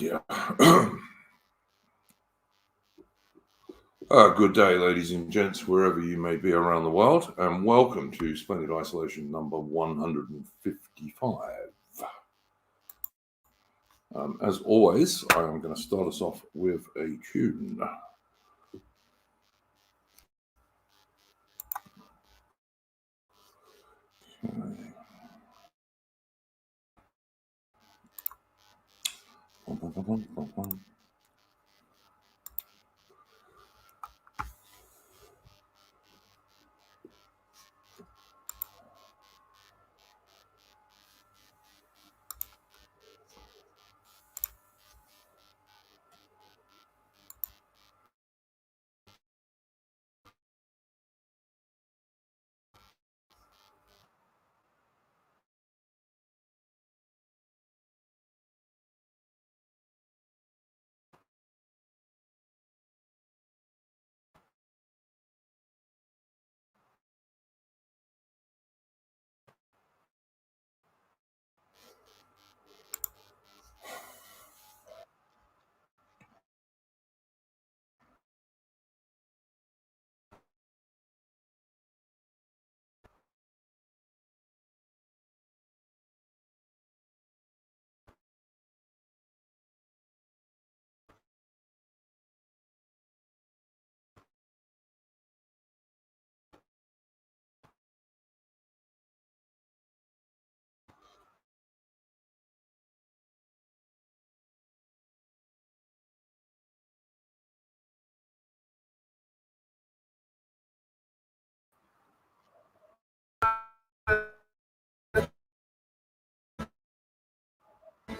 Yeah. Good day, ladies and gents, wherever you may be around the world, and welcome to Splendid Isolation number 155. As always, I am going to start us off with a tune.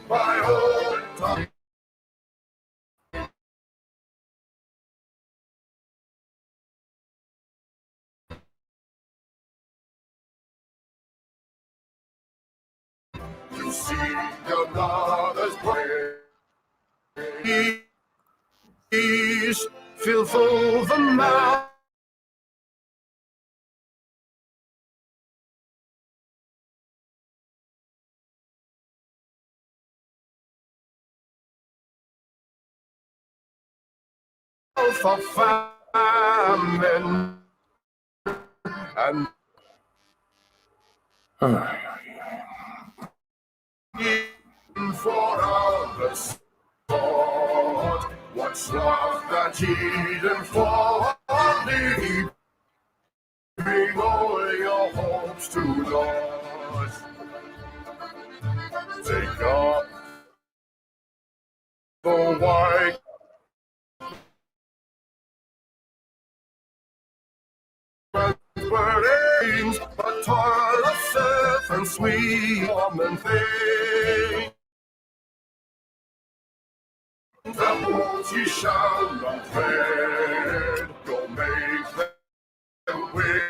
Okay. You see your mother's praise, fill full the mouth of famine and for others thought. What's love that Eden for thee? Bring all your hopes to Lord. Take up the white burdens, but toil of self and sweet woman thing. The walls ye shall not tread, go make them with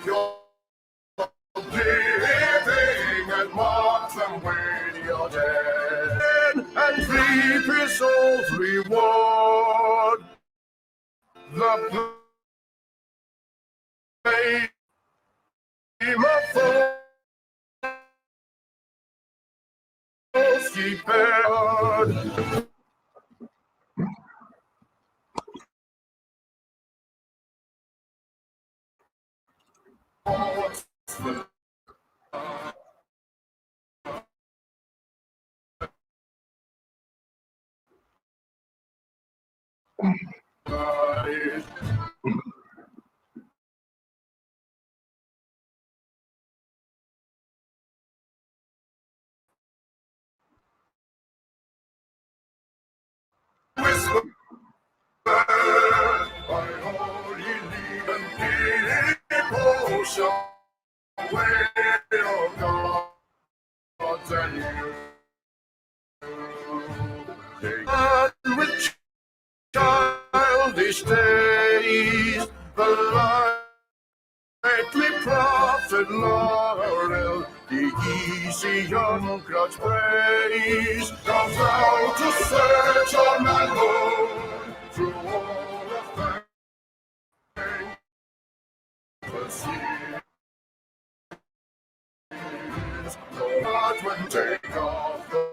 your living and mark them with your dead, and reap results reward. The flame of thoughts ye bear. Whisper, by holy leave and people shall wait on God and you. And with childish days, the likely prophet Laurel, the easy young crowd praise, comes out to search on and Lord through all of thankless years. No heart will take off the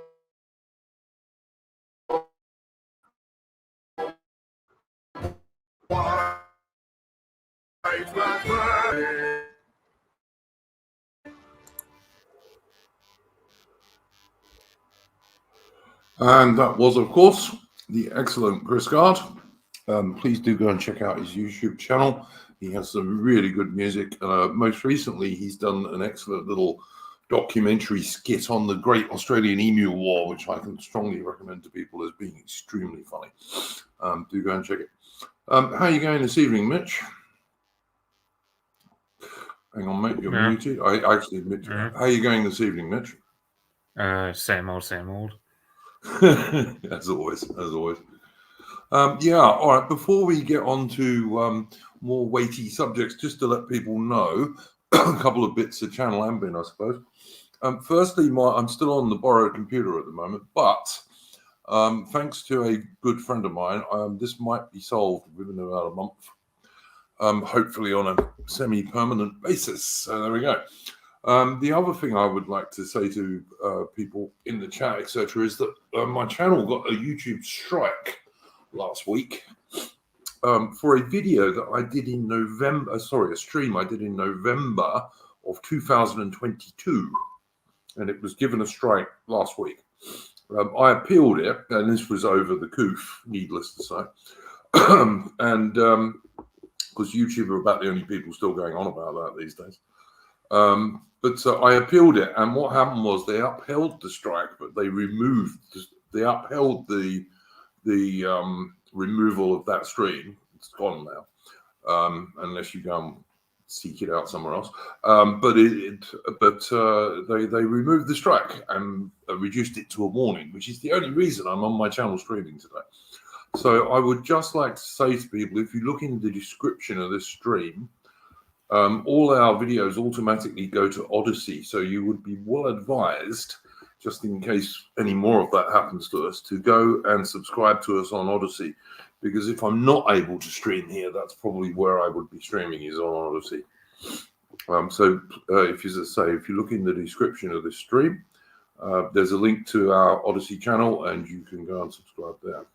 white man's brain. And that was, of course, the excellent Chris Gard. Please do go and check out his YouTube channel. He has some really good music. Most recently, he's done an excellent little documentary skit on the Great Australian Emu War, which I can strongly recommend to people as being extremely funny. Do go and check it. How are you going this evening, Mitch? Hang on, mate, you're muted. I actually admit to that. How are you going this evening, Mitch? Same old. As always. Yeah, all right. Before we get on to more weighty subjects, just to let people know a couple of bits of channel admin, I suppose. Firstly, I'm still on the borrowed computer at the moment, but thanks to a good friend of mine, this might be solved within about a month, hopefully on a semi-permanent basis. So there we go. The other thing I would like to say to people in the chat, etc., is that my channel got a YouTube strike last week for a video that I did in November. A stream I did in November of 2022, and it was given a strike last week. I appealed it, and this was over the coof, needless to say, and because YouTube are about the only people still going on about that these days. But I appealed it, and what happened was they upheld the strike, but they upheld the removal of that stream. It's gone now, unless you go and seek it out somewhere else. But they removed the strike and reduced it to a warning, which is the only reason I'm on my channel streaming today. So I would just like to say to people, if you look in the description of this stream, all our videos automatically go to Odyssey, so you would be well advised, just in case any more of that happens to us, to go and subscribe to us on Odyssey, because if I'm not able to stream here, that's probably where I would be streaming, is on Odyssey. If you look in the description of this stream, there's a link to our Odyssey channel, and you can go and subscribe there.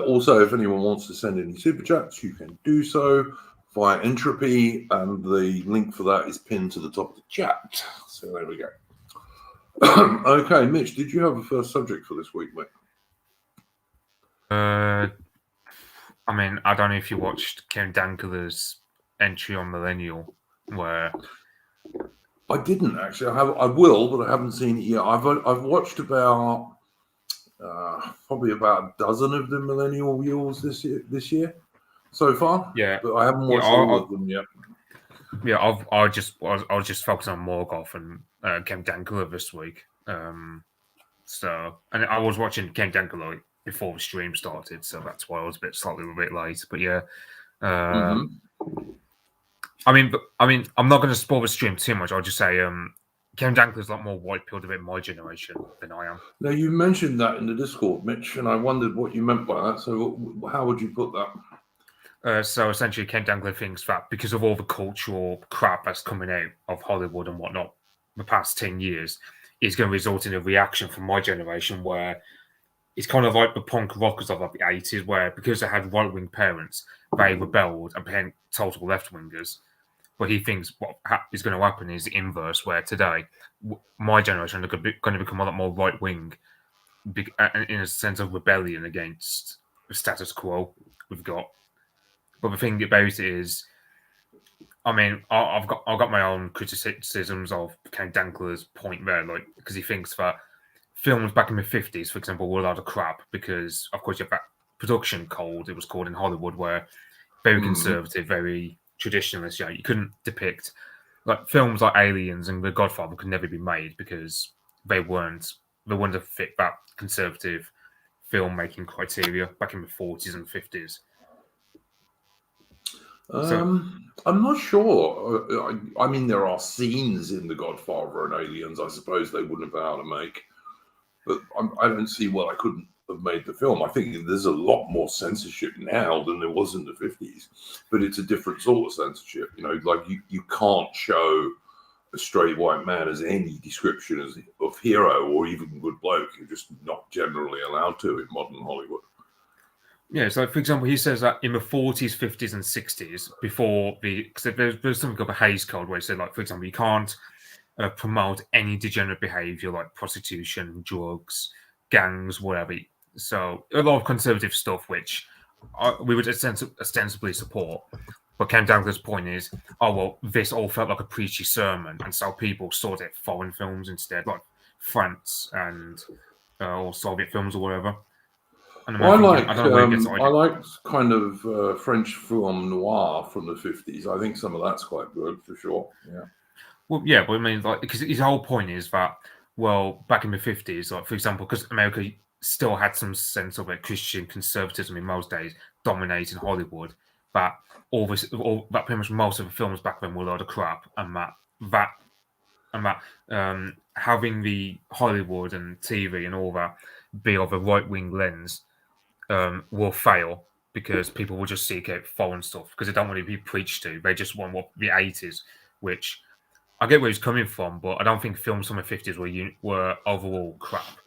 Also, if anyone wants to send any super chats, you can do so via Entropy, and the link for that is pinned to the top of the chat. So there we go. Okay, Mitch, did you have a first subject for this week, mate? I mean, I don't know if you watched Ken Dankler's entry on Millennial, where I didn't actually. I will, but I haven't seen it yet. I've watched about probably about a dozen of the Millennial Wheels this year so far. Yeah, but I haven't watched all of them yet. Yeah, I was just focusing on Morgoth and Ken Dankler this week. So, and I was watching Ken Dankler before the stream started, so that's why I was slightly a bit late. But yeah, I mean, I'm not going to spoil the stream too much. I'll just say, Ken Dankler's a lot more white-pilled in my generation than I am. Now, you mentioned that in the Discord, Mitch, and I wondered what you meant by that. So how would you put that? So essentially, Ken Dankler thinks that because of all the cultural crap that's coming out of Hollywood and whatnot the past 10 years, is going to result in a reaction from my generation where it's kind of like the punk rockers of the 80s, where because they had right-wing parents, they rebelled and became total left-wingers. But he thinks what is going to happen is the inverse, where today, my generation are going to become a lot more right-wing in a sense of rebellion against the status quo we've got. But the thing about it is, I mean, I've got my own criticisms of Ken Dankler's point there, like, because he thinks that films back in the 50s, for example, were a lot of crap because, of course, you have that production code, it was called in Hollywood, where very conservative, very traditionalist. You couldn't depict, like, films like Aliens and The Godfather could never be made because they wouldn't fit that conservative filmmaking criteria back in the 40s and 50s. I'm not sure. I mean, there are scenes in The Godfather and Aliens, I suppose they wouldn't have been able to make, but I don't see why I couldn't have made the film. I think there's a lot more censorship now than there was in the 50s, but it's a different sort of censorship. Like you can't show a straight white man as any description of hero or even good bloke. You're just not generally allowed to in modern Hollywood. Yeah, so for example, he says that in the 40s, 50s, and 60s, before because there's something called the Hays Code, where he said, like, for example, you can't promote any degenerate behavior like prostitution, drugs, gangs, whatever. So a lot of conservative stuff, which we would ostensibly support. But Ken Dankler's point is, oh, well, this all felt like a preachy sermon, and so people sought out foreign films instead, like France and or Soviet films or whatever. And Well, I don't know where he gets the I idea. like kind of French film noir from the 50s. I think some of that's quite good for sure. Yeah. Well, yeah, but I mean, like, because his whole point is that, well, back in the 50s, like, for example, because America still had some sense of a Christian conservatism in most days dominating Hollywood, that that pretty much most of the films back then were a load of crap, and that having the Hollywood and TV and all that be of a right wing lens will fail because people will just seek out foreign stuff because they don't want to be preached to. They just want what the 80s, which I get where he's coming from, but I don't think films from the 50s were overall crap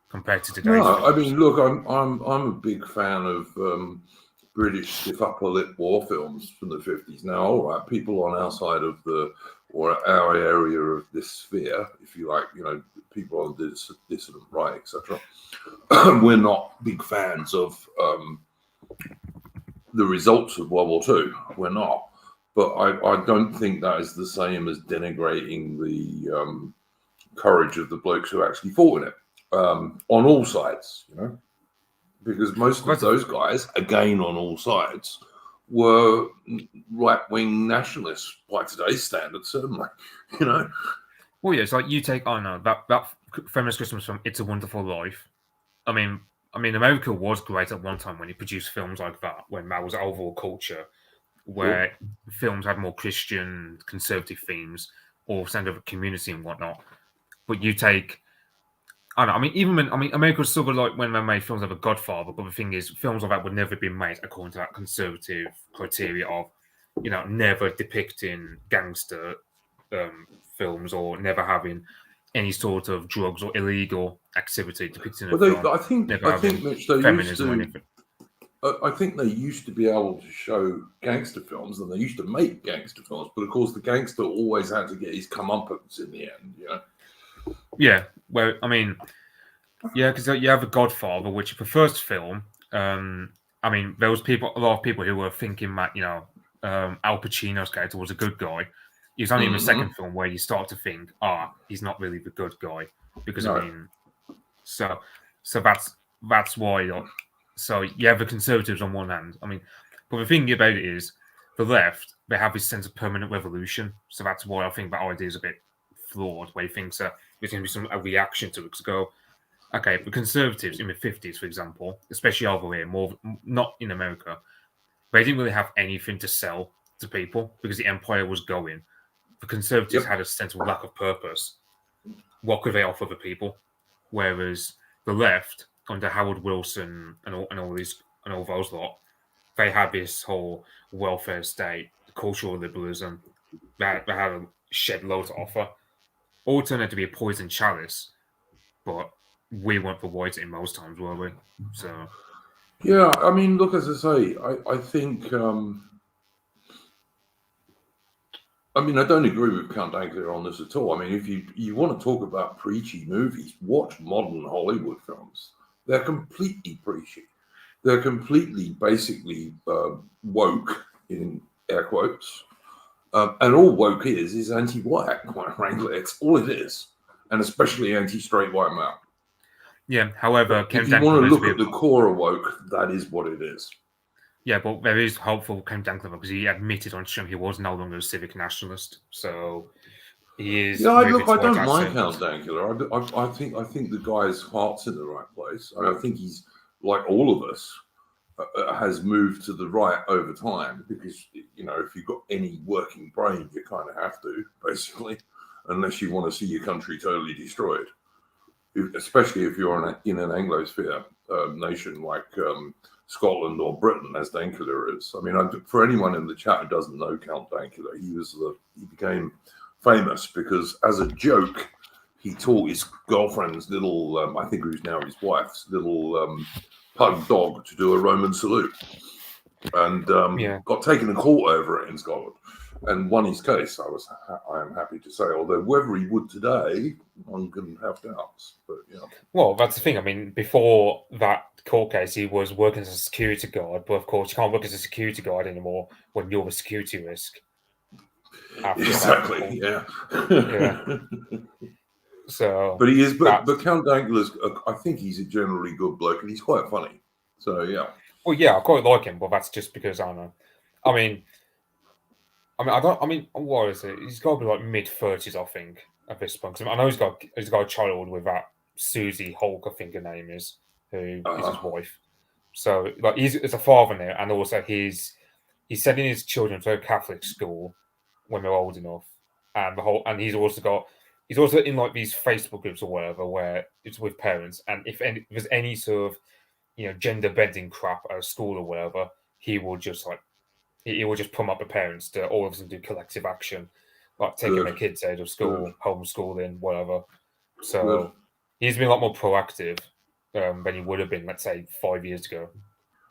compared to today's No, I films. mean, look, I'm a big fan of British stiff upper lip war films from the 50s. Now, all right, people on our side of our area of this sphere, if you like, people on the dissident right, etc. We're not big fans of the results of World War II. We're not. But I don't think that is the same as denigrating the courage of the blokes who actually fought in it on all sides, because most of those guys, again, on all sides, were right-wing nationalists by today's standards, certainly, Well, yeah, it's like you take, that feminist Christmas film, It's a Wonderful Life. I mean, America was great at one time when he produced films like that, when that was overall culture, where films had more Christian, conservative themes, or sense of a community and whatnot. But you take, I don't know, America was sort of like when they made films like The Godfather, but the thing is, films like that would never be made according to that conservative criteria of, never depicting gangster films or never having any sort of drugs or illegal activity depicted in a film. I think, Mitch, feminism or anything. I think they used to be able to show gangster films, and they used to make gangster films, but of course the gangster always had to get his comeuppance in the end, Yeah, well, because you have The Godfather, which the first film, there was a lot of people who were thinking that, Al Pacino's character was a good guy. It's only in the second film where you start to think, he's not really the good guy, because so that's why. So you have the conservatives on one hand. But the thing about it is, the left, they have this sense of permanent revolution. So that's why I think that idea is a bit flawed, where he thinks that there's going to be a reaction to it. To go, okay, the conservatives in the 50s, for example, especially over here, not in America, they didn't really have anything to sell to people because the empire was going. The conservatives had a sense of lack of purpose. What could they offer the people? Whereas the left, under Howard Wilson and all those lot, they had this whole welfare state, cultural liberalism. They had a shed load to offer. All turned out to be a poison chalice, but we weren't the white in most times, were we? So yeah, look, as I say, I think I don't agree with Count Dankler on this at all. If you want to talk about preachy movies, watch modern Hollywood films. They're completely preachy. They're completely, basically, woke, in air quotes. And all woke is anti-white, quite frankly. It's all it is. And especially anti-straight white male. Yeah, however, if you want to look at the core of woke, that is what it is. Yeah, but there is hope for Ken Dankler because he admitted on stream he was no longer a civic nationalist. So he is. Yeah, I don't mind Count Dankler. I think the guy's heart's in the right place. I think he's, like all of us, has moved to the right over time because, if you've got any working brain, you kind of have to, basically, unless you want to see your country totally destroyed, especially if you're in an Anglosphere nation like Scotland or Britain, as Dankler is. For anyone in the chat who doesn't know Count Dankler, he became famous because, as a joke, he taught his girlfriend's little, I think who's now his wife's little pug dog to do a Roman salute, and got taken to court over it in Scotland, and won his case. I am happy to say, although whether he would today, one can have doubts. But yeah. Well, that's the thing. I mean, before that court case, he was working as a security guard, but of course, you can't work as a security guard anymore when you're a security risk. Exactly. Yeah. So, but he is. But Count Dankula's. I think he's a generally good bloke, and he's quite funny. So yeah. Well, yeah, I quite like him, but that's just because I don't know. I mean, I don't. I mean, what is it? He's got to be like mid-30s, I think, at this point. Cause I know he's got a child with that Susie Hulk, I think her name is, who is his wife. So like he's a father now, and also he's sending his children to a Catholic school when they're old enough, and he's also in like these Facebook groups or whatever where it's with parents, and if there's any sort of gender bending crap at a school or whatever, he will just promote the parents to all of them do collective action, like taking their kids out of school, homeschooling, whatever. So he's been a lot more proactive than he would have been, let's say, 5 years ago.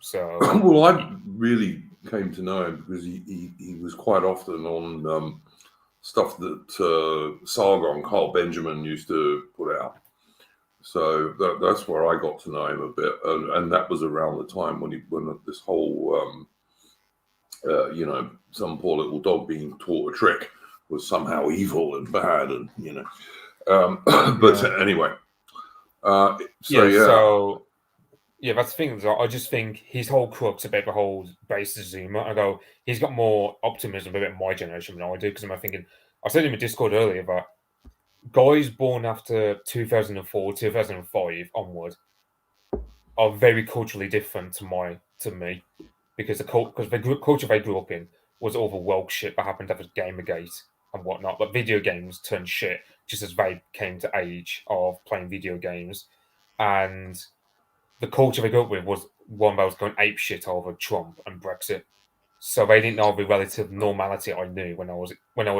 So well, I really came to know him because he was quite often on stuff that Sargon, Carl Benjamin used to put out. So that's where I got to know him a bit, and that was around the time when this whole some poor little dog being taught a trick was somehow evil and bad, and but anyway. That's the thing. I just think his whole crux about the whole base Zuma. I go, he's got more optimism about my generation than I do, because I'm thinking, I said in the Discord earlier that guys born after 2004, 2005 onward are very culturally different to me, because the culture they grew up in was all the woke shit that happened after Gamergate and whatnot. But video games turned shit just as they came to age of playing video games, and the culture they grew up with was one that was going ape shit over Trump and Brexit. So they didn't know the relative normality I knew when I was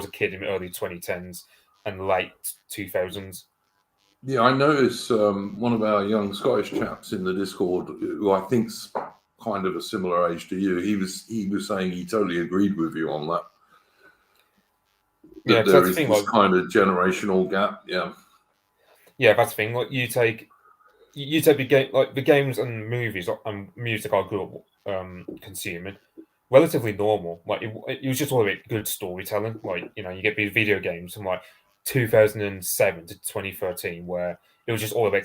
a kid in the early 2010s and late 2000s. Yeah, I noticed one of our young Scottish chaps in the Discord, who I think's kind of a similar age to you. He was saying he totally agreed with you on that. That there is this kind of generational gap. Yeah, that's the thing. Like you take the games and movies and music I grew up consuming, relatively normal. Like it was just all about good storytelling. Like you get these video games from like 2007 to 2013 where it was just all about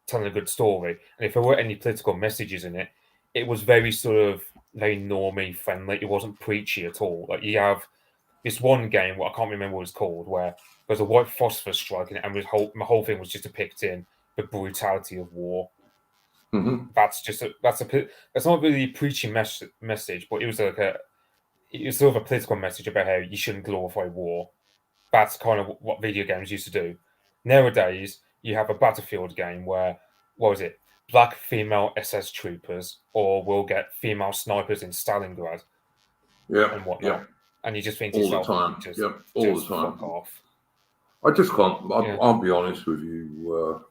telling a good story, and if there weren't any political messages in it, it was very very normie friendly. It wasn't preachy at all. Like you have this one game, what I can't remember what it's called, where there's a white phosphorus strike in it, and my whole thing was just depicting the brutality of war. Mm-hmm. That's not really a preaching message, but it was sort of a political message about how you shouldn't glorify war. That's kind of what video games used to do. Nowadays, you have a Battlefield game where, black female SS troopers, or we'll get female snipers in Stalingrad, and whatnot. And you just think all the time, all the time. Fuck off. I just can't. I'll be honest with you,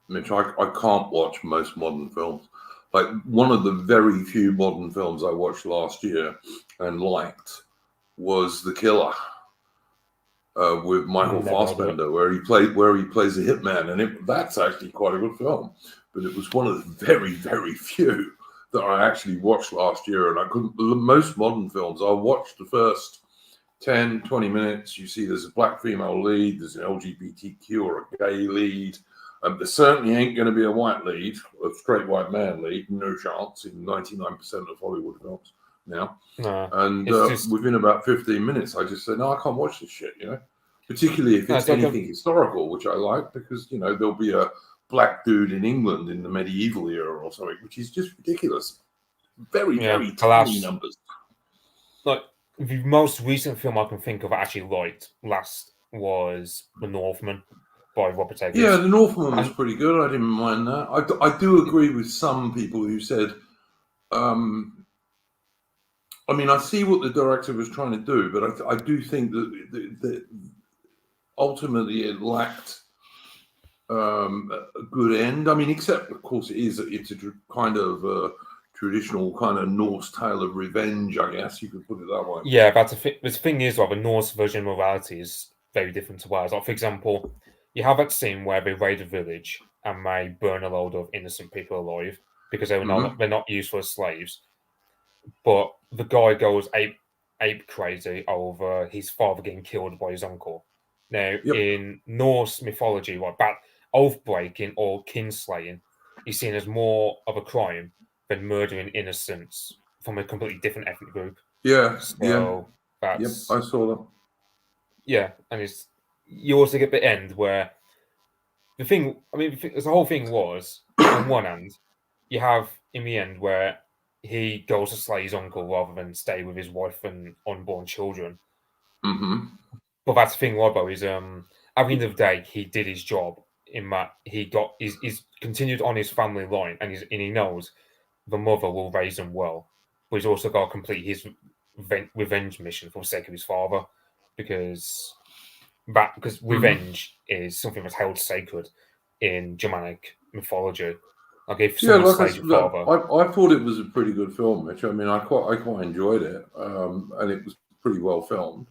Mitch. I can't watch most modern films. Like one of the very few modern films I watched last year and liked was The Killer with Michael Fassbender, where he plays a hitman, and that's actually quite a good film. But it was one of the very, very few that I actually watched last year, and I couldn't. Most modern films, I watched the first 10, 20 minutes. You see there's a black female lead, there's an LGBTQ or a gay lead. There certainly ain't going to be a white lead, a straight white man lead, no chance in 99% of Hollywood films now. No, and within about 15 minutes, I just said, no, I can't watch this shit, particularly if it's anything historical, which I like, because, there'll be a black dude in England in the medieval era or something, which is just ridiculous. Very, very tiny numbers. Like, the most recent film I can think of I actually liked last was The Northman by Robert Eggers. Yeah, The Northman was pretty good. I didn't mind that. I do agree with some people who said, I see what the director was trying to do, but I do think that ultimately it lacked a good end. I mean, except of course it's a kind of traditional kind of Norse tale of revenge, I guess you could put it that way. Yeah, but the thing is, like, the Norse version of morality is very different to ours. Like, for example, you have that scene where they raid a village and they burn a load of innocent people alive because they're not used as slaves. But the guy goes ape crazy over his father getting killed by his uncle. Now, Yep. in Norse mythology, like that oath breaking or kinslaying is seen as more of a crime than murdering innocents from a completely different ethnic group. Yeah, So yep, that's I saw that. yeah, and it's you also get the end where the thing. I mean, the whole thing was on one hand, you have in the end where he goes to slay his uncle rather than stay with his wife and unborn children. Mm-hmm. But that's the thing, Robbo, is at the end of the day, he did his job in that he's continued on his family line, and he knows the mother will raise him well, but he's also got to complete his revenge mission for the sake of his father, because revenge is something that's held sacred in Germanic mythology. Like if Yeah, someone like slays your father, I thought it was a pretty good film, Mitch. I mean, I quite enjoyed it, and it was pretty well filmed,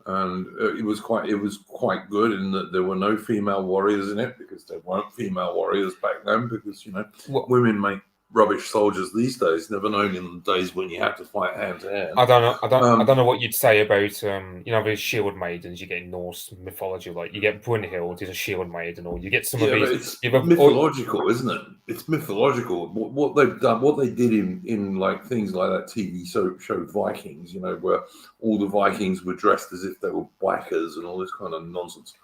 and it was quite good in that there were no female warriors in it because there weren't female warriors back then because well, women make rubbish soldiers these days. Never known in the days when you had to fight hand to hand. I don't know. I don't know what you'd say about these shield maidens you get in Norse mythology. Like you get Brunhild is a shield maiden, or you get some of Yeah, but these. it's mythological, isn't it? It's mythological. What they've done, what they did in like things like that TV show Vikings, where all the Vikings were dressed as if they were bikers and all this kind of nonsense.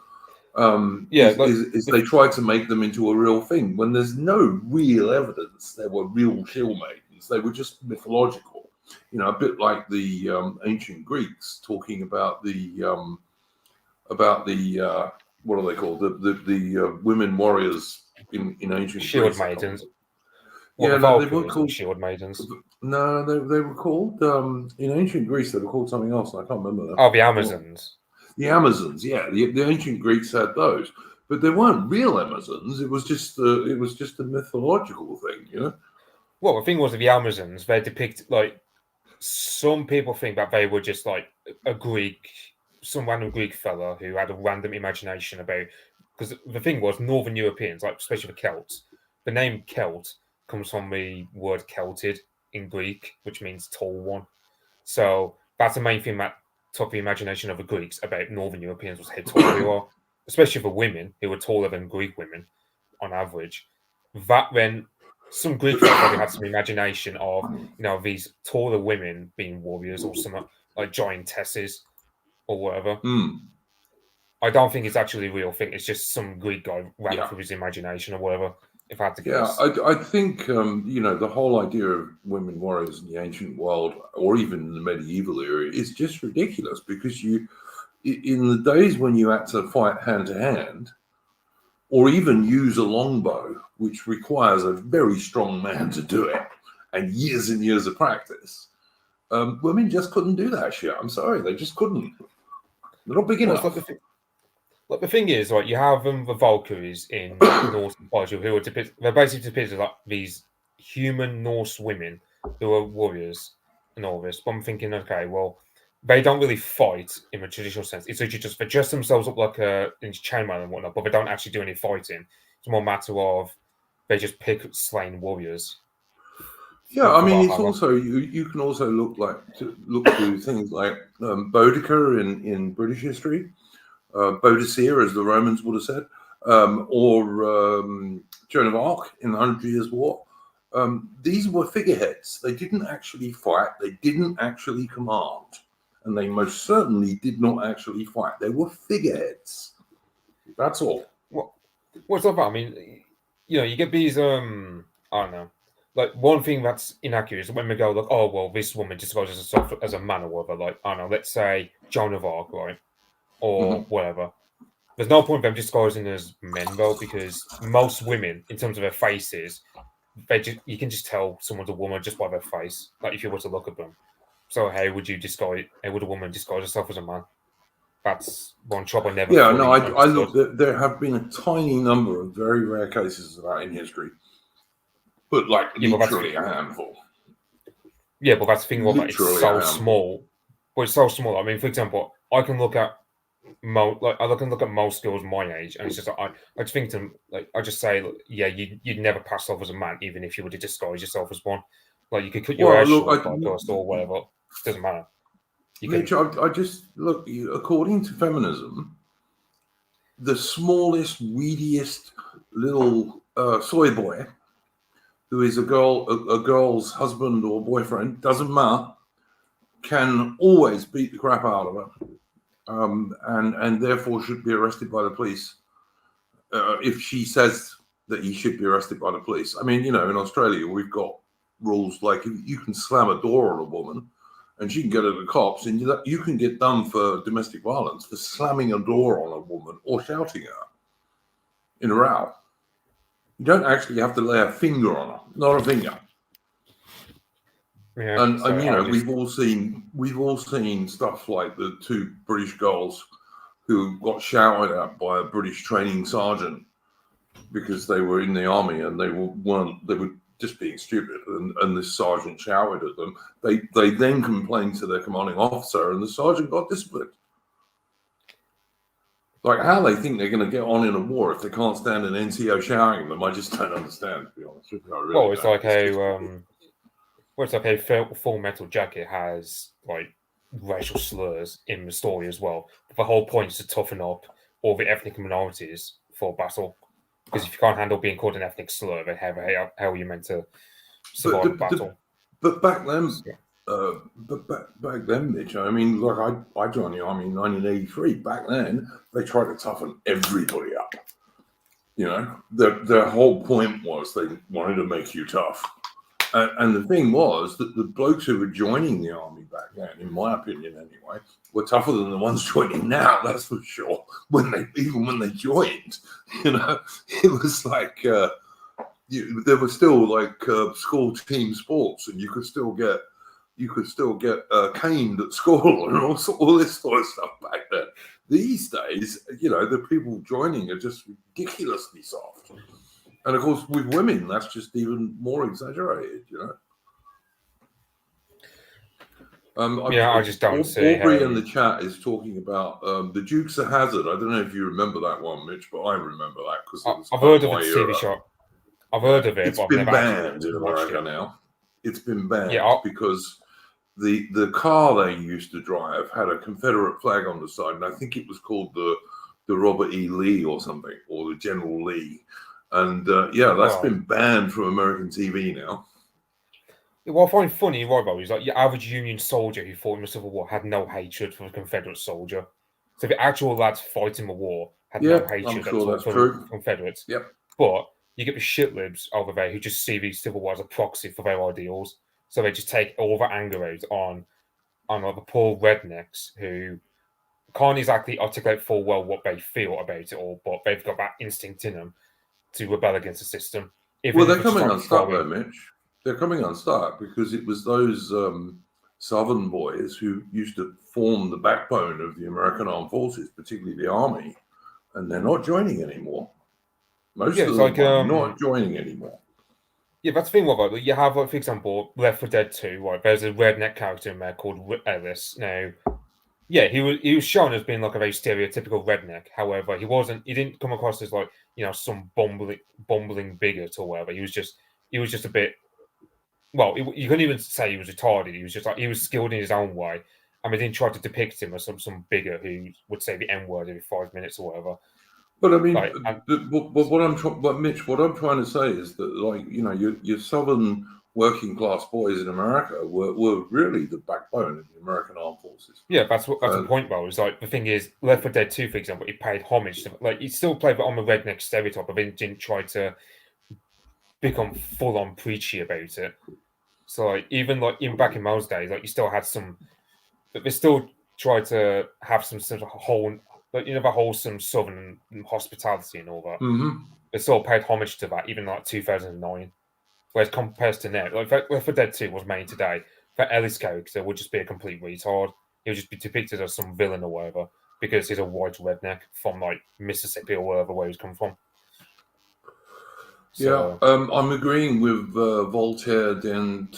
Is they tried to make them into a real thing when there's no real evidence they were real shield maidens. They were just mythological. A bit like the ancient Greeks talking about the what are they called? The women warriors in ancient shield Greece. maidens. Yeah, The no, they weren't Valkyries and called. shield maidens. No, they were called in ancient Greece. They were called something else. And I can't remember. Oh, the Amazons. The Amazons. Yeah, the ancient Greeks had those, but they weren't real Amazons. It was just a mythological thing. Well, the thing was with the Amazons, they're depicted like some people think that they were just like some random Greek fella who had a random imagination about. Because the thing was, Northern Europeans, like especially the Celts, the name Celt comes from the word Celted in Greek, which means tall one. So that's the main thing that took the imagination of the Greeks about Northern Europeans was how tall they are, especially for women who were taller than Greek women on average. That then some Greek folk probably had some imagination of these taller women being warriors or some like giantesses or whatever. I don't think it's actually a real thing. It's just some Greek guy ran through his imagination or whatever. If I had to guess. Yeah, I think the whole idea of women warriors in the ancient world, or even in the medieval era, is just ridiculous because in the days when you had to fight hand to hand, or even use a longbow, which requires a very strong man to do it, and years of practice, women just couldn't do that shit. I'm sorry, they just couldn't. They're not big enough. Like the thing is, like you have the Valkyries in Norse mythology who are they're basically depicted like these human Norse women who are warriors and all this. But I'm thinking, okay, well, they don't really fight in a traditional sense. It's literally just they dress themselves up like in chainmail and whatnot, but they don't actually do any fighting. It's more a matter of they just pick slain warriors. Yeah, I mean, it's also you can also look through things like Boudica in British history, Boadicea, as the Romans would have said, or Joan of Arc in the 100 Years' War. These were figureheads. They didn't actually fight. They didn't actually command. And they most certainly did not actually fight. They were figureheads. That's all. What's up? I mean, you get these, I don't know. Like, one thing that's inaccurate is when we go, like, oh, well, this woman disguises herself as a man or whatever. Like, I don't know, let's say Joan of Arc, right? Or whatever. There's no point them disguising as men though, because most women, in terms of their faces, you can just tell someone's a woman just by their face. Like if you were to look at them. So how would a woman disguise herself as a man? that's one job I never. Yeah, fully no, I understood. look. There have been a tiny number of very rare cases of that in history, but like Yeah, but literally a handful. Yeah, but that's the thing about it. It's Literally a so handful. small. But it's so small. I mean, for example, I can look at I can look at most girls my age, and it's just like, I just think to them, like, I just say, like, yeah, you'd never pass off as a man, even if you were to disguise yourself as one. Like, you could cut your Well, hair look, short by first or whatever. Doesn't matter. You Mitch, can. I just look. According to feminism, the smallest, weediest little soy boy who is a girl's husband or boyfriend, doesn't matter, can always beat the crap out of her, and therefore should be arrested by the police if she says that he should be arrested by the police. I mean, in Australia we've got rules like you can slam a door on a woman and she can go to the cops, and you can get done for domestic violence for slamming a door on a woman or shouting at her in a row. You don't actually have to lay a finger on her, not a finger. Yeah, And we've all seen stuff like the two British girls who got shouted at by a British training sergeant because they were in the army and they were just being stupid, and this sergeant shouted at them. They then complained to their commanding officer, and the sergeant got disciplined. Like, how they think they're going to get on in a war if they can't stand an NCO shouting at them, I just don't understand, to be honest with you. I really it's don't. like it's like a Full Metal Jacket has like racial slurs in the story as well. But the whole point is to toughen up all the ethnic minorities for battle. Because if you can't handle being called an ethnic slur, then how are you meant to survive the battle? But back then, Mitch, I mean, look, I joined the army in 1983. Back then, they tried to toughen everybody up. Their whole point was they wanted to make you tough. And the thing was that the blokes who were joining the army back then, in my opinion anyway, were tougher than the ones joining now, that's for sure. Even when they joined, it was like there were still like school team sports, and you could still get caned at school and all this sort of stuff back then. These days, the people joining are just ridiculously soft. And of course, with women, that's just even more exaggerated, I just don't see Aubrey in the chat is talking about the Dukes of Hazzard. I don't know if you remember that one, Mitch, but I remember that because I've heard of the TV show. I've heard of it. It's been banned in America now. It's been banned because the car they used to drive had a Confederate flag on the side, and I think it was called the Robert E. Lee or something, or the General Lee. And that's been banned from American TV now. What I find funny, is like your average Union soldier who fought in the Civil War had no hatred for the Confederate soldier. So the actual lads fighting the war had no hatred for the Confederates. Yep. But you get the shitlibs over there who just see the Civil War as a proxy for their ideals. So they just take all the anger out on the poor rednecks who can't exactly articulate full well what they feel about it all, but they've got that instinct in them to rebel against the system. Well, they're coming unstuck though, Mitch. They're coming unstuck because it was those Southern boys who used to form the backbone of the American armed forces, particularly the Army, and they're not joining anymore. Most of them are not joining anymore. Yeah, that's the thing about it. You have, like, for example, Left 4 Dead 2, right? There's a redneck character in there called Ellis. Now, yeah, he was shown as being like a very stereotypical redneck. However, he didn't come across as like, some bumbling bigot or whatever. He was just a bit, well, you couldn't even say he was retarded. He was just like, he was skilled in his own way. And they didn't try to depict him as some bigot who would say the N-word every 5 minutes or whatever. But I mean, Mitch, what I'm trying to say is that, like, your Southern working class boys in America were really the backbone of the American armed forces. Yeah, that's the point, though. Is like, the thing is, Left 4 Dead 2, for example, it paid homage to, like, it still played on the redneck stereotype, but it didn't try to become full on preachy about it. So, like, even like back in those days, like, you still had some, but they still tried to have some sort of the wholesome Southern hospitality and all that. Mm-hmm. They still paid homage to that, even like 2009. Whereas compared to now, like Left 4 Dead 2 was made today, that Ellis character would just be a complete retard. He would just be depicted as some villain or whatever. because he's a white redneck from like Mississippi or wherever where he's come from. So, I'm agreeing with Voltaire, Dent,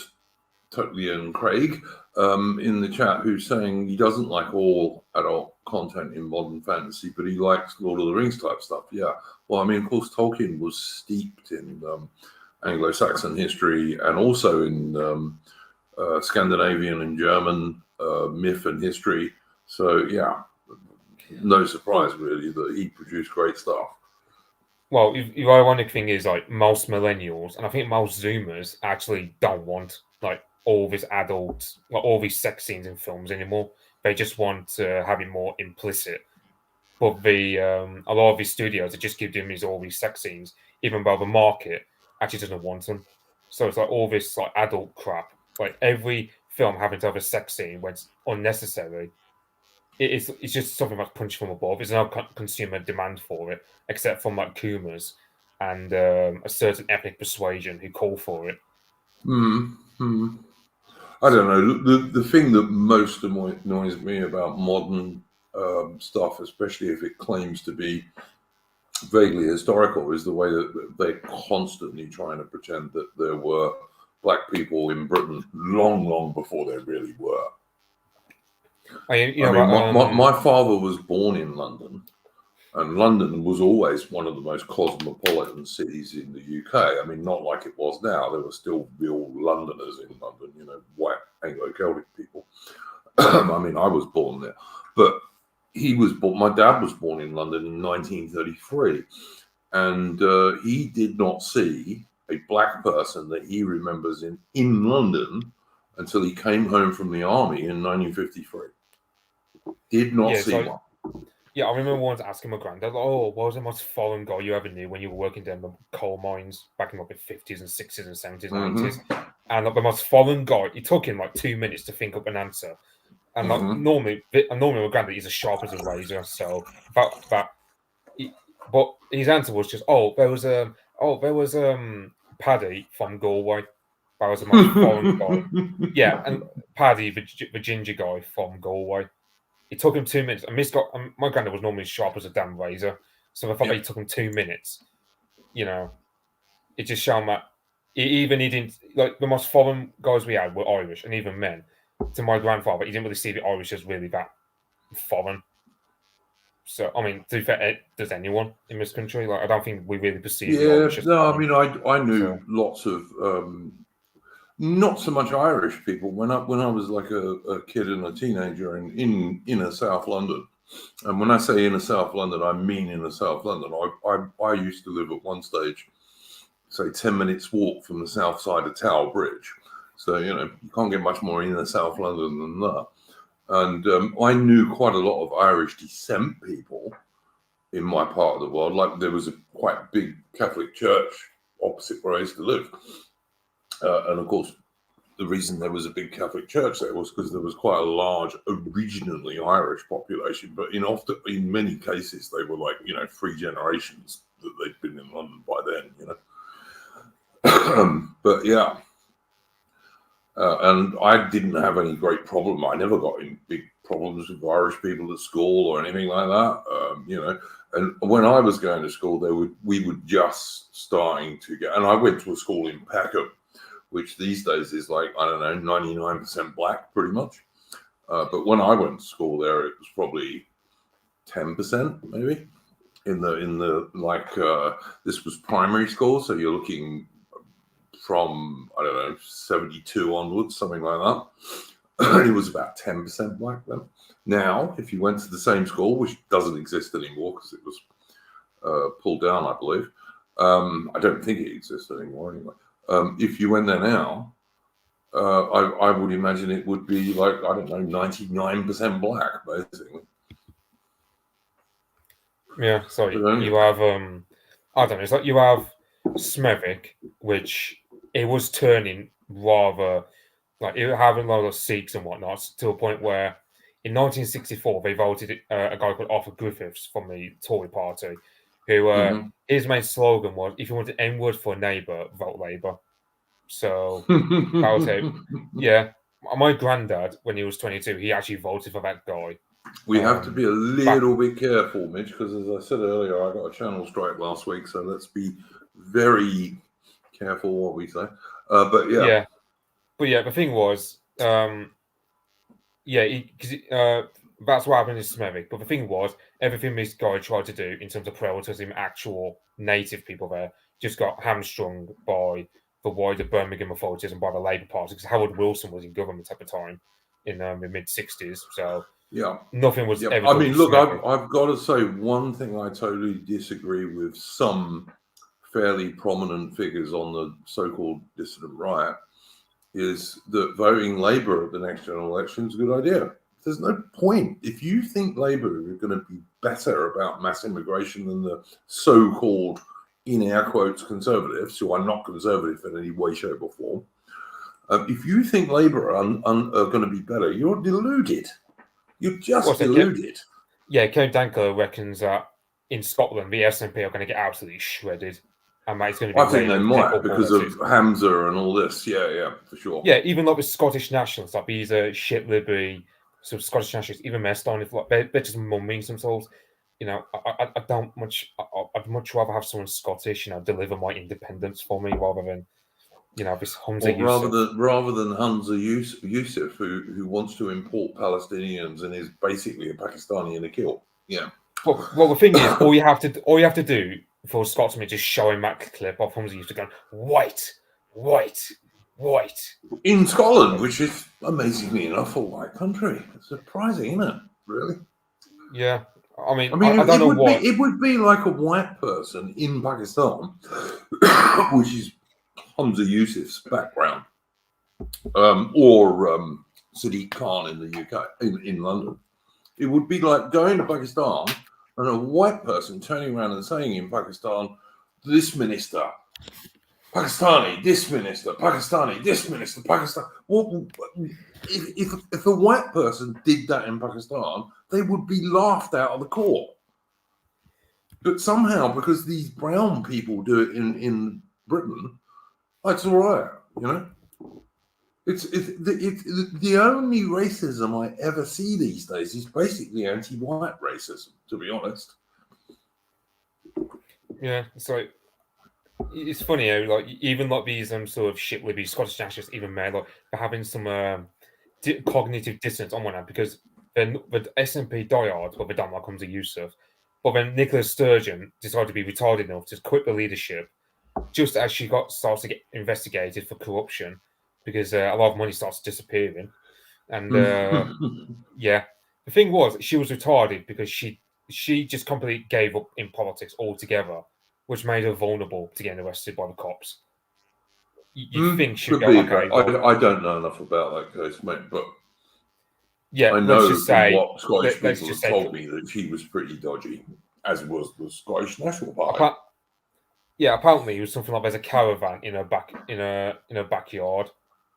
Totally, and Craig in the chat, who's saying he doesn't like all adult content in modern fantasy, but he likes Lord of the Rings type stuff. Yeah, well, I mean, of course, Tolkien was steeped in Anglo-Saxon history and also in Scandinavian and German myth and history. So, yeah, no surprise really that he produced great stuff. Well, the ironic thing is, like, most millennials, and I think most Zoomers, actually don't want like all this adult, like all these sex scenes in films anymore. They just want to have it more implicit. But a lot of these studios, they just give them all these sex scenes, even though the market actually doesn't want them. So it's like all this like adult crap, like every film having to have a sex scene when it's unnecessary. It's just something like punch from above. There's no consumer demand for it, except from like Coomers and a certain ethnic persuasion who call for it. I don't know. The thing that most annoys me about modern stuff, especially if it claims to be vaguely historical, is the way that they're constantly trying to pretend that there were black people in Britain long before there really were. My father was born in London, and London was always one of the most cosmopolitan cities in the UK. I mean, not like it was now. There were still real Londoners in London, white Anglo-Celtic people. I mean, I was born there, but my dad was born in London in 1933, and he did not see a black person that he remembers in London until he came home from the army in 1953. Did not see one. Yeah, I remember once asking my granddad, what was the most foreign guy you ever knew when you were working down the coal mines back in like the 50s and 60s and 70s, 90s? And like the most foreign guy, it took him like 2 minutes to think up an answer. And like normally my granddad is as sharp as a razor, so but his answer was just, there was Paddy from Galway. That was the most foreign guy. Yeah, and Paddy, the ginger guy from Galway. It took him 2 minutes. And my granddad was normally sharp as a damn razor, so the fact that it took him 2 minutes, it just showed that he didn't like the most foreign guys we had were Irish, and even men. To my grandfather, he didn't really see the Irish as really that foreign. So, I mean, to be fair, does anyone in this country? Like, I don't think we really perceive the Irish as foreign. I mean, I knew lots of not so much Irish people when I was like a kid and a teenager in inner South London. And when I say inner South London, I mean inner South London. I used to live at one stage, say 10 minutes walk from the south side of Tower Bridge. So, you can't get much more inner South London than that. And I knew quite a lot of Irish descent people in my part of the world. Like there was a quite big Catholic church opposite where I used to live. And of course, the reason there was a big Catholic church there was because there was quite a large originally Irish population. But in many cases, they were like, 3 generations that they'd been in London by then, But yeah. And I didn't have any great problem. I never got in big problems with Irish people at school or anything like that. And when I was going to school, we were just starting to get. And I went to a school in Peckham, which these days is like 99% black, pretty much. But when I went to school there, it was probably 10%, maybe. In the this was primary school, so you're looking from 72 onwards, something like that. It was about 10% black then. Now, if you went to the same school, which doesn't exist anymore because it was pulled down, I believe. I don't think it exists anymore anyway. If you went there now, I would imagine it would be like 99% black, basically. Yeah, so you have I don't know. It's like you have Smethwick, which it was turning rather like it having a lot of Sikhs and whatnot to a point where in 1964 they voted a guy called Arthur Griffiths from the Tory party, who his main slogan was, "If you want an N-word for a neighbour, vote Labour." So that was it. Yeah, my granddad, when he was 22, he actually voted for that guy We have to be a little bit careful, Mitch, because as I said earlier, I got a channel strike last week, so let's be very careful what we say. But yeah. But yeah, the thing was, because that's what happened in Smethwick. But the thing was, everything this guy tried to do in terms of prioritizing actual native people there just got hamstrung by the wider Birmingham authorities and by the Labour Party, because Howard Wilson was in government at the time in the mid-60s. So yeah, nothing was ever I mean, look, Smethwick. I've got to say one thing I totally disagree with some fairly prominent figures on the so-called dissident right is that voting Labour at the next general election is a good idea. There's no point. If you think Labour are going to be better about mass immigration than the so-called, in air quotes, conservatives, who are not conservative in any way, shape or form, if you think Labour are going to be better, you're deluded. You're just deluded. Count Danko reckons that in Scotland, the SNP are going to get absolutely shredded. And it's going to be I think they might because of Hamza and all this. Yeah, for sure. Yeah, even like the Scottish nationalists, like these shit Libby, some Scottish nationalists, even Meston, if like they're just mumming themselves. You know, I don't much. I'd much rather have someone Scottish, deliver my independence for me rather than, this Hamza Yusuf. Rather than Hamza Yusuf, who wants to import Palestinians and is basically a Pakistani in a kilt. Yeah. Well, the thing is, all you have to do for Scotsman is just show him that clip of Hamza Yusuf going white. In Scotland, which is amazingly enough a white country. It's surprising, isn't it? Really? Yeah. I mean, I don't know what it would be like a white person in Pakistan, which is Hamza Yusuf's background, or Sadiq Khan in the UK, in London. It would be like going to Pakistan and a white person turning around and saying in Pakistan, this minister, Pakistani, this minister, Pakistani, this minister, Pakistan. Well, if a white person did that in Pakistan, they would be laughed out of the court. But somehow, because these brown people do it in Britain, it's all right, It's the only racism I ever see these days is basically anti-white racism, to be honest. Yeah, so it's funny how like even like these sort of shit with these Scottish nationalists, even men, like they're having some cognitive dissonance on one hand because then the SNP diehards, but they don't like Hamza Yusuf. But then Nicola Sturgeon decided to be retarded enough to quit the leadership just as she starts to get investigated for corruption because a lot of money starts disappearing. And the thing was, she was retarded because she just completely gave up in politics altogether, which made her vulnerable to getting arrested by the cops. You'd think she'd go, okay. I don't know enough about that case, mate, but yeah, I know what Scottish people have told me that she was pretty dodgy, as was the Scottish National Party. Apparently it was something like there's a caravan in her backyard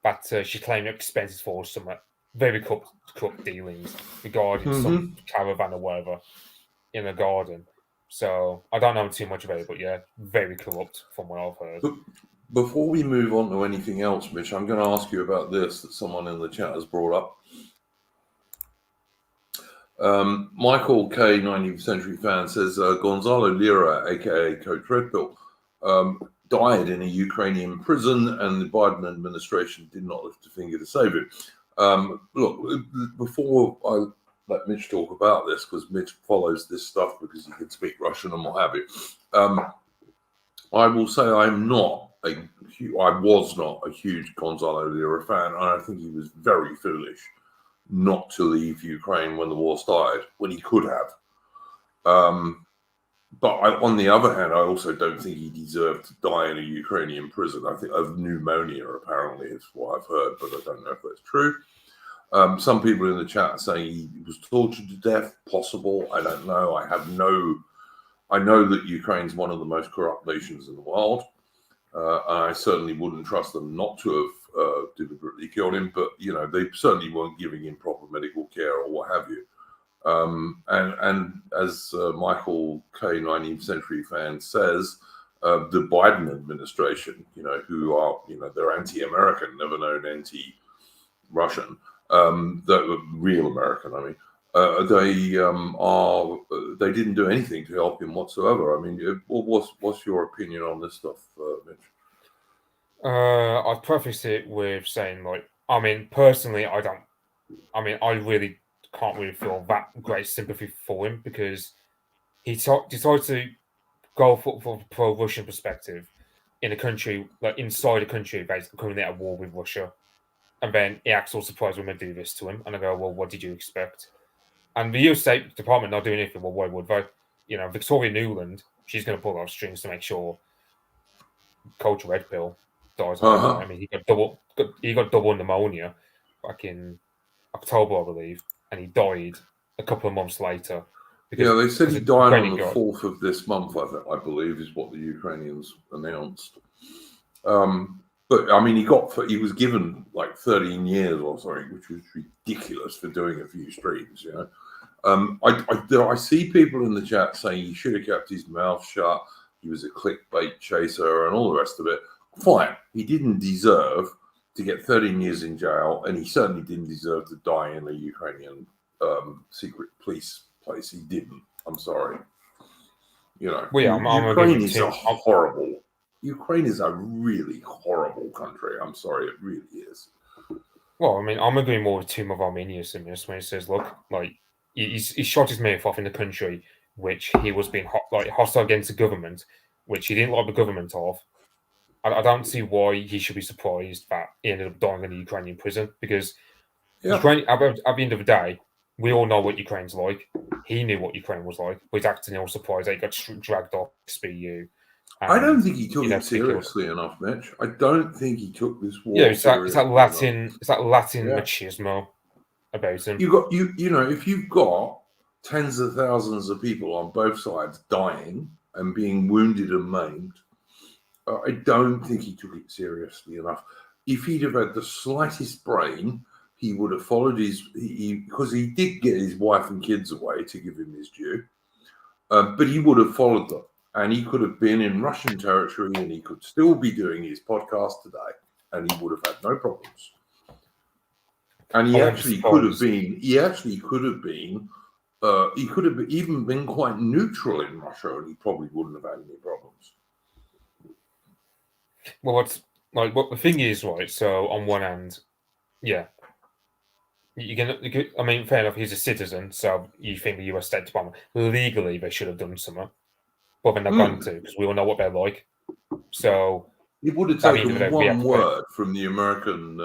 that she claimed expenses for some very corrupt dealings regarding some caravan or whatever in a garden. So I don't know too much about it, but yeah, very corrupt from what I've heard. But before we move on to anything else, Mitch, I'm going to ask you about this that someone in the chat has brought up. Michael K, 19th Century Fan, says Gonzalo Lira, aka Coach Redpill, died in a Ukrainian prison, and the Biden administration did not lift a finger to save him. Look, before I let Mitch talk about this, because Mitch follows this stuff because he can speak Russian and what have you, I will say I was not a huge Gonzalo Lira fan, and I think he was very foolish not to leave Ukraine when the war started, when he could have. But on the other hand, I also don't think he deserved to die in a Ukrainian prison. I think of pneumonia, apparently, is what I've heard, but I don't know if that's true. Some people in the chat are saying he was tortured to death. Possible. I don't know. I know that Ukraine's one of the most corrupt nations in the world. I certainly wouldn't trust them not to have deliberately killed him, but they certainly weren't giving him proper medical care or what have you. And as Michael K, 19th Century Fan says, the Biden administration, who are they're anti-American, never known anti-Russian, the real American, I They didn't do anything to help him whatsoever. I mean, what's your opinion on this stuff, Mitch? I'd preface it with saying, like, I mean, personally, I really can't really feel that great sympathy for him because he decided to go for pro-Russian perspective in a country, like inside a country, basically currently at war with Russia. And then he acts all surprised when we do this to him. And I go, well, what did you expect? And the US State Department not doing anything, well, why would they? You know, Victoria Nuland, she's going to pull out strings to make sure Coach Red Pill dies on the way. I mean, he got double pneumonia back in October, I believe, and he died a couple of months later. Yeah, they said he died on the 4th of this month, I believe, is what the Ukrainians announced. But I mean, he was given like 13 years or something, which was ridiculous for doing a few streams. You know, I see people in the chat saying he should have kept his mouth shut. He was a clickbait chaser and all the rest of it. Fine, he didn't deserve to get 13 years in jail, and he certainly didn't deserve to die in a Ukrainian secret police place. He didn't. I'm sorry. You know, Ukraine is a horrible. Ukraine is a really horrible country. I'm sorry, it really is. Well, I mean, I'm agreeing more with Tim of Arminius in this when he says, look, like, he shot his mouth off in the country which he was being hostile against the government, which he didn't like the government of. I don't see why he should be surprised that he ended up dying in a Ukrainian prison because Ukraine, at the end of the day, we all know what Ukraine's like. He knew what Ukraine was like, but he's acting all surprised that he got dragged off SBU. I don't think he took it seriously enough, Mitch. I don't think he took this war. Yeah, it's that Latin machismo about him. You know, if you've got tens of thousands of people on both sides dying and being wounded and maimed, I don't think he took it seriously enough. If he'd have had the slightest brain, he would have followed because he did get his wife and kids away, to give him his due, but he would have followed them. And he could have been in Russian territory and he could still be doing his podcast today and he would have had no problems. And he actually could have been even been quite neutral in Russia and he probably wouldn't have had any problems. Well, what the thing is, right? So on one hand, yeah, I mean, fair enough, he's a citizen, so you think the US State Department legally they should have done something. But they're not going to, because we all know what they're like. So it would have taken one word from the American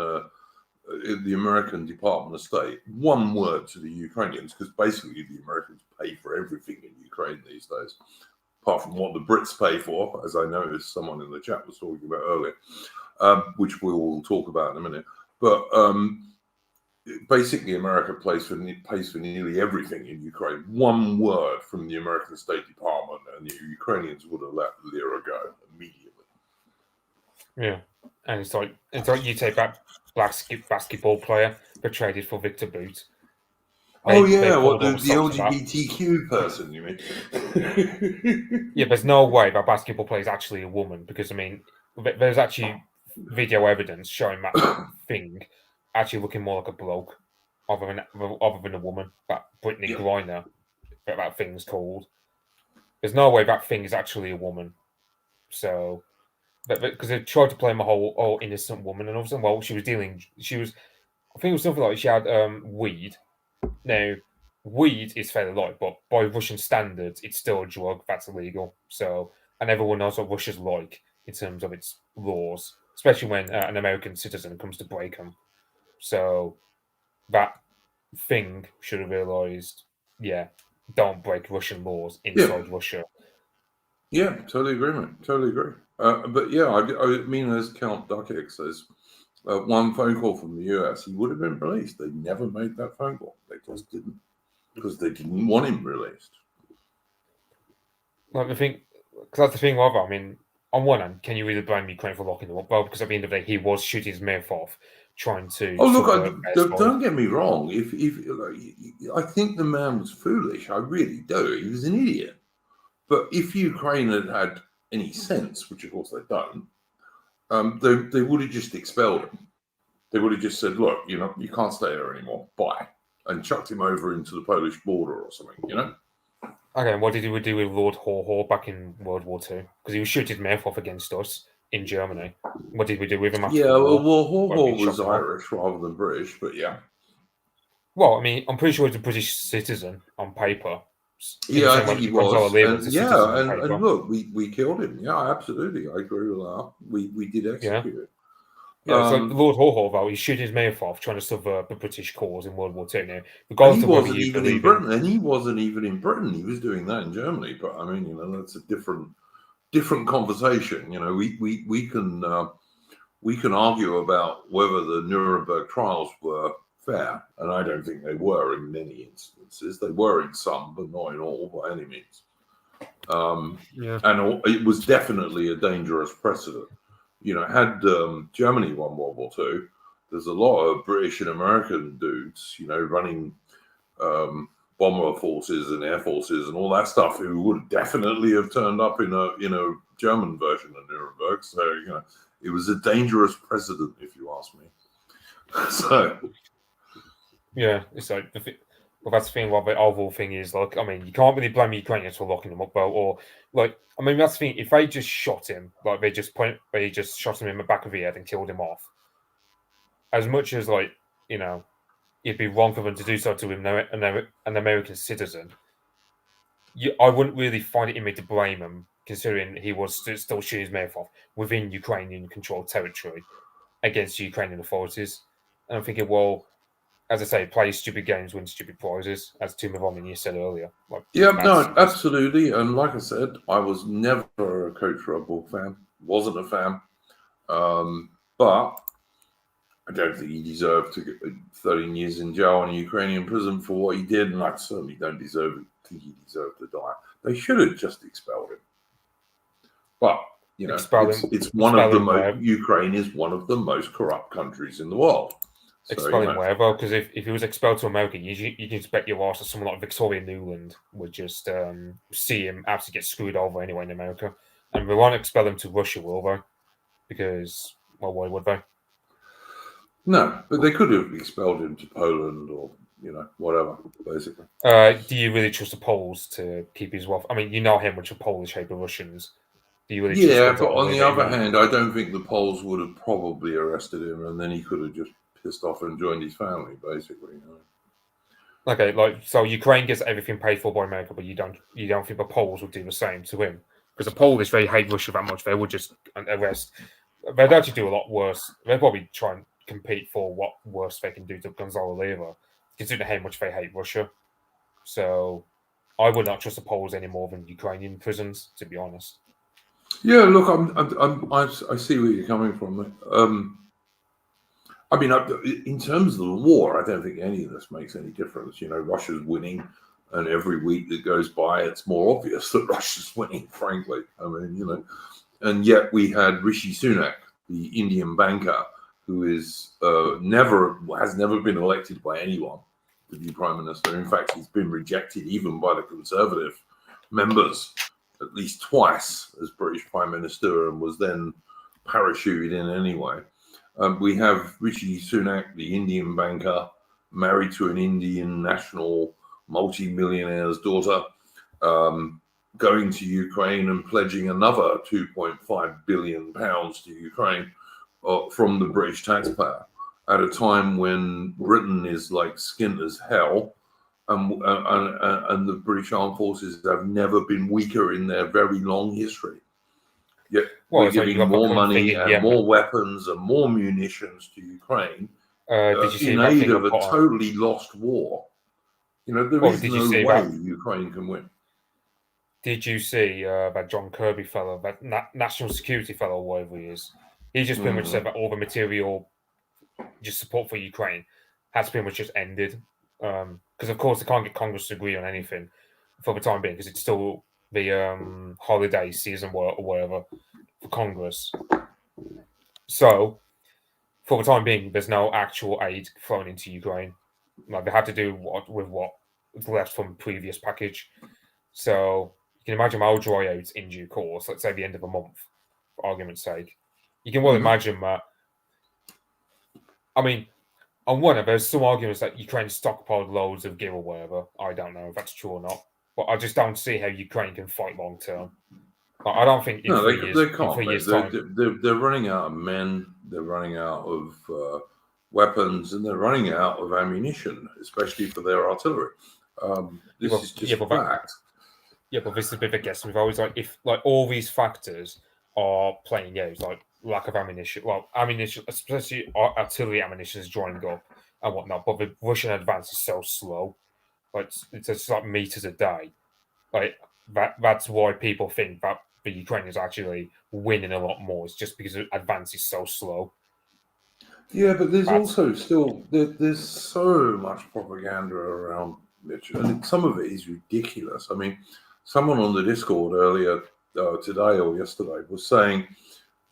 Department of State, one word to the Ukrainians, because basically the Americans pay for everything in Ukraine these days, apart from what the Brits pay for, as I noticed someone in the chat was talking about earlier, which we will talk about in a minute. But basically, America pays for nearly everything in Ukraine. One word from the American State Department, and the Ukrainians would have let Lira go immediately. Yeah, and it's like you take that basketball player that traded for Victor Boot. The LGBTQ person, you mean? Yeah, there's no way that basketball player is actually a woman because I mean, there's actually video evidence showing that thing actually looking more like a bloke other than a woman. That Brittany Griner, that thing's called. There's no way that thing is actually a woman. So, because they tried to play him a whole innocent woman, and all of a sudden, well, I think it was something like she had weed. Now, weed is fairly light, but by Russian standards, it's still a drug that's illegal. So, and everyone knows what Russia's like in terms of its laws, especially when an American citizen comes to break them. So that thing should have realised, don't break Russian laws inside Russia. Yeah, totally agree, mate. Totally agree. But yeah, I mean, as Count Duckix says, one phone call from the US, he would have been released. They never made that phone call. They just didn't, because they didn't want him released. Like the thing, because that's the thing. I mean, on one hand, can you really blame Ukraine for locking them up? Well, because at the end of the day, he was shooting his mouth off, trying to. Oh look! Don't get me wrong. If I think the man was foolish, I really do. He was an idiot. But if Ukraine had any sense, which of course they don't, they would have just expelled him. They would have just said, "Look, you can't stay there anymore. Bye." and chucked him over into the Polish border or something, you know? Okay, what did we do with Lord Haw back in World War II? Because he was shooting his mouth off against us in Germany. What did we do with him after Yeah, the war? well, Well, we Haw was shot him off. Irish rather than British, but yeah. Well, I mean, I'm pretty sure he's a British citizen on paper. In the Yeah, I same way think he that Gonzalo was. Lira was And a yeah, citizen on paper. and look, we killed him. Yeah, absolutely. I agree with that. We did execute it. Yeah, it's like Lord Haw, though, he's shooting his mouth off trying to subvert the British cause in World War II. Now, And regardless he of whether wasn't you even in believe Britain. And he wasn't even in Britain. He was doing that in Germany. But I mean, you know, that's a different conversation. You know, we can argue about whether the Nuremberg trials were fair, and I don't think they were in many instances. They were in some, but not in all by any means. And it was definitely a dangerous precedent. You know, had Germany won World War II, there's a lot of British and American dudes, you know, running bomber forces and air forces and all that stuff who would definitely have turned up in a German version of Nuremberg. So, you know, it was a dangerous precedent, if you ask me. So, yeah, it's like well, that's the thing. What the overall thing is, like, I mean, you can't really blame Ukrainians for locking him up, though, or like, I mean, that's the thing. If they just shot him, like they just shot him in the back of the head and killed him off. As much as like, you know, it'd be wrong for them to do so to him, an American citizen. I wouldn't really find it in me to blame him, considering he was still shooting his mouth off within Ukrainian-controlled territory against Ukrainian authorities. And I'm thinking, well, as I say, play stupid games, win stupid prizes, as Tim Romani said earlier. Like, yeah, no, absolutely. And like I said, I was never a Coach Red Bull fan. Wasn't a fan. But I don't think he deserved to get 13 years in jail in a Ukrainian prison for what he did, and I certainly don't think he deserved to die. They should have just expelled him. But you know, it's one of the Ukraine is one of the most corrupt countries in the world. Expel him where, well, because if he was expelled to America, you can expect your ass that someone like Victoria Nuland would just see him absolutely get screwed over anyway in America. And we won't expel him to Russia, will they? Because, well, why would they? No, but they could have expelled him to Poland or, you know, whatever, basically. Do you really trust the Poles to keep his wealth? I mean, you know how much the Polish hate the Russians. Do you really trust but on the other hand, I don't think the Poles would have probably arrested him, and then he could have just pissed off and joined his family, basically. You know? Okay, like, so Ukraine gets everything paid for by America, but you don't think the Poles would do the same to him? Because the Polish, they hate Russia that much, they would just arrest. They'd actually do a lot worse. They'd probably try and compete for what worse they can do to Gonzalo Lira, considering how much they hate Russia. So I would not trust the Poles any more than Ukrainian prisons, to be honest. Yeah, look, I see where you're coming from. I mean, in terms of the war, I don't think any of this makes any difference. You know, Russia's winning, and every week that goes by, it's more obvious that Russia's winning, frankly. I mean, you know, and yet we had Rishi Sunak, the Indian banker, who is has never been elected by anyone to be prime minister. In fact, he's been rejected even by the Conservative members at least twice as British prime minister, and was then parachuted in anyway. We have Rishi Sunak, the Indian banker, married to an Indian national multi-millionaire's daughter, going to Ukraine and pledging another £2.5 billion to Ukraine from the British taxpayer at a time when Britain is like skint as hell, and the British Armed Forces have never been weaker in their very long history. Yet we're giving more money and more weapons and more munitions to Ukraine in aid of a totally lost war. You know, there is no way Ukraine can win. Did you see that John Kirby fellow, that national security fellow, whatever he is? He just pretty much said that all the material, just support for Ukraine, has pretty much just ended. Because of course they can't get Congress to agree on anything for the time being, because it's still the holiday season or whatever for Congress. So for the time being, there's no actual aid thrown into Ukraine. Like, they had to do with what was left from the previous package. So you can imagine how dry out in due course, let's say the end of a month, for argument's sake. You can well imagine that. I mean, on one, there's some arguments that Ukraine stockpiled loads of gear or whatever. I don't know if that's true or not, but I just don't see how Ukraine can fight long term. Like, I don't think in No, 3 years, they in can't. 3 years' They're, time. they're running out of men. They're running out of weapons, and they're running out of ammunition, especially for their artillery. This is just fact. But this is a bit of a guess. We've always if all these factors are playing out, like lack of ammunition, ammunition, especially artillery ammunition, is drying up and whatnot. But the Russian advance is so slow, it's just like meters a day. Like that's why people think that the Ukrainians are actually winning a lot more. It's just because the advance is so slow. Yeah, but there's also still there's so much propaganda around Mitch, and some of it is ridiculous. I mean, someone on the Discord earlier today or yesterday was saying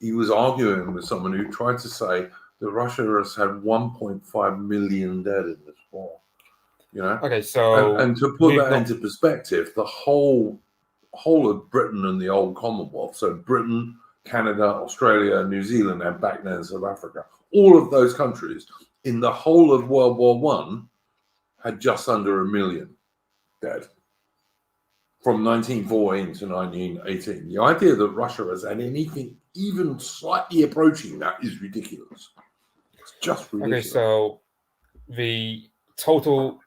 he was arguing with someone who tried to say that Russia has had 1.5 million dead in this war. You know, okay, so and to put that into perspective, the whole of Britain and the Old Commonwealth, so Britain, Canada, Australia, New Zealand, and back then South Africa, all of those countries in the whole of World War One had just under 1 million dead from 1914 to 1918. The idea that Russia has had anything even slightly approaching that is ridiculous. It's just ridiculous. Okay, so the total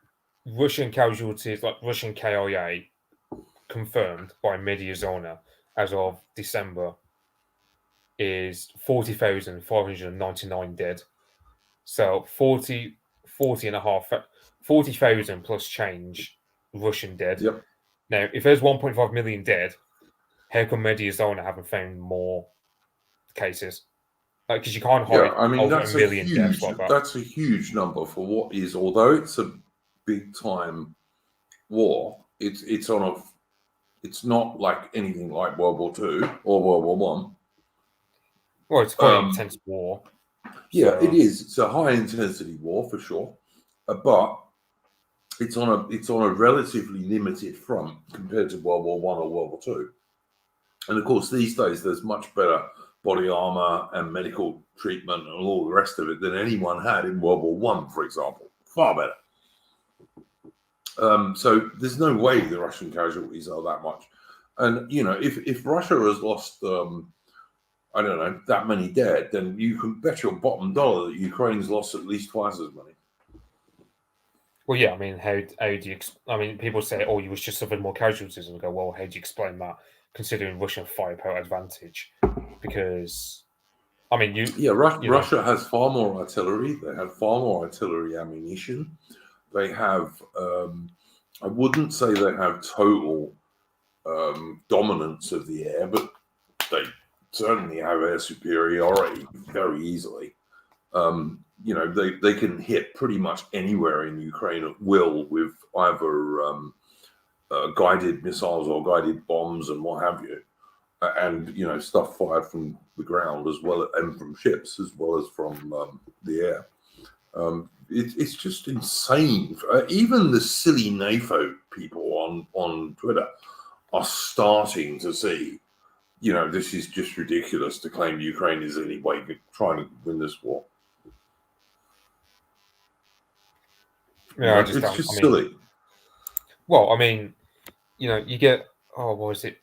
Russian casualties, like Russian KIA, confirmed by Mediazona as of December is 40,599 dead. So 40,000 plus change Russian dead. Yep. Now, if there's 1.5 million dead, how come Mediazona haven't found more cases? Because you can't hide over that's 1 million deaths like that. That's a huge number for what is, although it's a big time war, it's not like anything like World War II or World War One. Well, it's quite an intense war. Yeah, it is. It's a high intensity war for sure, but it's on a relatively limited front compared to World War One or World War Two. And of course, these days there's much better body armor and medical treatment and all the rest of it than anyone had in World War One, for example. Far better. So there's no way the Russian casualties are that much. And if Russia has lost I don't know, that many dead, then you can bet your bottom dollar that Ukraine's lost at least twice as many. Well, yeah, I mean, how do you? People say, "Oh, you was just suffered more casualties," and we go, "Well, how do you explain that?" Considering Russian firepower advantage, because Russia has far more artillery. They have far more artillery ammunition. They have, I wouldn't say they have total dominance of the air, but they certainly have air superiority very easily. They can hit pretty much anywhere in Ukraine at will with either guided missiles or guided bombs and what have you, and stuff fired from the ground as well and from ships as well as from the air. It's just insane. Even the silly NAFO people on Twitter are starting to see, this is just ridiculous to claim Ukraine is any way trying to win this war. Yeah, it's just silly. Well, you get what was it?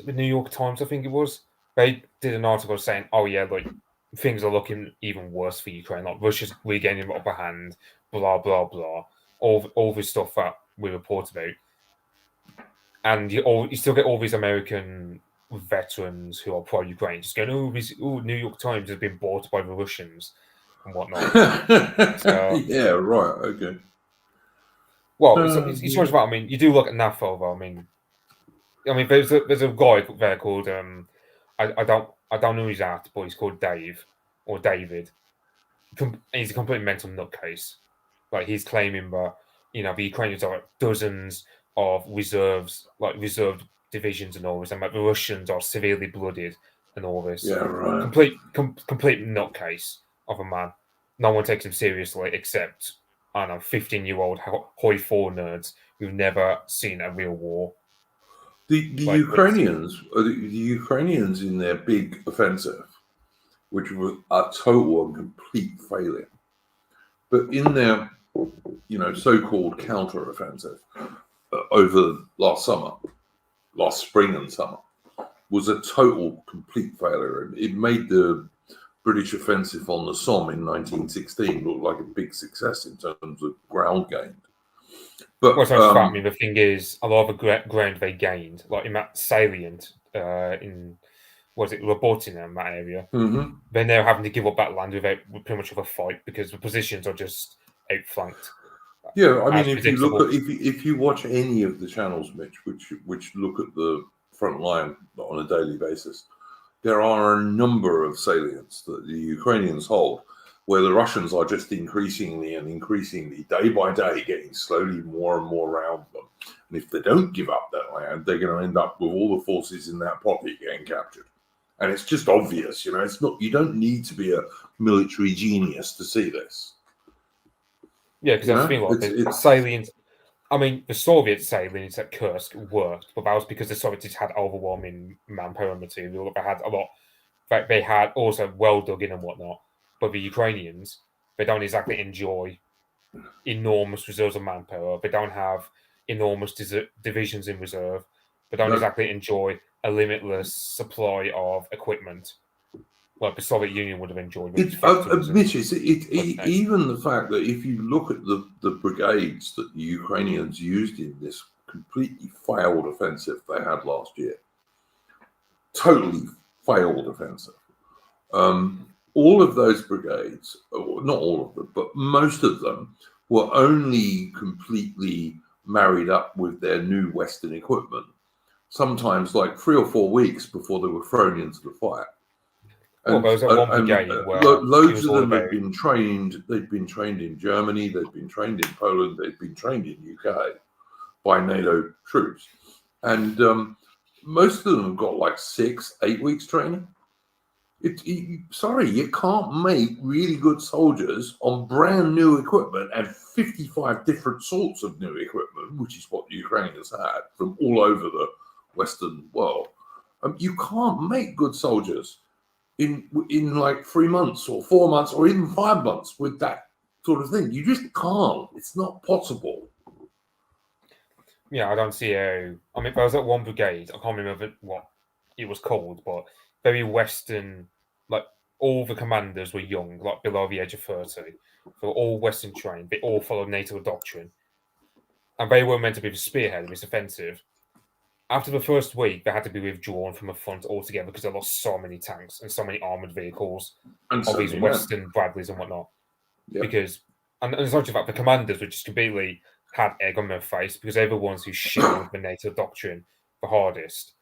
The New York Times, I think it was. They did an article saying, "Oh yeah, like things are looking even worse for Ukraine. Like Russia's regaining the upper hand. Blah blah blah. All this stuff that we report about." And you still get all these American veterans who are pro-Ukraine just going, New York Times has been bought by the Russians and whatnot. Yeah, right, okay. Well, it's just about. You do look at NAFO though. There's a guy there called I don't know his at, but he's called Dave or David. He's a complete mental nutcase. Like he's claiming that the Ukrainians are dozens of reserved divisions and all this, and the Russians are severely blooded and all this. Yeah, right. Complete nutcase of a man. No one takes him seriously except 15-year-old hoi 4 nerds who've never seen a real war. The Ukrainians in their big offensive, which was a total and complete failure. But in their, so-called counter-offensive over last spring and summer, was a total, complete failure. It made the British offensive on the Somme in 1916 look like a big success in terms of ground gained. But the thing is, a lot of the ground they gained, like in that salient in Robotina, in that area, they're now having to give up that land without pretty much of a fight because the positions are just outflanked. Yeah, I mean, if you look at if you watch any of the channels, Mitch, which look at the front line on a daily basis, there are a number of salients that the Ukrainians hold where the Russians are just increasingly day by day getting slowly more and more around them. And if they don't give up that land, they're going to end up with all the forces in that pocket getting captured. And it's just obvious, it's not, you don't need to be a military genius to see this. Yeah, because that's the thing, like, salient. I mean, the Soviet salients at Kursk worked, but that was because the Soviets had overwhelming manpower and material. They had a lot. They had also well dug in and whatnot. But the Ukrainians, they don't exactly enjoy enormous reserves of manpower. They don't have enormous divisions in reserve. They don't exactly enjoy a limitless supply of equipment like the Soviet Union would have enjoyed. Even the fact that if you look at the brigades that the Ukrainians used in this completely failed offensive they had last year, totally failed offensive. All of those brigades, not all of them, but most of them, were only completely married up with their new Western equipment, sometimes like 3 or 4 weeks before they were thrown into the fight. And, loads of them had been trained. They'd been trained in Germany. They'd been trained in Poland. They'd been trained in UK by NATO troops, and most of them have got like 6-8 weeks training. You can't make really good soldiers on brand new equipment and 55 different sorts of new equipment, which is what the Ukrainians had from all over the Western world. You can't make good soldiers in like 3 months or 4 months or even 5 months with that sort of thing. You just can't. It's not possible. Yeah, I don't see how. I mean, there was that one brigade. I can't remember what it was called, but very Western. Like all the commanders were young, like below the age of 30. They were all Western trained. They all followed NATO doctrine, and they were meant to be the spearhead of this offensive. After the first week, they had to be withdrawn from the front altogether because they lost so many tanks and so many armored vehicles and of these Western Bradleys and whatnot. Yep. Because, and it's not just that the commanders were just completely had egg on their face because they're the ones who shielded the NATO doctrine the hardest.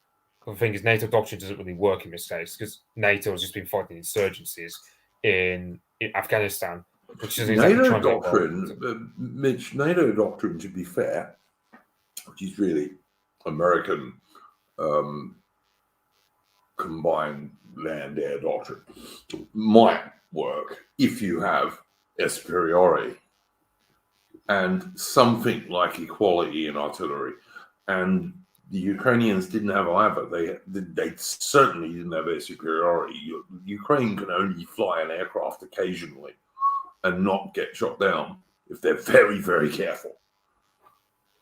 But the thing is, NATO doctrine doesn't really work in this case because NATO has just been fighting insurgencies in Afghanistan, which is NATO doctrine. Mitch, NATO doctrine, to be fair, which is really American combined land-air doctrine, might work if you have a superiority and something like equality in artillery. And the Ukrainians didn't have either. They certainly didn't have air superiority. Ukraine can only fly an aircraft occasionally and not get shot down if they're very, very careful.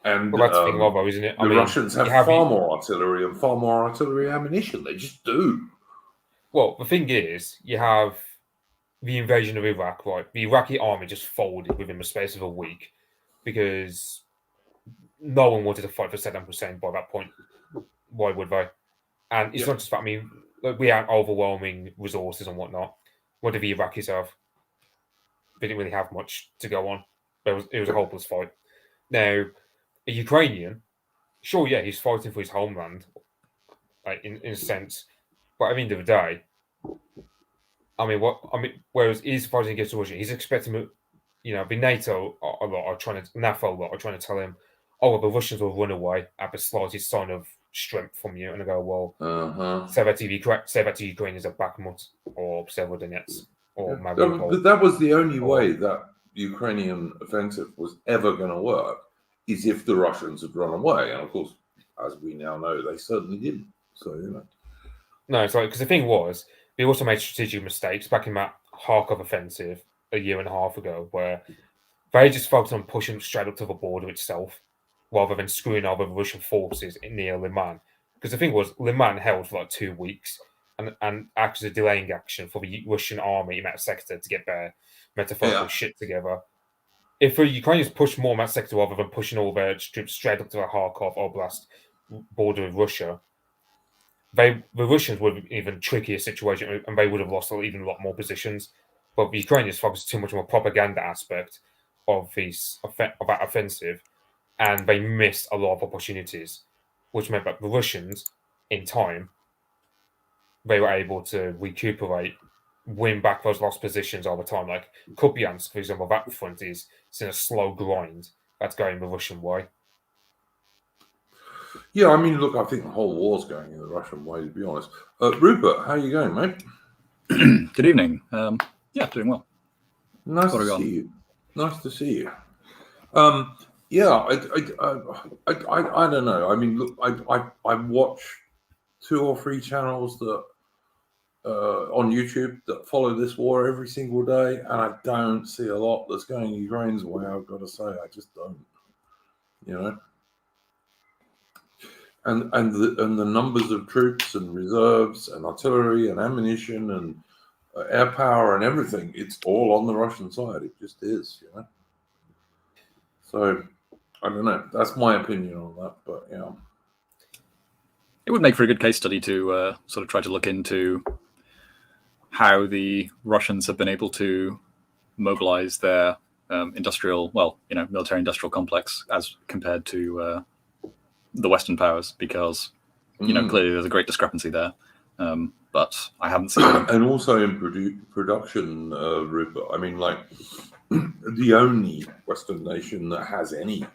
And well, that's the thing, though, isn't it? The Russians have far more artillery and far more artillery ammunition. They just do. Well, the thing is, you have the invasion of Iraq, right? The Iraqi army just folded within the space of a week because no one wanted to fight for Saddam Hussein by that point. Why would they? And it's not just that. I mean, we had overwhelming resources and whatnot. What did the Iraqis have? They didn't really have much to go on. It was a hopeless fight. Now, a Ukrainian, sure, yeah, he's fighting for his homeland, like in a sense. But at the end of the day, whereas he's fighting against Russia, he's expecting, the NATO are trying to tell him, oh, well, the Russians will run away at the slightest sign of strength from you, and I go, well, say that to Ukrainians are Bakhmut or Severodonetsk or Mariupol. But that was the only way that Ukrainian offensive was ever going to work, is if the Russians had run away, and of course, as we now know, they certainly didn't. So no, it's like because the thing was, they also made strategic mistakes back in that Kharkov offensive. a year and a half ago, where they just focused on pushing straight up to the border itself, rather than screwing over the Russian forces near Liman. Because the thing was, Liman held for like 2 weeks and acted as a delaying action for the Russian army in that sector to get their metaphorical shit together. If the Ukrainians pushed more in that sector rather than pushing all their troops straight up to the Kharkov Oblast border with Russia, the Russians would have been even trickier situation, and they would have lost even a lot more positions. But the Ukrainians focused too much on the propaganda aspect of that offensive, and they missed a lot of opportunities, which meant that the Russians, in time, they were able to recuperate, win back those lost positions over time. Like Kupiansk, for example, that front is in a slow grind that's going the Russian way. Yeah, I mean, look, I think the whole war's going in the Russian way, to be honest. Rupert, how are you going, mate? Good evening. Yeah, doing well. Nice to see you. Nice to see you. Yeah, I don't know. I mean, look, I watch 2 or 3 channels that on YouTube that follow this war every single day, and I don't see a lot that's going Ukraine's way. I've got to say, I just don't. You know. And the numbers of troops and reserves and artillery and ammunition and air power and everything, it's all on the Russian side. It just is, you know. So I don't know. That's my opinion on that, but yeah. It would make for a good case study to sort of try to look into how the Russians have been able to mobilize their military-industrial complex as compared to the Western powers, because clearly there's a great discrepancy there. But I haven't seen them. And also in production, Rupert. I mean, like the only Western nation that has any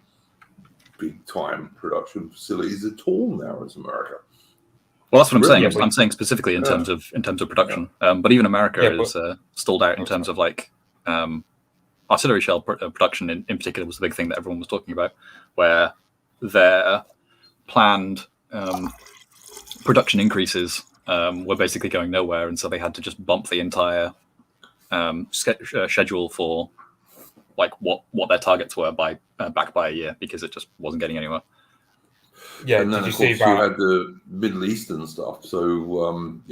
big-time production facilities at all now is America. Well, that's what I'm saying. Yeah, I'm saying specifically in terms of production. Yeah. But even America is stalled out in terms of like artillery shell production. In particular, was the big thing that everyone was talking about, where their planned production increases were basically going nowhere, and so they had to just bump the entire schedule for like what their targets were back by a year, because it just wasn't getting anywhere. Yeah, and then of course you had the Middle Eastern stuff, so and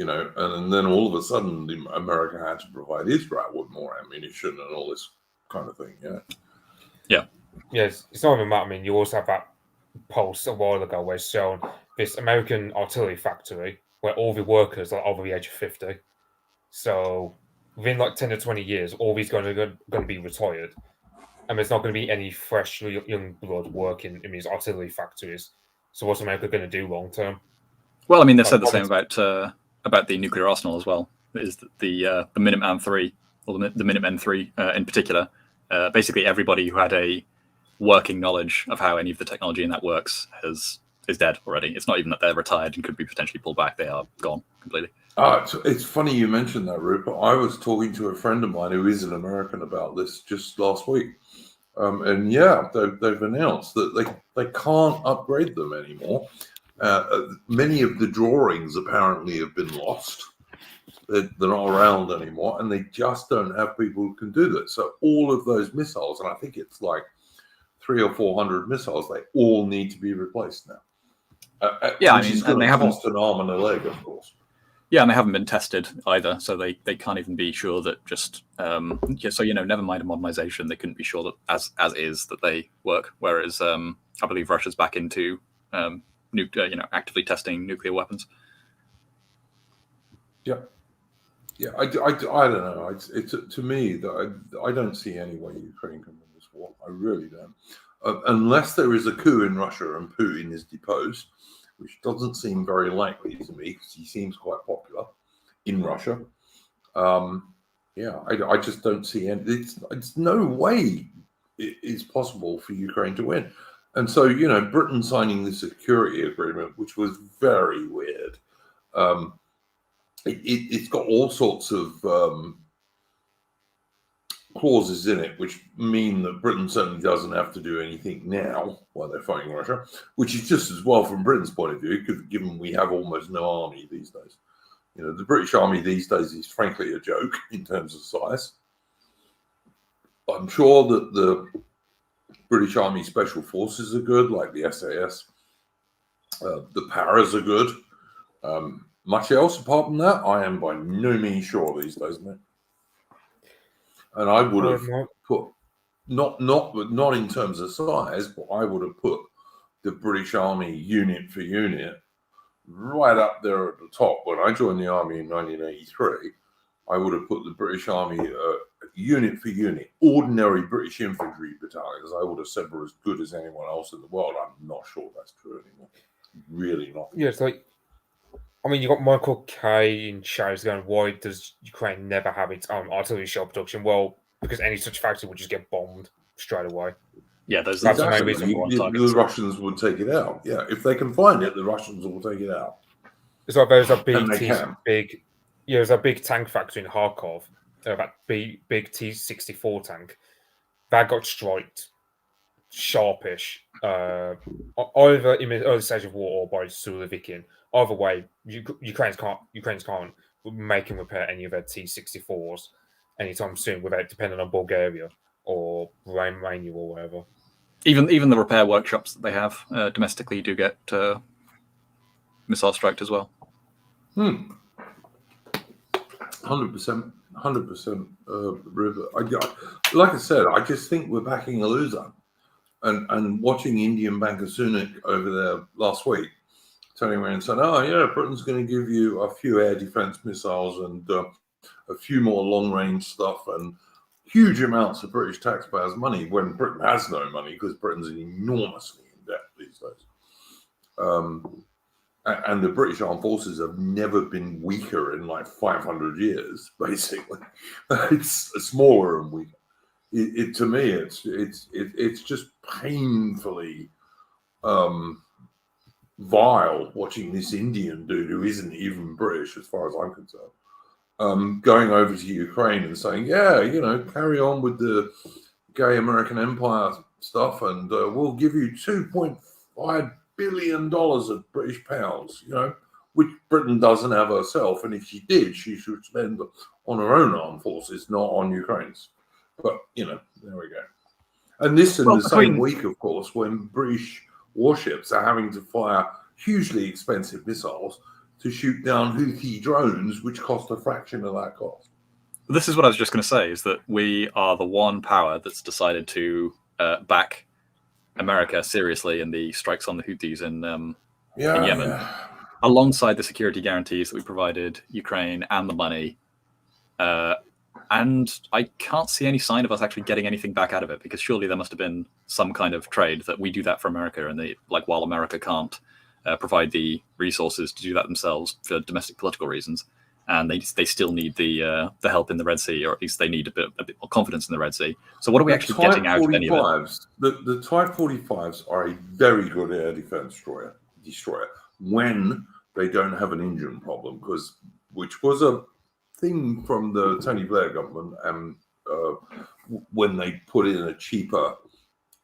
then all of a sudden America had to provide Israel with more ammunition and all this kind of thing. Yes, it's not even that. I mean, you also have that pulse a while ago where it's shown this American artillery factory where all the workers are over the age of 50. So within like 10 to 20 years, all these guys are going to be retired, and there's not going to be any fresh young blood working in these artillery factories. So what's America going to do long term? Well, I mean, they've said the same about the nuclear arsenal as well. Is the Minuteman III, or the Minutemen III in particular? Basically, everybody who had a working knowledge of how any of the technology in that works is dead already. It's not even that they're retired and could be potentially pulled back. They are gone completely. It's funny you mentioned that, Rupert. I was talking to a friend of mine who is an American about this just last week. And yeah, they've announced that they can't upgrade them anymore. Many of the drawings apparently have been lost. They're not around anymore, and they just don't have people who can do that. So all of those missiles, and I think it's like 300 or 400 missiles, they all need to be replaced now. Yeah, I mean, and they haven't cost an arm and a leg, of course. Yeah, and they haven't been tested either, so they can't even be sure that just so never mind a modernization, they couldn't be sure that as is that they work. Whereas I believe Russia's back into actively testing nuclear weapons. Yeah, I don't know. It's to me that I don't see any way Ukraine can win this war. I really don't, unless there is a coup in Russia and Putin is deposed, which doesn't seem very likely to me because he seems quite popular in Russia. I just don't see any. It's no way it's possible for Ukraine to win. And so, Britain signing the security agreement, which was very weird. It's got all sorts of clauses in it which mean that Britain certainly doesn't have to do anything now while they're fighting Russia, which is just as well from Britain's point of view, given we have almost no army these days. The British army these days is frankly a joke in terms of size. I'm sure that the British Army Special Forces are good, like the SAS. The Paras are good. Much else apart from that, I am by no means sure these days, mate. And I would have put not in terms of size, but I would have put the British Army unit for unit right up there at the top. When I joined the army in 1983, I would have put the British Army unit for unit, ordinary British infantry battalions. I would have said were as good as anyone else in the world. I'm not sure that's true anymore. Really not. Yeah, it's like, I mean, you got Michael Kay in shows going, why does Ukraine never have its own artillery shell production? Well, because any such factory would just get bombed straight away. Yeah, those That's are the main Exactly. reason. The Russians would take it out. Yeah, if they can find it, the Russians will take it out. It's like there's a And they can. there's a big tank factory in Kharkov, that big T-64 tank that got striked sharpish, either in the early stage of war or by Surovikin. Either way, Ukrainians can't make and repair any of their T-64s anytime soon without depending on Bulgaria or Romania or whatever. Even the repair workshops that they have domestically do get missile striked as well. 100%, 100%. River. Like I said, I just think we're backing a loser. And watching Indian banker Sunak over there last week, turning around and saying, "Oh yeah, Britain's going to give you a few air defense missiles and a few more long range stuff and huge amounts of British taxpayers' money," when Britain has no money because Britain's enormously in debt these days. And the British Armed Forces have never been weaker in like 500 years, basically. It's smaller and weaker. To me, it's just painfully vile watching this Indian dude who isn't even British, as far as I'm concerned, going over to Ukraine and saying, "Yeah, carry on with the gay American empire stuff, and we'll give you $2.5 billion of British pounds, which Britain doesn't have herself, and if she did, she should spend on her own armed forces, not on Ukraine's." But, there we go. And this in the same week, of course, when British warships are having to fire hugely expensive missiles to shoot down Houthi drones, which cost a fraction of that cost. This is what I was just going to say, is that we are the one power that's decided to back America seriously in the strikes on the Houthis in Yemen, alongside the security guarantees that we provided Ukraine and the money. And I can't see any sign of us actually getting anything back out of it, because surely there must have been some kind of trade that we do that for America, and while America can't provide the resources to do that themselves for domestic political reasons, and they still need the help in the Red Sea, or at least they need a bit more confidence in the Red Sea. So what are we actually getting out of any of it? The Type 45s are a very good air defense destroyer when they don't have an engine problem, which was a thing from the Tony Blair government, and when they put in a cheaper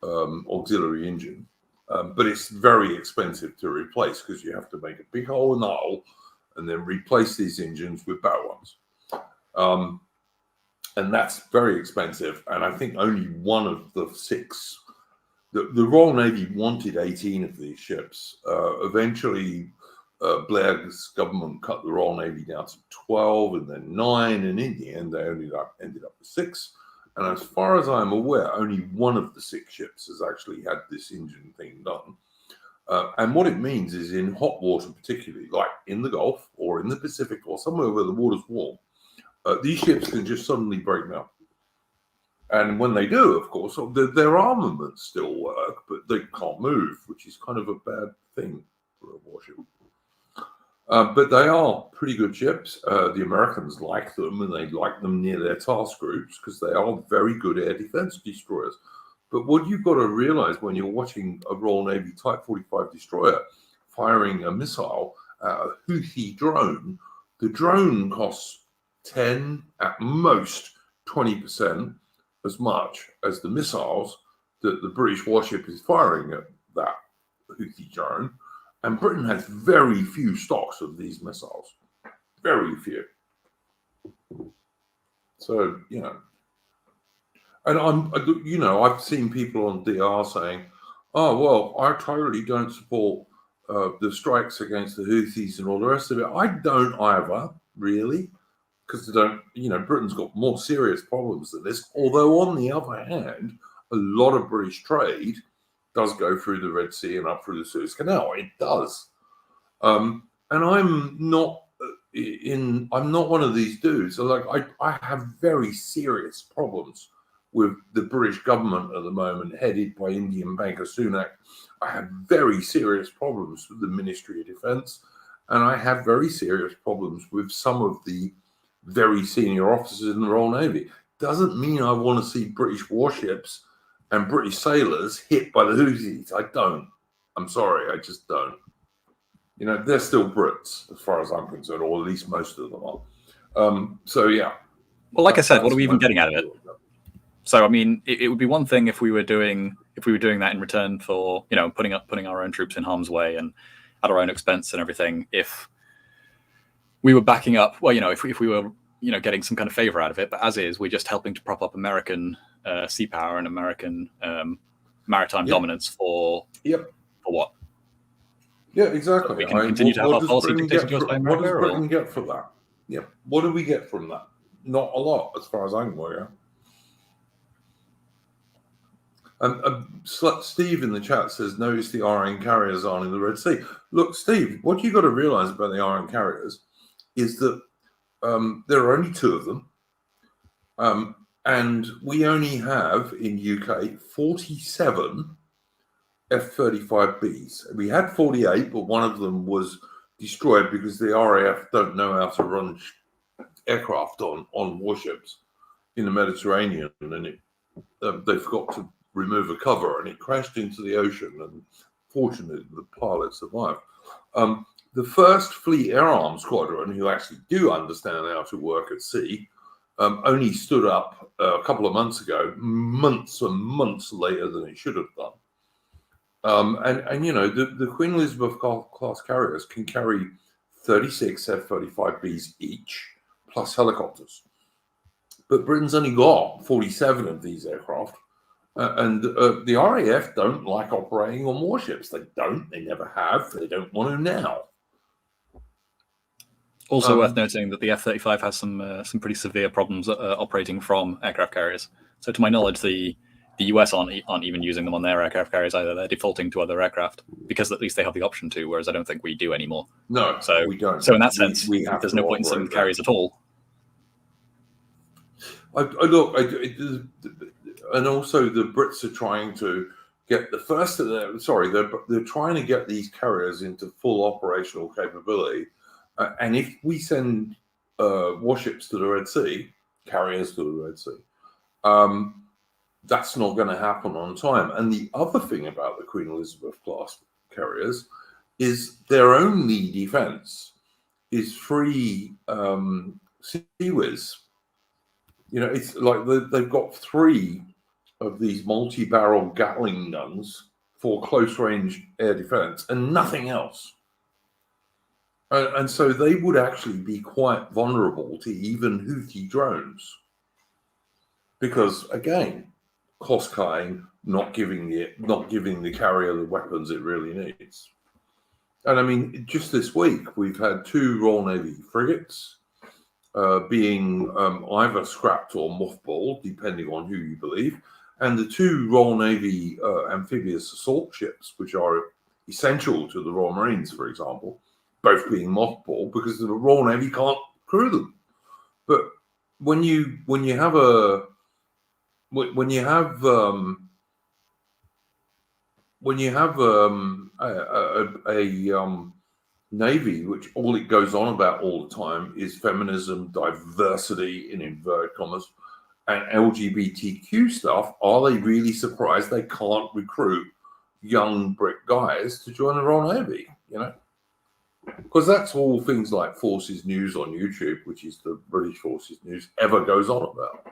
auxiliary engine, but it's very expensive to replace because you have to make a big hole in the hull and then replace these engines with better ones, and that's very expensive. And I think only one of the 6, the Royal Navy wanted 18 of these ships. Eventually, Blair's government cut the Royal Navy down to 12 and then 9, and in the end they ended up with 6. And as far as I'm aware, only one of the 6 ships has actually had this engine thing done. And what it means is, in hot water particularly, like in the Gulf or in the Pacific or somewhere where the water's warm, these ships can just suddenly break down. And when they do, of course, their armaments still work, but they can't move, which is kind of a bad thing for a warship. But they are pretty good ships. The Americans like them, and they like them near their task groups because they are very good air defense destroyers. But what you've got to realize when you're watching a Royal Navy Type 45 destroyer firing a missile at a Houthi drone, the drone costs 10, at most 20% as much as the missiles that the British warship is firing at that Houthi drone. And Britain has very few stocks of these missiles. Very few. So, And I've seen people on DR saying, "Oh well, I totally don't support the strikes against the Houthis and all the rest of it." I don't either, really, because Britain's got more serious problems than this. Although on the other hand, a lot of British trade does go through the Red Sea and up through the Suez Canal. It does, and I'm not one of these dudes. So I have very serious problems with the British government at the moment, headed by Indian banker Sunak. I have very serious problems with the Ministry of Defence, and I have very serious problems with some of the very senior officers in the Royal Navy. Doesn't mean I want to see British warships and British sailors hit by the Houthis. I don't. I'm sorry, I just don't. They're still Brits as far as I'm concerned, or at least most of them are. So yeah. Well, like I said, what are we even getting out of it? So I mean, it would be one thing if we were doing that in return for putting our own troops in harm's way and at our own expense and everything. If we were backing up, if we were getting some kind of favor out of it, but as is, we're just helping to prop up American sea power and American maritime dominance for what? Yeah, exactly. So we can continue to have our policy dictated to us by America. What does Britain get for that? Yeah, what do we get from that? Not a lot, as far as I'm aware. Steve in the chat says, notice the RN carriers aren't in the Red Sea. Look, Steve, what you got to realize about the RN carriers is that there are only 2 of them. And we only have in UK 47 F-35Bs. We had 48, but one of them was destroyed because the RAF don't know how to run aircraft on warships in the Mediterranean, and they forgot to remove a cover, and it crashed into the ocean, and fortunately the pilot survived. The first Fleet Air Arm Squadron, who actually do understand how to work at sea, only stood up a couple of months ago, months and months later than it should have done. The Queen Elizabeth class carriers can carry 36 F-35Bs each, plus helicopters. But Britain's only got 47 of these aircraft. And the RAF don't like operating on warships. They don't. They never have. They don't want to now. Also worth noting that the F-35 has some pretty severe problems operating from aircraft carriers. So to my knowledge, the US aren't even using them on their aircraft carriers either. They're defaulting to other aircraft because at least they have the option to, whereas I don't think we do anymore. No, so we don't. So in that sense, there's no point in sending carriers at all. And also the Brits are trying to get the first of them. Sorry, they're trying to get these carriers into full operational capability. And if we send warships to the Red Sea, carriers to the Red Sea, that's not going to happen on time. And the other thing about the Queen Elizabeth class carriers is their only defense is free Seawiz. It's like they've got 3 of these multi-barrel Gatling guns for close-range air defense and nothing else. And so they would actually be quite vulnerable to even Houthi drones. Because, again, cost-cutting, not giving the carrier the weapons it really needs. And I mean, just this week, we've had 2 Royal Navy frigates being either scrapped or mothballed, depending on who you believe, and the 2 Royal Navy amphibious assault ships, which are essential to the Royal Marines, for example, both being mothballed because the Royal Navy can't crew them. But when you have a Navy, which all it goes on about all the time is feminism, diversity in inverted commas, and LGBTQ stuff, are they really surprised they can't recruit young Brit guys to join the Royal Navy? Because that's all things like Forces News on YouTube, which is the British Forces News, ever goes on about.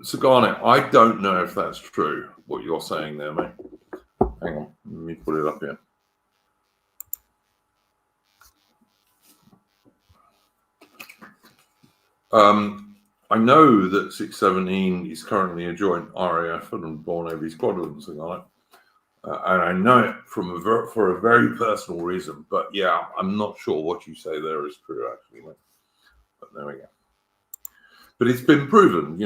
So Garnet, I don't know if that's true, what you're saying there, mate. Hang on, let me put it up here. I know that 617 is currently a joint RAF and Royal Navy squadron, something like that. And I know it for a very personal reason. But yeah, I'm not sure what you say there is true, actually. But there we go. But it's been proven,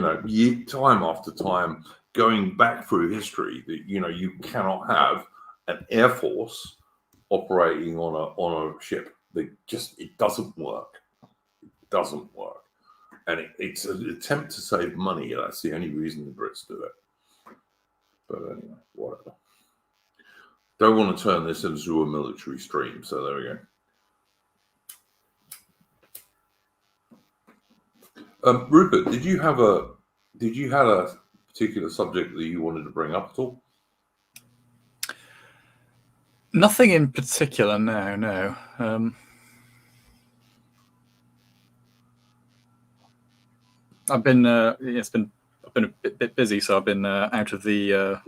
time after time, going back through history, that you cannot have an air force operating on a ship. It doesn't work. It doesn't work, and it's an attempt to save money. That's the only reason the Brits do it. But anyway, whatever. Don't want to turn this into a military stream. So there we go. Rupert, did you have a particular subject that you wanted to bring up at all? Nothing in particular, no. I've been a bit busy, so I've been out of the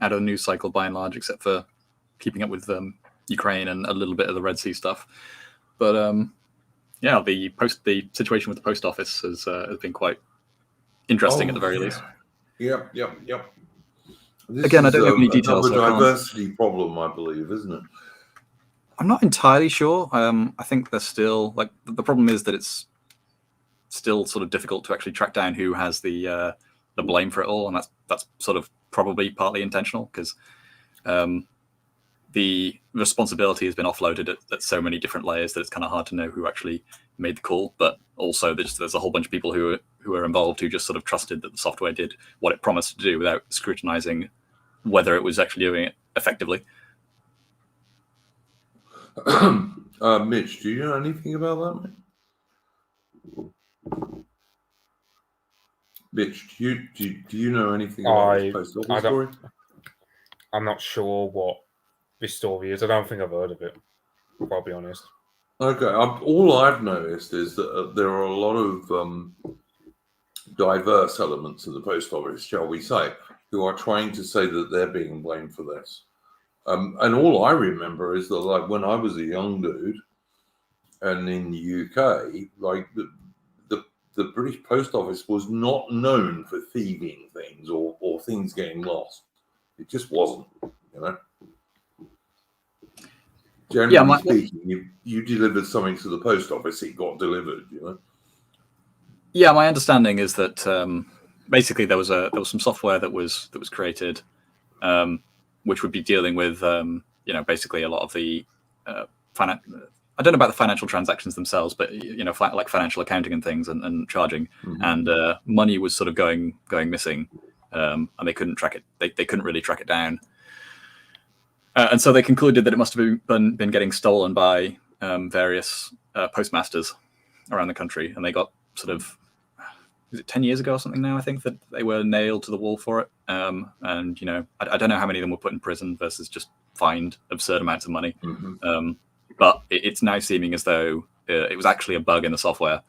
news cycle by and large, except for keeping up with Ukraine and a little bit of the Red Sea stuff. But yeah, the situation with the post office has been quite interesting at the very least. Yep. Again, I don't have any details. Another diversity problem, I believe, isn't it? I'm not entirely sure. I think there's still the problem is that it's still sort of difficult to actually track down who has the blame for it all, and that's sort of probably partly intentional because the responsibility has been offloaded at so many different layers that it's kind of hard to know who actually made the call. But also there's a whole bunch of people who are involved who just sort of trusted that the software did what it promised to do without scrutinizing whether it was actually doing it effectively. Mitch, do you know anything about that? Mitch, do you know anything about this post office story? I'm not sure what this story is. I don't think I've heard of it, I'll be honest. Okay, all I've noticed is that there are a lot of diverse elements of the post office, shall we say, who are trying to say that they're being blamed for this. And all I remember is that, like, when I was a young dude, and in the UK, like the British Post Office was not known for thieving things or things getting lost. It just wasn't, Generally speaking, you delivered something to the post office, it got delivered, Yeah, my understanding is that basically there was some software that was created, which would be dealing with basically a lot of the I don't know about the financial transactions themselves, but like financial accounting and things and charging, and money was sort of going missing, and they couldn't track it. They couldn't really track it down, and so they concluded that it must have been getting stolen by various postmasters around the country, and they got sort of, is it 10 years ago or something now, I think, that they were nailed to the wall for it. And I don't know how many of them were put in prison versus just fined absurd amounts of money. But it's now seeming as though it was actually a bug in the software,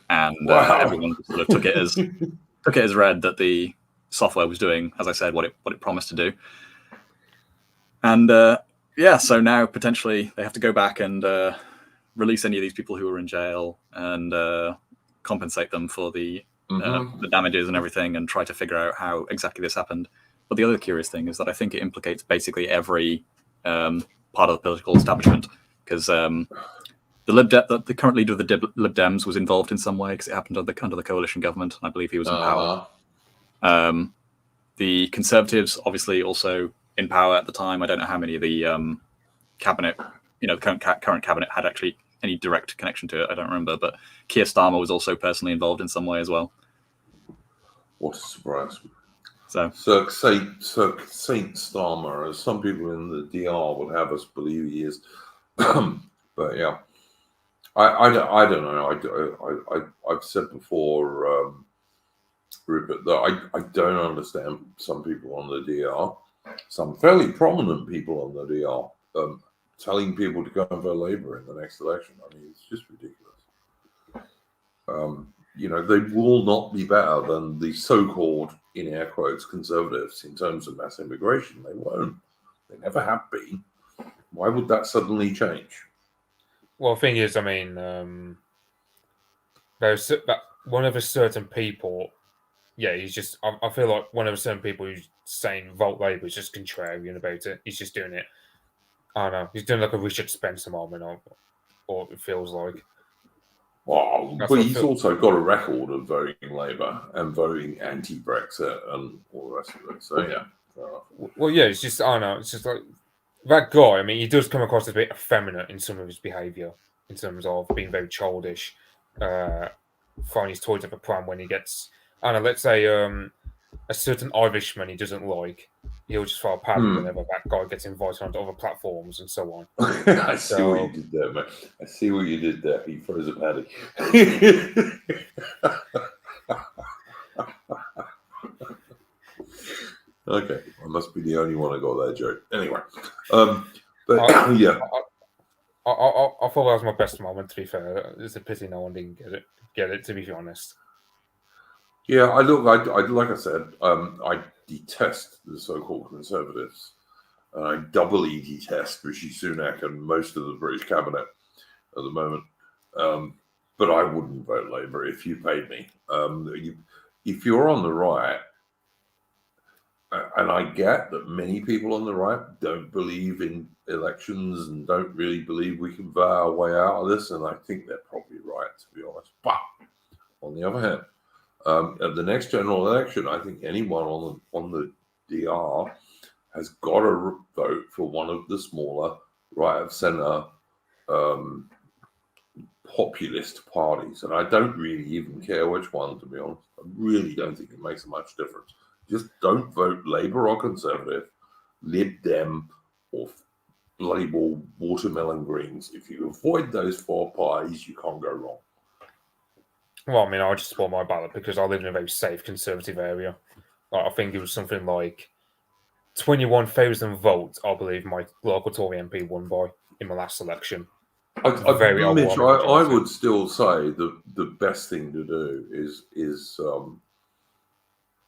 and everyone sort of took it as read that the software was doing, as I said, what it promised to do. And so now potentially they have to go back and release any of these people who are in jail and compensate them for the damages and everything, and try to figure out how exactly this happened. But the other curious thing is that I think it implicates basically every part of the political establishment, because the current leader of the Lib Dems was involved in some way because it happened under the coalition government, and I believe he was in power. The Conservatives obviously also in power at the time. I don't know how many of the cabinet, the current cabinet had actually any direct connection to it. I don't remember, but Keir Starmer was also personally involved in some way as well. What a surprise! So Saint Starmer, as some people in the DR would have us believe he is, but yeah, I don't know. I've said before, Rupert, that I don't understand some people on the DR, some fairly prominent people on the DR, telling people to go and vote Labour in the next election. I mean, it's just ridiculous. They will not be better than the so-called, in air quotes, conservatives in terms of mass immigration. They won't. They never have been. Why would that suddenly change? Well, the thing is, I mean, one of the certain people, he's just. I feel like one of the certain people who's saying vote Labour is just contrarian about it. He's just doing it. I don't know. He's doing like a Richard Spencer moment, or it feels like. Well, but he's also got a record of voting Labour and voting anti-Brexit and all the rest of it. So yeah. Well, yeah, it's just I don't know. It's just like that guy. I mean, he does come across as a bit effeminate in some of his behaviour, in terms of being very childish, throwing his toys at the pram when he gets. I don't know. Let's say a certain Irishman he doesn't like. He'll just throw a pad whenever that guy gets invited onto other platforms and so on. I see what you did there, man. I see what you did there. He throws a paddy. Okay, I must be the only one who got that joke. Anyway, yeah. I thought that was my best moment, to be fair. It's a pity no one didn't get it, to be honest. Yeah, like I said, I detest the so-called Conservatives. I doubly detest Rishi Sunak and most of the British cabinet at the moment. But I wouldn't vote Labour if you paid me. If you're on the right, and I get that many people on the right don't believe in elections and don't really believe we can vote our way out of this, and I think they're probably right, to be honest. But on the other hand, at the next general election, I think anyone on the DR has got to vote for one of the smaller right of centre populist parties, and I don't really even care which one, to be honest. I really don't think it makes much difference. Just don't vote Labour or Conservative, Lib Dem or bloody ball watermelon Greens. If you avoid those four parties, you can't go wrong. Well, I mean, I just support my ballot because I live in a very safe Conservative area. I think it was something like 21,000 votes, I believe, my local Tory MP won by in the last election. Mitch, I would still say the best thing to do is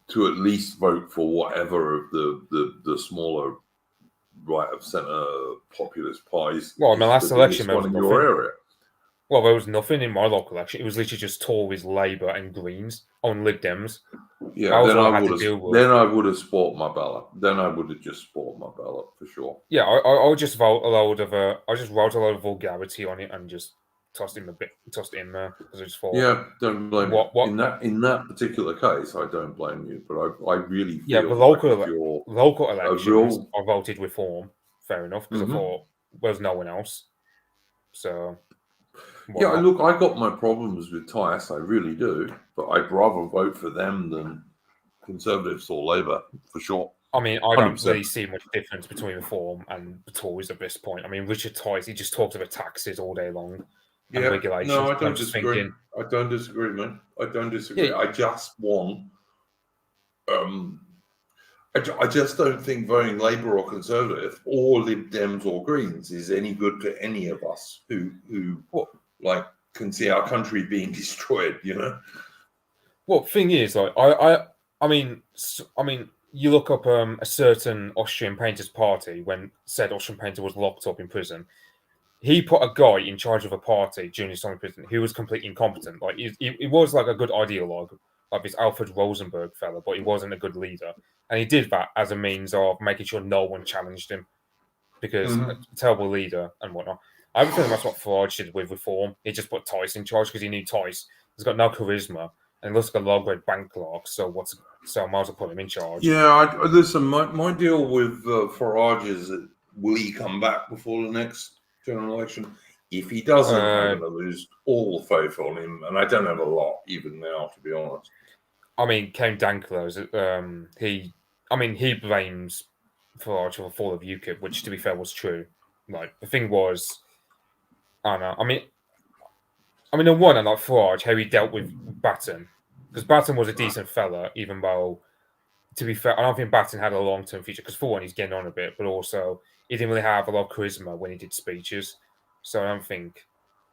to at least vote for whatever of the smaller right of centre populist parties. Well, in the last election, there was nothing in your area. Well, there was nothing in my local election. It was literally just Tories, Labour, and Greens on Lib Dems. Yeah, then I would have sport my ballot. Then I would have just sport my ballot for sure. Yeah, I just vote a load of I just wrote a load of vulgarity on it and just tossed it in there because I just thought. Yeah, don't blame me. In that particular case, I don't blame you, but I really feel the local elections, I voted Reform. Fair enough, because I thought there's no one else. So. Yeah, look, I got my problems with Tice, I really do, but I'd rather vote for them than Conservatives or Labour, for sure. I mean, I don't really see much difference between Reform and the Tories at this point. I mean, Richard Tice, he just talks about taxes all day long and regulations. No, I don't disagree. I don't disagree, man. I don't disagree. Yeah. I just want... I just don't think voting Labour or Conservative or Lib Dems or Greens is any good to any of us who can see our country being destroyed, you know? Well, thing is, like, I mean, you look up a certain Austrian painter's party when said Austrian painter was locked up in prison. He put a guy in charge of a party during his time in prison who was completely incompetent. Like, he was like a good ideologue, like this Alfred Rosenberg fella, but he wasn't a good leader. And he did that as a means of making sure no one challenged him because a terrible leader and whatnot. I have a feeling that's what Farage did with Reform. He just put Tice in charge because he knew Tice has got no charisma and looks like a low-grade bank clerk. So I might as well put him in charge. Yeah, listen, my deal with Farage is that will he come back before the next general election? If he doesn't, I'm going to lose all the faith on him, and I don't have a lot even now, to be honest. I mean, Count Dankler, he blames Farage for the fall of UKIP, which, to be fair, was true. Like, the thing was, I don't know. I mean, on one hand, like Farage, how he dealt with Batten, because Batten was a decent fella, even though, to be fair, I don't think Batten had a long-term future. Because for one, he's getting on a bit, but also he didn't really have a lot of charisma when he did speeches. So I don't think,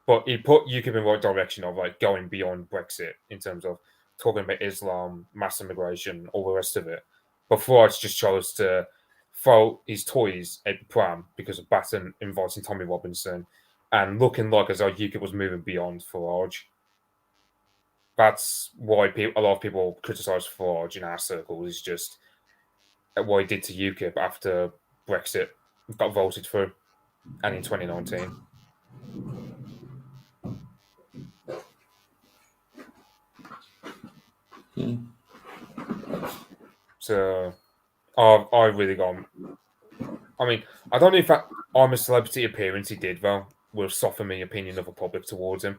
but he put UKIP in the right direction of like going beyond Brexit in terms of talking about Islam, mass immigration, all the rest of it. But Farage just chose to throw his toys at the pram because of Batten inviting Tommy Robinson and looking like as though UKIP was moving beyond Farage. that's why a lot of people criticise Farage in our circles, is just what he did to UKIP after Brexit got voted through, and in 2019. So I really gone. I mean, I don't know if that I'm a Celebrity appearance he did, though, will soften my opinion of the public towards him.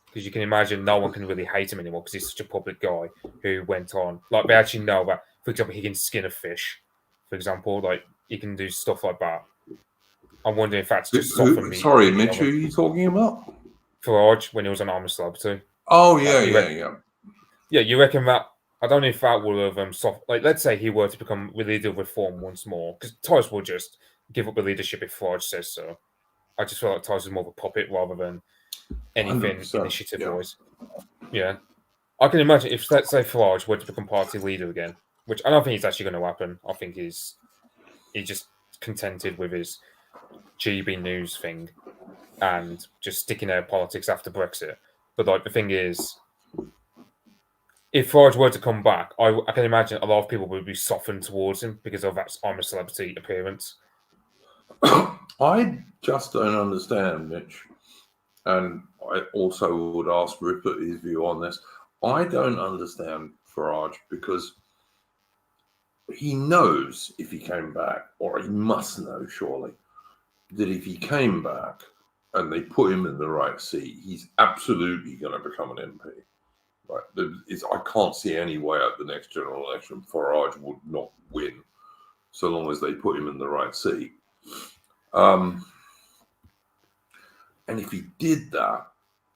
Because you can imagine no one can really hate him anymore because he's such a public guy who went on. Like, they actually know that, for example, he can skin a fish, for example. Like, he can do stuff like that. I'm wondering if that's just softened me. Sorry, Mitch, who are you talking about? Farage, when he was on I'm a Celebrity. Oh, yeah. Yeah, you reckon that? I don't know if that will have like, let's say he were to become the leader of Reform once more, because Tories will just give up the leadership if Farage says so. I just feel like Tories is more of a puppet rather than anything initiative-wise. Yeah. I can imagine if, let's say, Farage were to become party leader again, which I don't think is actually going to happen. I think he's just contented with his GB News thing and just sticking out politics after Brexit. But, like, the thing is, if Farage were to come back, I can imagine a lot of people would be softened towards him because of that I'm a Celebrity appearance. I just don't understand, Mitch. And I also would ask Rupert his view on this. I don't understand Farage because he knows if he came back, or he must know surely, that if he came back and they put him in the right seat, he's absolutely going to become an MP. Right? I can't see any way at the next general election Farage would not win, so long as they put him in the right seat. And if he did that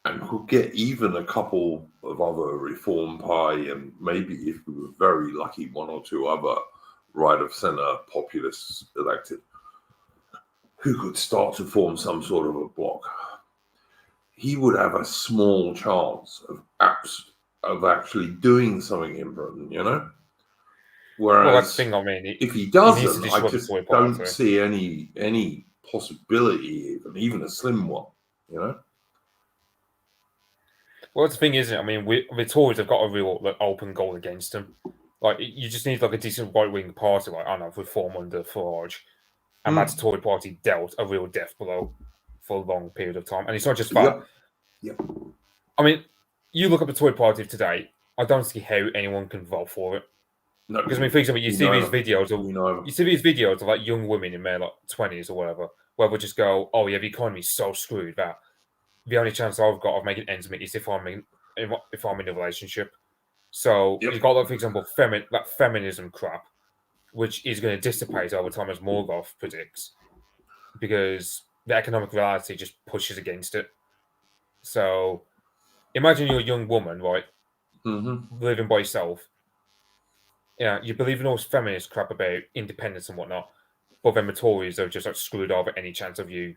and could get even a couple of other Reform Party, and maybe if we were very lucky, one or two other right of centre populists elected, who could start to form some sort of a bloc, he would have a small chance of actually doing something in Britain, you know? Whereas that's the thing, I mean, if he doesn't, I just don't see any possibility, even a slim one, you know? Well, that's the thing, isn't it? I mean, the Tories have got a real open goal against them. Like, you just need like a decent right-wing party, like, I don't know, Reform under Farage, and that's Tory party dealt a real death blow for a long period of time. And it's not just that. Yep. I mean, you look at the Tory party of today, I don't see how anyone can vote for it. No, because I mean, for example, you see these videos of like young women in their like 20s or whatever, where they'll just go, "Oh yeah, the economy's so screwed that the only chance I've got of making ends meet is if I'm in a relationship." So you've got, like, for example, that feminism crap, which is going to dissipate over time, as Morgoth predicts, because the economic reality just pushes against it. So imagine you're a young woman, right, living by yourself. Yeah, you believe in all this feminist crap about independence and whatnot, but then the Tories are just like screwed over any chance of you.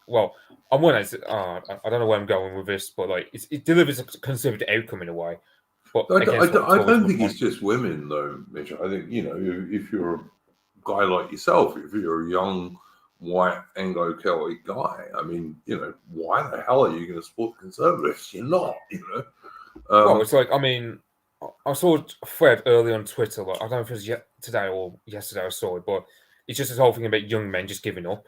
Well, on one hand, I don't know where I'm going with this, but like it delivers a conservative outcome in a way. But I don't think it's just women, though, Mitch. I think, you know, if you're a guy like yourself, if you're a young white Anglo-Celtic guy, I mean, you know, why the hell are you going to support Conservatives? You're not, you know. Well, it's like, I mean, I saw a thread early on Twitter. Like, I don't know if it was today or yesterday I saw it, but it's just this whole thing about young men just giving up.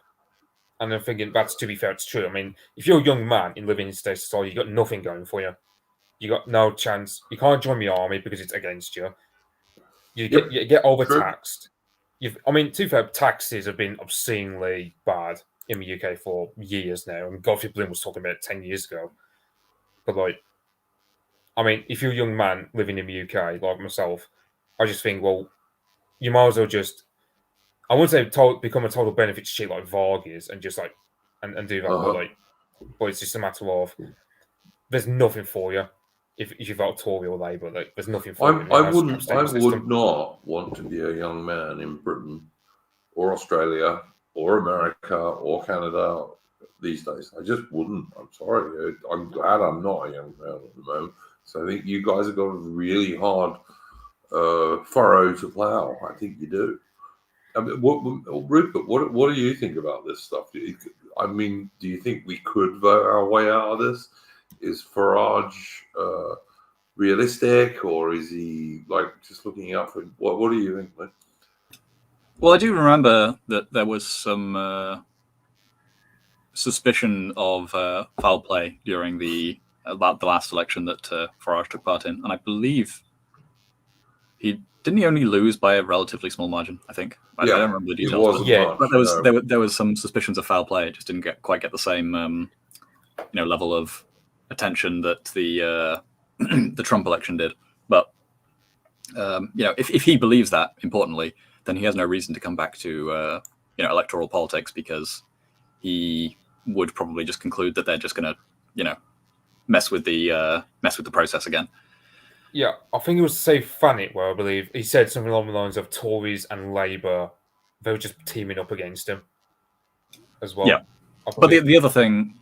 And I'm thinking, that's, to be fair, it's true. I mean, if you're a young man in living in today's society, you've got nothing going for you. You got no chance. You can't join the army because it's against you. You get overtaxed. I mean, to be fair, taxes have been obscenely bad in the UK for years now. And Godfrey Bloom was talking about it 10 years ago. But like, I mean, if you're a young man living in the UK, like myself, I just think, well, you might as well just, I wouldn't say become a total benefit cheat like Varg is and just like, and do that, but it's just a matter of, there's nothing for you if you vote Tory or Labour. Like, there's nothing for you. I would not want to be a young man in Britain or Australia or America or Canada these days. I just wouldn't. I'm sorry. I'm glad I'm not a young man at the moment. So I think you guys have got a really hard furrow to plough. I think you do. I mean, Rupert, what do you think about this stuff? I mean, do you think we could vote our way out of this? Is Farage realistic, or is he like just looking out for? What do you think, Lee? Well, I do remember that there was some suspicion of foul play during the last election that Farage took part in, and I believe he only lose by a relatively small margin. I think I don't remember the details. It wasn't much, but there was some suspicions of foul play. It just didn't quite get the same level of attention that the the Trump election did. But if he believes that, importantly, then he has no reason to come back to electoral politics, because he would probably just conclude that they're just going to mess with the process again. Yeah, I think it was Safe Fanit where I believe he said something along the lines of Tories and Labour, they were just teaming up against him as well. Yeah, but the other thing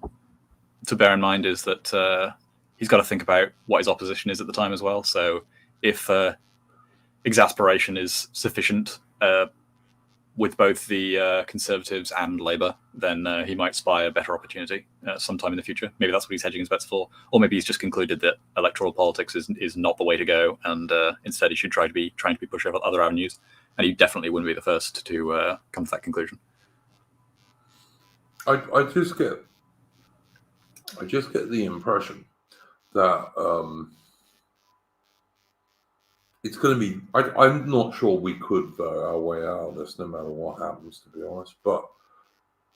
to bear in mind is that he's got to think about what his opposition is at the time as well. So if exasperation is sufficient with both the Conservatives and Labour, then he might spy a better opportunity sometime in the future. Maybe that's what he's hedging his bets for, or maybe he's just concluded that electoral politics is not the way to go, and instead he should trying to be pushed over other avenues. And he definitely wouldn't be the first to come to that conclusion. I just get the impression that it's going to be. I'm not sure we could vote our way out of this, no matter what happens, to be honest. But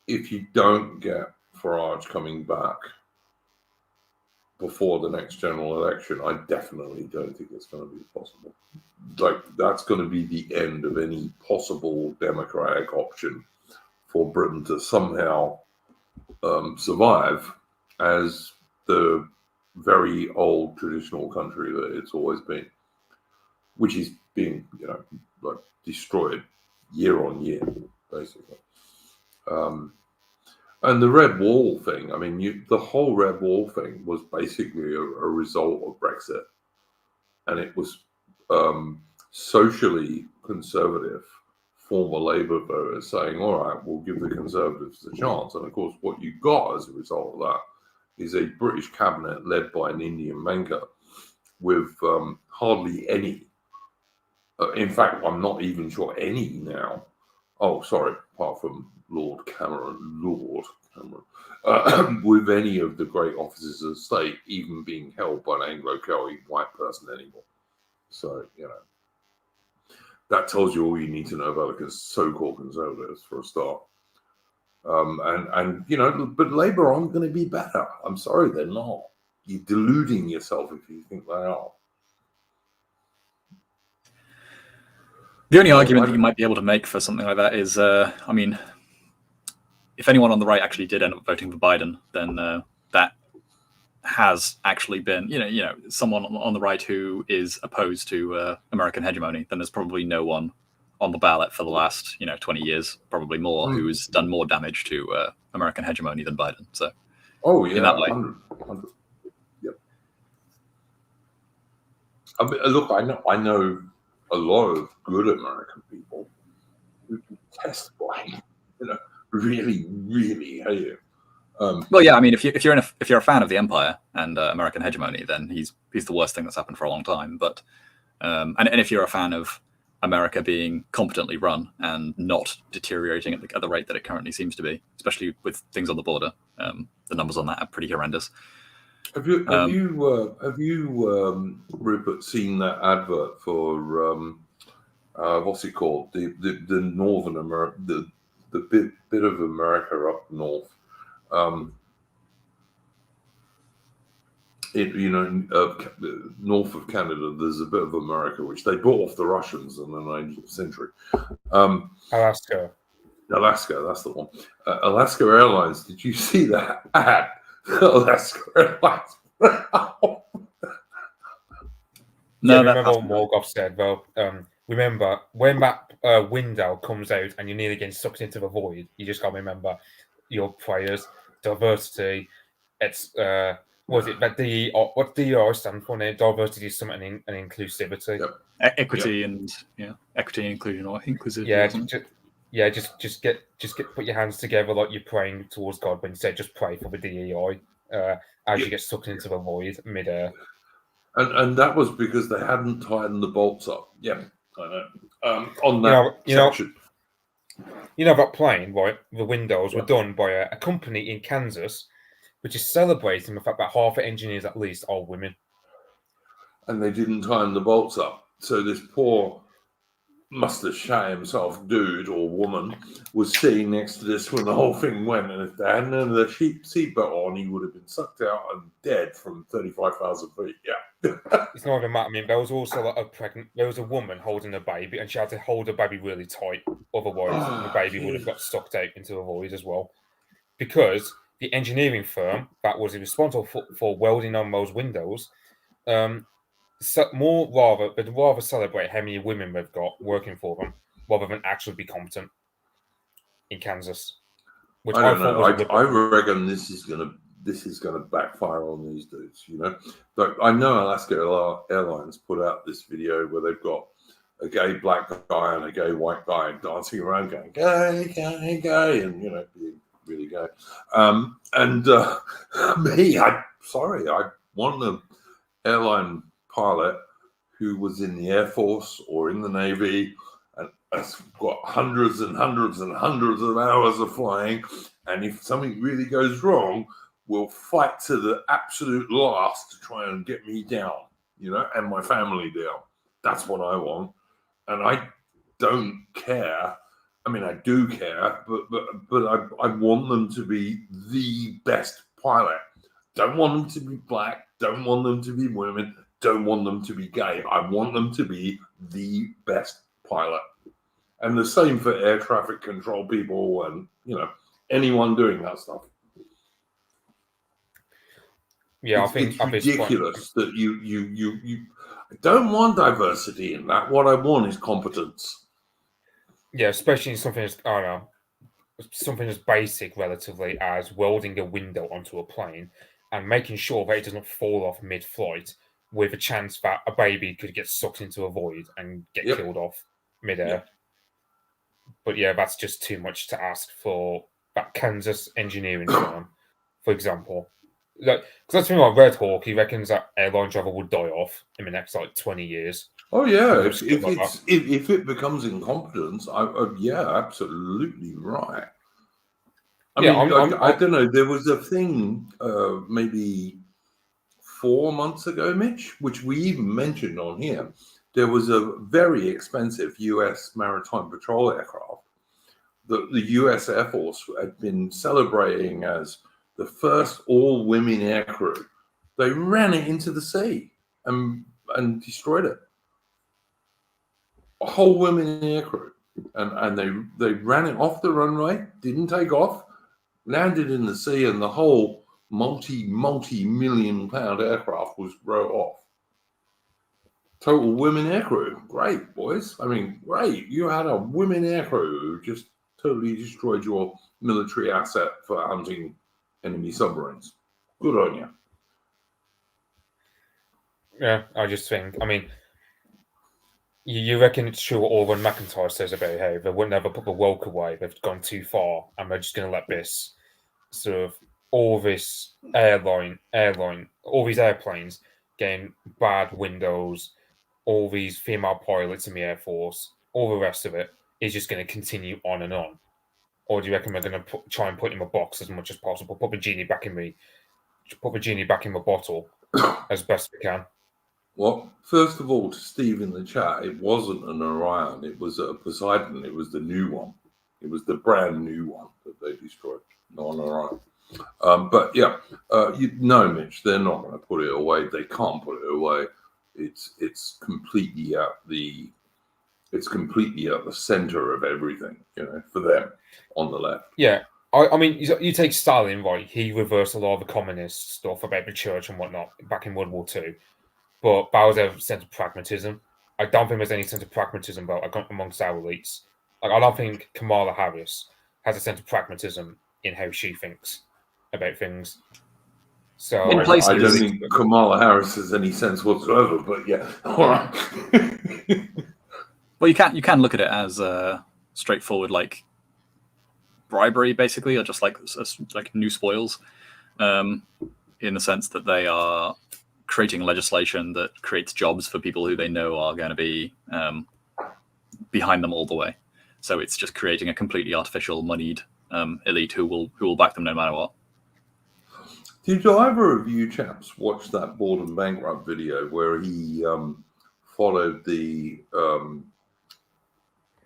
if you don't get Farage coming back before the next general election, I definitely don't think it's going to be possible. Like, that's going to be the end of any possible democratic option for Britain to somehow survive as the very old traditional country that it's always been, which is being, destroyed year on year, basically. And the Red Wall thing, I mean, the whole Red Wall thing was basically a result of Brexit. And it was socially conservative former Labour voters saying, all right, we'll give the Conservatives a chance. And of course, what you got as a result of that is a British cabinet led by an Indian banker with hardly any. In fact, I'm not even sure any now. Oh, sorry, apart from Lord Cameron, with any of the great offices of state even being held by an Anglo-Celtic white person anymore. So, that tells you all you need to know about the so-called Conservatives for a start. But Labour aren't going to be better. I'm sorry, they're not. You're deluding yourself if you think they are. The only argument that you might be able to make for something like that is, if anyone on the right actually did end up voting for Biden, then that has actually been, someone on the right who is opposed to American hegemony. Then there's probably no one on the ballot for the last, 20 years, probably more, who's done more damage to American hegemony than Biden. So, in that way. 100. Yep. Look, I know a lot of good American people who detest Biden, really, really hate him. Well, yeah, I mean, if you're a fan of the empire and American hegemony, then he's the worst thing that's happened for a long time. But and if you're a fan of America being competently run and not deteriorating at the rate that it currently seems to be, especially with things on the border, the numbers on that are pretty horrendous. Have you Rupert, seen that advert for what's it called? The Northern America, the bit of America up north. North of Canada, there's a bit of America which they bought off the Russians in the 19th century. Alaska, that's the one. Alaska Airlines. Did you see that ad? Alaska Airlines. No, remember what Morgoth said, though. Remember, when that window comes out and you're nearly getting sucked into the void, you just got to remember your prayers, diversity. It's what DEI stand for now? Diversity, something, and inclusivity. Yep. Equity and equity and inclusion, or inclusivity. Just put your hands together like you're praying towards God when you say just pray for the DEI. As you get sucked into the void midair. And that was because they hadn't tightened the bolts up. Yeah, I know. On that section. That plane, right? The windows were done by a company in Kansas, which is celebrating the fact that half the engineers at least are women. And they didn't tighten the bolts up. So this poor, must have shat himself, dude or woman, was sitting next to this when the whole thing went. And if they hadn't had the seatbelt on, he would have been sucked out and dead from 35,000 feet. Yeah. It's not even that. I mean, there was also there was a woman holding a baby, and she had to hold the baby really tight. Otherwise, the baby would have got sucked out into the void as well. Because the engineering firm that was responsible for welding on those windows, they'd rather celebrate how many women they've got working for them rather than actually be competent in Kansas. Which I don't know. I reckon this is gonna backfire on these dudes. But I know Alaska Airlines put out this video where they've got a gay black guy and a gay white guy dancing around, going gay, gay, gay, and being really gay. I want an airline pilot who was in the Air Force or in the Navy and has got hundreds and hundreds and hundreds of hours of flying, and if something really goes wrong, will fight to the absolute last to try and get me down, and my family down. That's what I want. And I don't care. I mean, I do care, but I want them to be the best pilot. Don't want them to be black. Don't want them to be women. Don't want them to be gay. I want them to be the best pilot. And the same for air traffic control people and, anyone doing that stuff. Yeah, it's ridiculous that you I don't want diversity in that. What I want is competence. Yeah, especially in something as basic relatively as welding a window onto a plane and making sure that it doesn't fall off mid-flight with a chance that a baby could get sucked into a void and get killed off mid-air. Yep. But yeah, that's just too much to ask for that Kansas engineering firm, for example. Because that's the thing like Red Hawk, he reckons that airline travel would die off in the next 20 years. Oh yeah, if it becomes incompetence, absolutely right. I don't know. There was a thing maybe 4 months ago, Mitch, which we even mentioned on here. There was a very expensive U.S. maritime patrol aircraft that the U.S. Air Force had been celebrating as the first all-women aircrew. They ran it into the sea and destroyed it. A whole women aircrew, and they ran it off the runway, didn't take off, landed in the sea, and the whole multi-million-pound aircraft was wrote off. Total women aircrew, great boys. I mean, great. You had a women aircrew who just totally destroyed your military asset for hunting enemy submarines. Good on you. Yeah, I just think, you reckon it's true what Orwin McIntyre says about how they would never put the woke away, they've gone too far, and they're just going to let this sort of, all these airplanes getting bad windows, all these female pilots in the Air Force, all the rest of it is just going to continue on and on? Or do you reckon we're going to try and put in a box as much as possible, put the genie back in the bottle as best we can? Well, first of all, to Steve in the chat, it wasn't an Orion. It was a Poseidon. It was the new one. It was the brand new one that they destroyed, not an Orion. But yeah, Mitch, they're not going to put it away. They can't put it away. It's completely at the center of everything, for them on the left. Yeah. I mean, you take Stalin, right? He reversed a lot of the communist stuff about the church and whatnot back in World War II. But that was a sense of pragmatism. I don't think there's any sense of pragmatism amongst our elites. I don't think Kamala Harris has a sense of pragmatism in how she thinks about things. So I don't think Kamala Harris has any sense whatsoever. But yeah, all right. Well, you can look at it as straightforward, like bribery, basically, or just like new spoils, in the sense that they are creating legislation that creates jobs for people who they know are going to be behind them all the way. So it's just creating a completely artificial, moneyed elite who will back them no matter what. Did either of you chaps watch that Boredom Bankrupt video where he followed the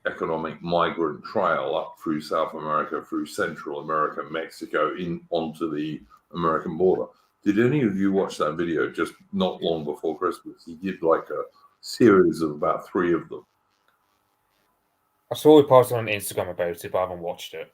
economic migrant trail up through South America, through Central America, Mexico, onto the American border? Did any of you watch that video just not long before Christmas? He did like a series of about 3 of them. I saw he posted on Instagram about it, but I haven't watched it.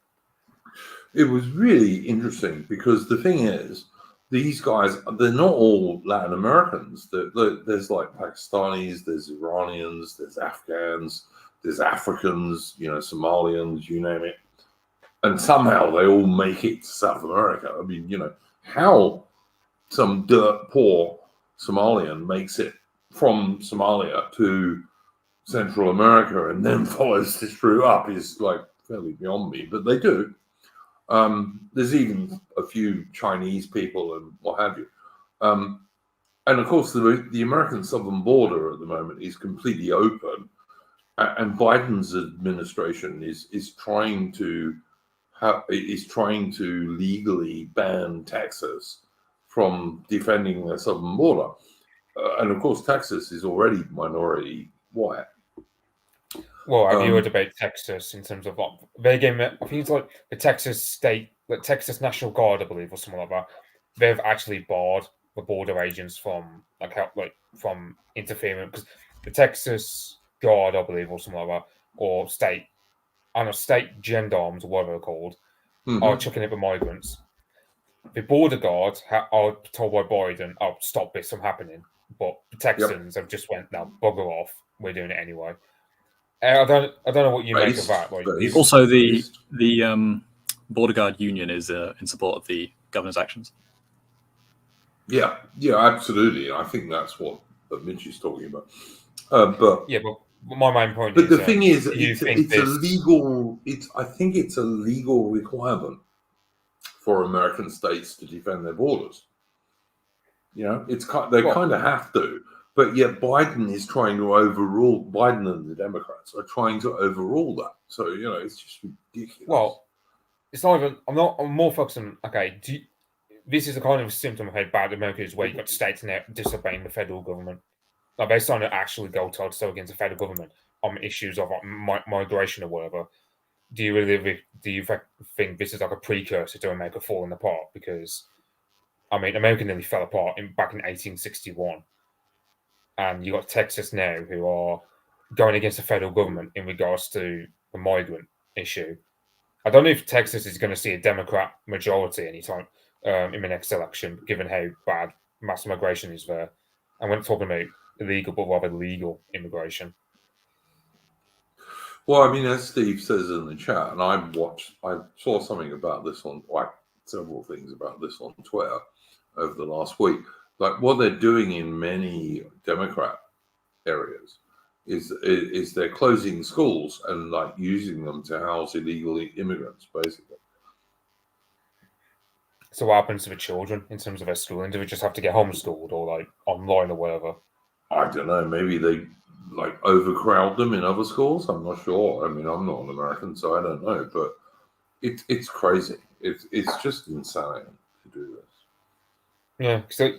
It was really interesting because the thing is, these guys, they're not all Latin Americans. There's like Pakistanis, there's Iranians, there's Afghans, there's Africans, Somalians, you name it. And somehow they all make it to South America. I mean, how some dirt poor Somalian makes it from Somalia to Central America and then follows this route up is like fairly beyond me, but they do. There's even a few Chinese people and what have you. And of course, the American southern border at the moment is completely open. And Biden's administration is trying to legally ban Texas from defending their southern border. And of course, Texas is already minority white. Well, have you heard about Texas in terms of what they gave? I think it's like the Texas state, like Texas National Guard, I believe, or something like that. They've actually barred the border agents from from interfering, because the Texas Guard, I believe, or something like that, or state gendarmes or whatever they're called, are chucking it with migrants. The border guards are told by Biden, "Oh, stop this from happening," but the Texans have just went, "No, bugger off. We're doing it anyway." I don't know what you make of that. Also, the border guard union is in support of the governor's actions. Yeah, absolutely. I think that's what Mitch is talking about. But my main point is. But the thing is, it's a legal. I think it's a legal requirement for American states to defend their borders. They kind of have to. But yet Biden is trying to overrule, Biden and the Democrats are trying to overrule that. So, it's just ridiculous. Well, it's not even, I'm more focused on, this is a kind of a symptom of how bad America is, where you've got states now disobeying the federal government. Like, they're starting to actually go toe-to-toe against the federal government on issues of migration or whatever. Do you think this is like a precursor to America falling apart? Because, America nearly fell apart back in 1861. And you got Texas now, who are going against the federal government in regards to the migrant issue. I don't know if Texas is going to see a Democrat majority anytime in the next election, given how bad mass migration is there. And we're not talking about illegal, but rather legal immigration. Well, as Steve says in the chat, and I saw something about this several things about this on Twitter over the last week. Like, what they're doing in many Democrat areas is they're closing schools and like using them to house illegal immigrants, basically. So what happens to the children in terms of their schooling? Do they just have to get homeschooled or like online or whatever? I don't know. Maybe they like overcrowd them in other schools. I'm not sure. I'm not an American, so I don't know. But it's crazy. It's just insane to do this. Yeah, so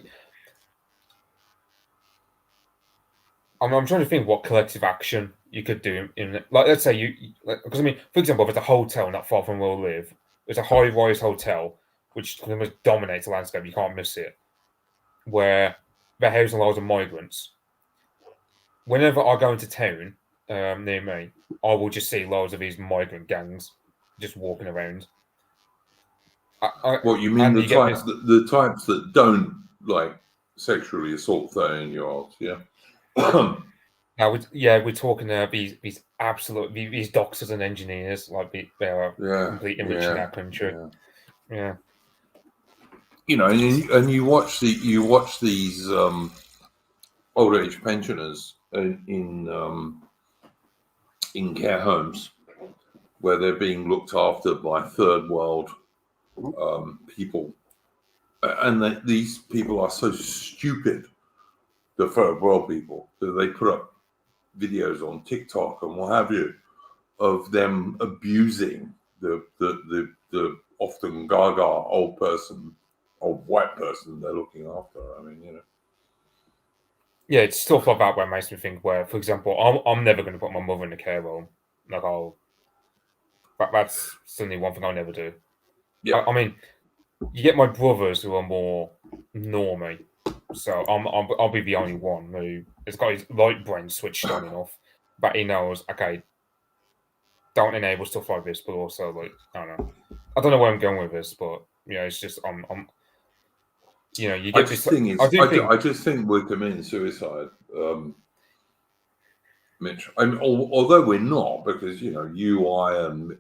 I'm trying to think what collective action you could do in, like, let's say because for example, there's a hotel not far from where we live. There's a high-rise hotel which dominates the landscape. You can't miss it. Where they're housing loads of migrants. Whenever I go into town near me, I will just see loads of these migrant gangs just walking around. What you mean, the types that don't like sexually assault 13-year-olds? Yeah. Now, we're talking these absolute these doctors and engineers, like they are completely enriching our country. Yeah. And you watch these old age pensioners in care homes where they're being looked after by third world people, and these people are so stupid the third world people. So they put up videos on TikTok and what have you of them abusing the often gaga old white person they're looking after. I mean, you know. Yeah, it's stuff like that where it makes me think. Where, for example, I'm never going to put my mother in a care home. Like, that's certainly one thing I'll never do. Yeah. I mean, you get my brothers who are more normy, so I'll be the only one who has got his light brain switched on enough, but he knows, okay, don't enable stuff like this, but also, like, I don't know where I'm going with this, but you know, it's just I'm you know, you get this. I just think we're committing suicide, Mitch. I mean, although we're not, because you know, you, I, and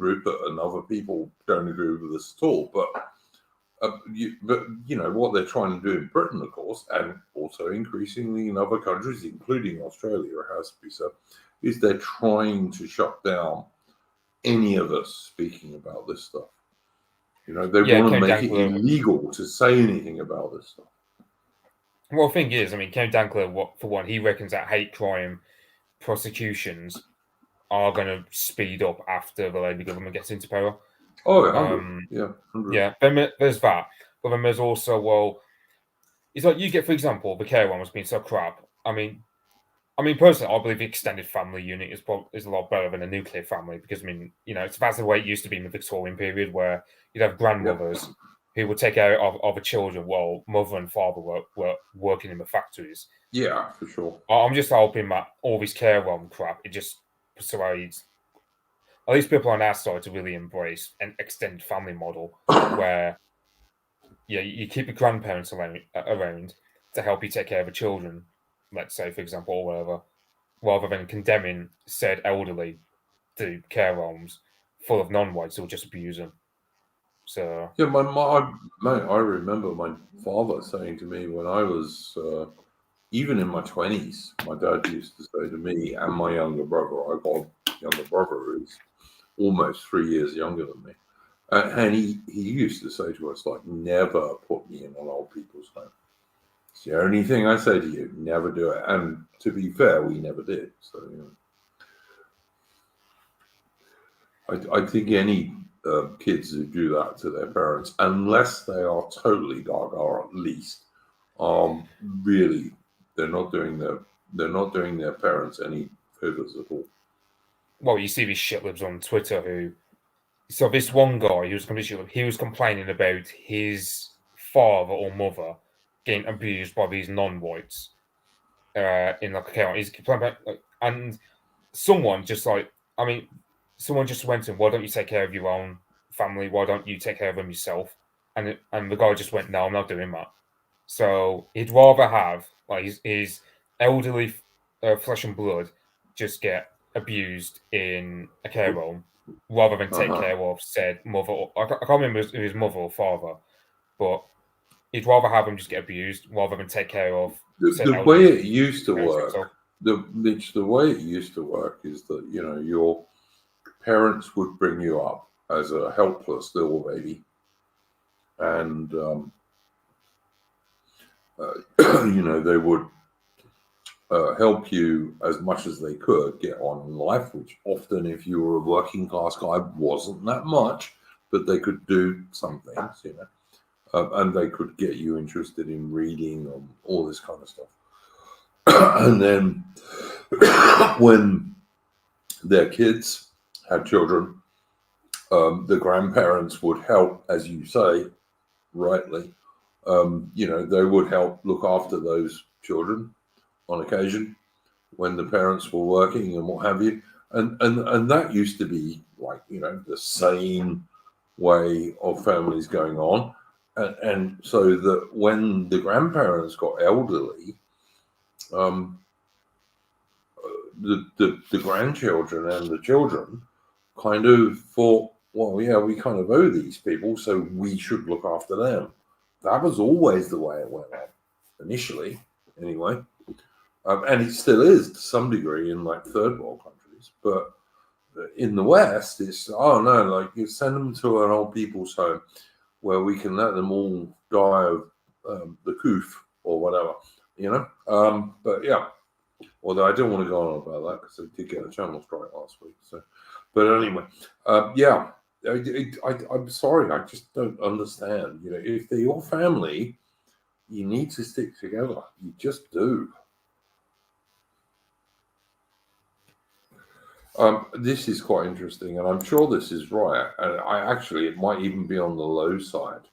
Rupert and other people don't agree with us at all. But you know what they're trying to do in Britain, of course, and also increasingly in other countries, including Australia, it has to be said, is they're trying to shut down any of us speaking about this stuff. You know, they want to make it illegal to say anything about this stuff. Well, the thing is, I mean, Ken Dankler, for one, he reckons that hate crime prosecutions are going to speed up after the Labour government gets into power. Oh, 100. Yeah, 100. Yeah. Then there's that, but then there's also, well, it's like you get, for example, the care one was being so crap. I mean, personally, I believe the extended family unit is a lot better than a nuclear family because, I mean, you know, that's the way it used to be in the Victorian period where you'd have grandmothers who would take care of the children while mother and father were working in the factories. Yeah, for sure. I'm just hoping that all this care home crap, it just persuades at least people on our side to really embrace an extended family model where you keep your grandparents around to help you take care of the children, let's say, for example, or whatever, rather than condemning said elderly to care homes full of non-whites who will just abuse them. So yeah, I remember my father saying to me when I was even in my 20s, my dad used to say to me and my younger brother, I've got a younger brother who's almost 3 years younger than me, and he used to say to us, like, never put me in an old people's home. It's the only thing I say to you, never do it. And to be fair, we never did. So, you know, I think any kids who do that to their parents, unless they are totally gaga, at least, really, they're not doing their parents any favors at all. Well, you see these shitlibs on Twitter who. So this one guy, he was complaining about his father or mother getting abused by these non-whites in like a care home. He's complaining about, like, and someone just went to him, why don't you take care of your own family? Why don't you take care of them yourself? And the guy just went, no, I'm not doing that. So he'd rather have like his elderly flesh and blood just get abused in a care home rather than take care of said mother. I can't remember if it was mother or father, but he'd rather have them just get abused rather than take care of the way it used to work. The way it used to work is that, you know, your parents would bring you up as a helpless little baby, and you know, they would help you as much as they could get on in life, which often, if you were a working class guy, wasn't that much, but they could do some things, you know, and they could get you interested in reading and all this kind of stuff. And then when their kids had children, the grandparents would help, as you say, rightly, you know, they would help look after those children on occasion when the parents were working and what have you, and that used to be, like, you know, the same way of families going on, and so that when the grandparents got elderly, the grandchildren and the children kind of thought, well, yeah, we kind of owe these people, so we should look after them. That was always the way it went on, initially, anyway. And it still is to some degree in like third world countries, but in the West, it's, oh no, like, you send them to an old people's home where we can let them all die of the coof or whatever, But yeah, although I don't want to go on about that because I did get a channel strike last week. So, but anyway, yeah, I'm sorry, I just don't understand. If they're your family, you need to stick together. You just do. This is quite interesting, and I'm sure this is right. And it might even be on the low side.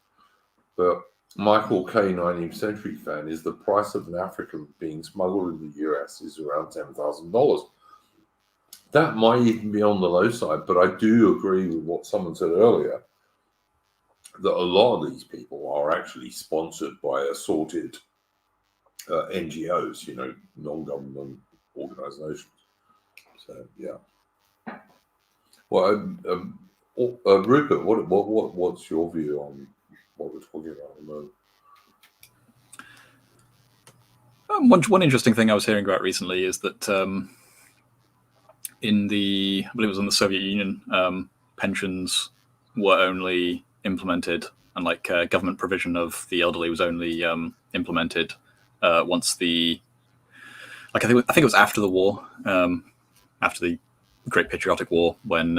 But Michael K, 19th century fan, is the price of an African being smuggled in the US is around $10,000. That might even be on the low side, but I do agree with what someone said earlier, that a lot of these people are actually sponsored by assorted NGOs, non-government organizations. So, yeah. Well, Rupert, what's your view on what we're talking about at the moment? One interesting thing I was hearing about recently is that I believe it was in the Soviet Union, pensions were only implemented, and government provision of the elderly was only implemented once I think it was after the war, after the Great Patriotic War, when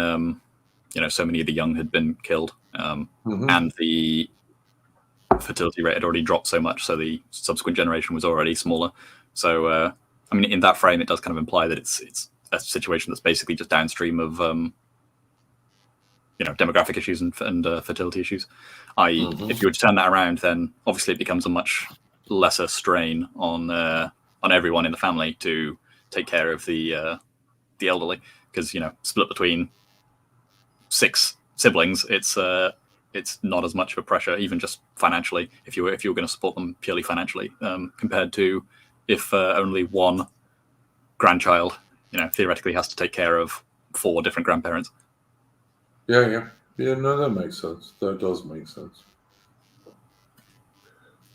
so many of the young had been killed, and the fertility rate had already dropped so much, so the subsequent generation was already smaller. So, in that frame, it does kind of imply that it's a situation that's basically just downstream of demographic issues and fertility issues. I.e., if you were to turn that around, then obviously it becomes a much lesser strain on everyone in the family to take care of the elderly, because split between 6 siblings, it's not as much of a pressure, even just financially, if you were going to support them purely financially, compared to if only one grandchild, theoretically has to take care of 4 different grandparents. Yeah. No, that makes sense. That does make sense.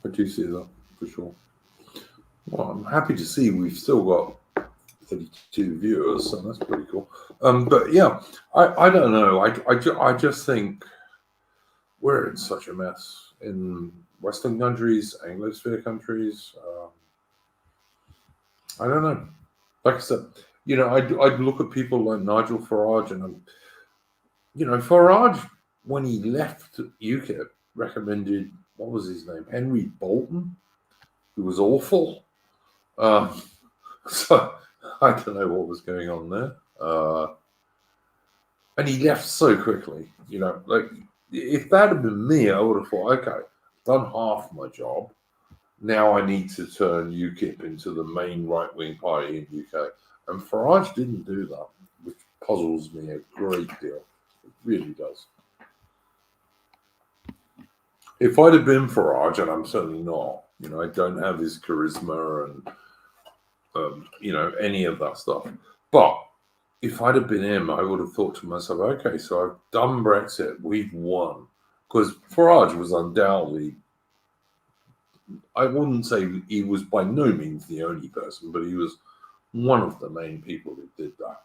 I do see that for sure. Well, I'm happy to see we've still got 32 viewers, so that's pretty cool. But yeah, I don't know. I just think we're in such a mess in Western countries, Anglosphere countries. I don't know. Like I said, I'd look at people like Nigel Farage, and Farage, when he left UKIP, recommended, what was his name, Henry Bolton, who was awful. So I don't know what was going on there. And he left so quickly. If that had been me, I would have thought, okay, I've done half my job. Now I need to turn UKIP into the main right-wing party in UK. And Farage didn't do that, which puzzles me a great deal. It really does. If I'd have been Farage, and I'm certainly not, I don't have his charisma and, any of that stuff. But if I'd have been him, I would have thought to myself, okay, so I've done Brexit, we've won. Because Farage was undoubtedly, I wouldn't say he was by no means the only person, but he was one of the main people who did that.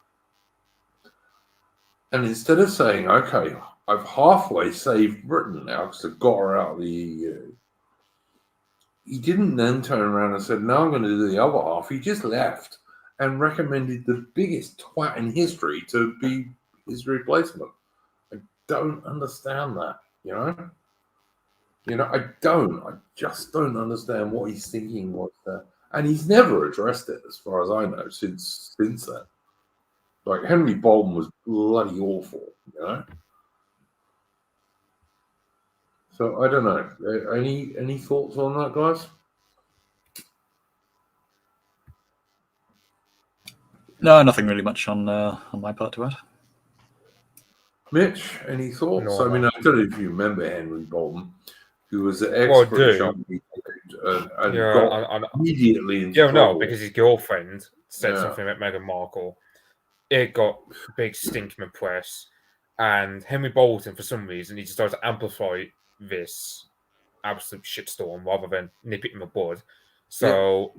And instead of saying, okay, I've halfway saved Britain now because I've got her out of the EU, he didn't then turn around and said, now I'm going to do the other half. He just left and recommended the biggest twat in history to be his replacement. I don't understand that, I just don't understand what he's thinking was there. And he's never addressed it, as far as I know, since then. Like, Henry Bolton was bloody awful, So I don't know. Any thoughts on that, guys? No, nothing really much on my part to add. Mitch, any thoughts? No, I don't know if you remember Henry Bolton, who was an ex-British Army and got immediately into trouble. Because his girlfriend said something about Meghan Markle. It got big stink in the press, and Henry Bolton, for some reason, he decided to amplify this absolute shitstorm rather than nip it in the bud. So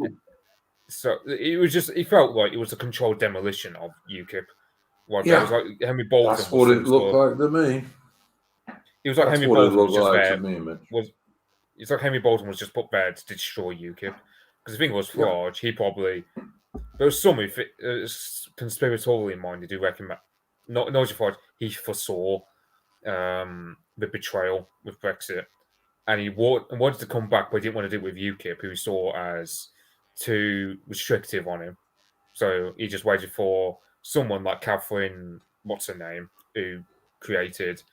it was just, it felt like it was a controlled demolition of UKIP. It was like Henry Bolton. That's what it looked like to me. It was like Henry Bolton was just there. It's like Henry Bolton was just put there to destroy UKIP. Because the thing was, Farage, he probably there was some conspiratorially minded who reckon that Nigel Farage, he foresaw the betrayal with Brexit, and he wanted to come back, but he didn't want to do it with UKIP, who he saw as too restrictive on him. So he just waited for someone like Catherine, what's her name, who created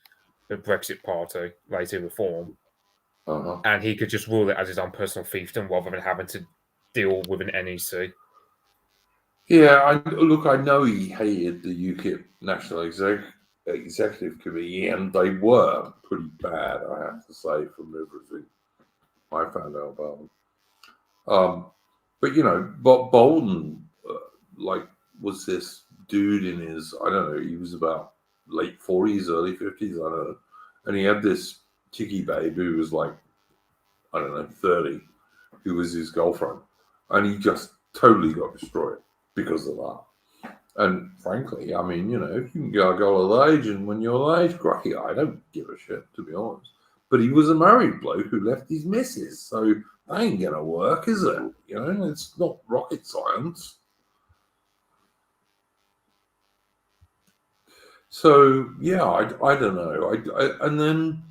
the Brexit Party, later Reform, and he could just rule it as his own personal fiefdom rather than having to deal with an NEC. Yeah, I know he hated the UKIP National Executive Committee, and they were pretty bad, I have to say, from everything I found out about them. But Bob Bolton, was this dude in his, I don't know, he was about late 40s, early 50s, I don't know. And he had this chicky babe who was like, I don't know, 30, who was his girlfriend. And he just totally got destroyed because of that. And frankly, I mean, if you can get a girl of age, and when you're of age, great. I don't give a shit, to be honest. But he was a married bloke who left his missus, so that ain't gonna work, is it? It's not rocket science. So yeah, I don't know. And then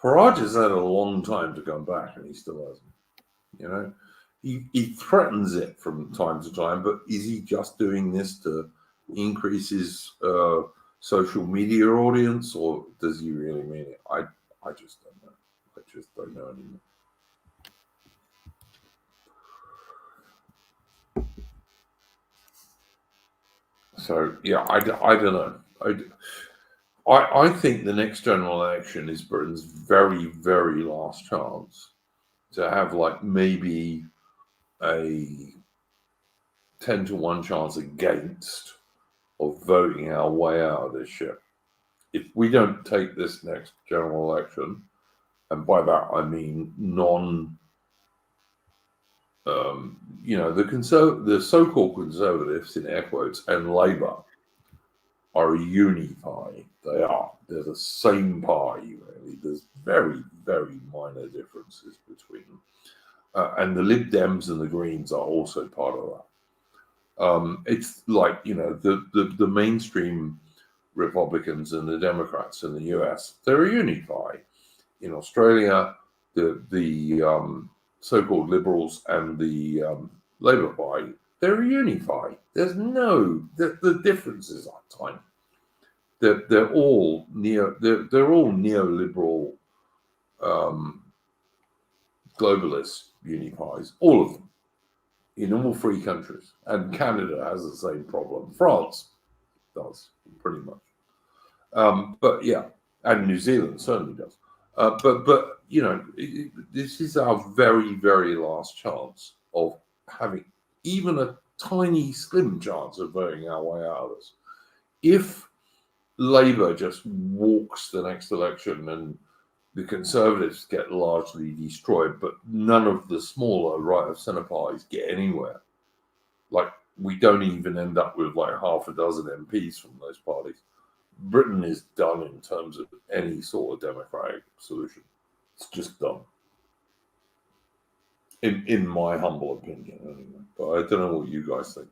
Farage has had a long time to come back, and he still hasn't. He threatens it from time to time, but is he just doing this to increase his social media audience, or does he really mean it? I just don't know. I just don't know anymore. So yeah, I don't know. I think the next general election is Britain's very, very last chance to have maybe a 10-to-1 chance against of voting our way out of this shit. If we don't take this next general election, and by that I mean the so-called conservatives, in air quotes, and Labour are unified. They're the same party, really. There's very, very minor differences between them. And the Lib Dems and the Greens are also part of that. It's like, the mainstream Republicans and the Democrats in the US, they're unified. In Australia, the so-called Liberals and the Labour Party, they're unified. There's the differences are tiny. They're all neoliberal globalists unifies, all of them, in all three countries. And Canada has the same problem. France does, pretty much. But yeah, and New Zealand certainly does. But this is our very, very last chance of having even a tiny, slim chance of voting our way out of this. If Labour just walks the next election and the Conservatives get largely destroyed, but none of the smaller right-of-centre parties get anywhere, we don't even end up with half a dozen MPs from those parties, Britain is done in terms of any sort of democratic solution. It's just done. In my humble opinion, anyway. But I don't know what you guys think.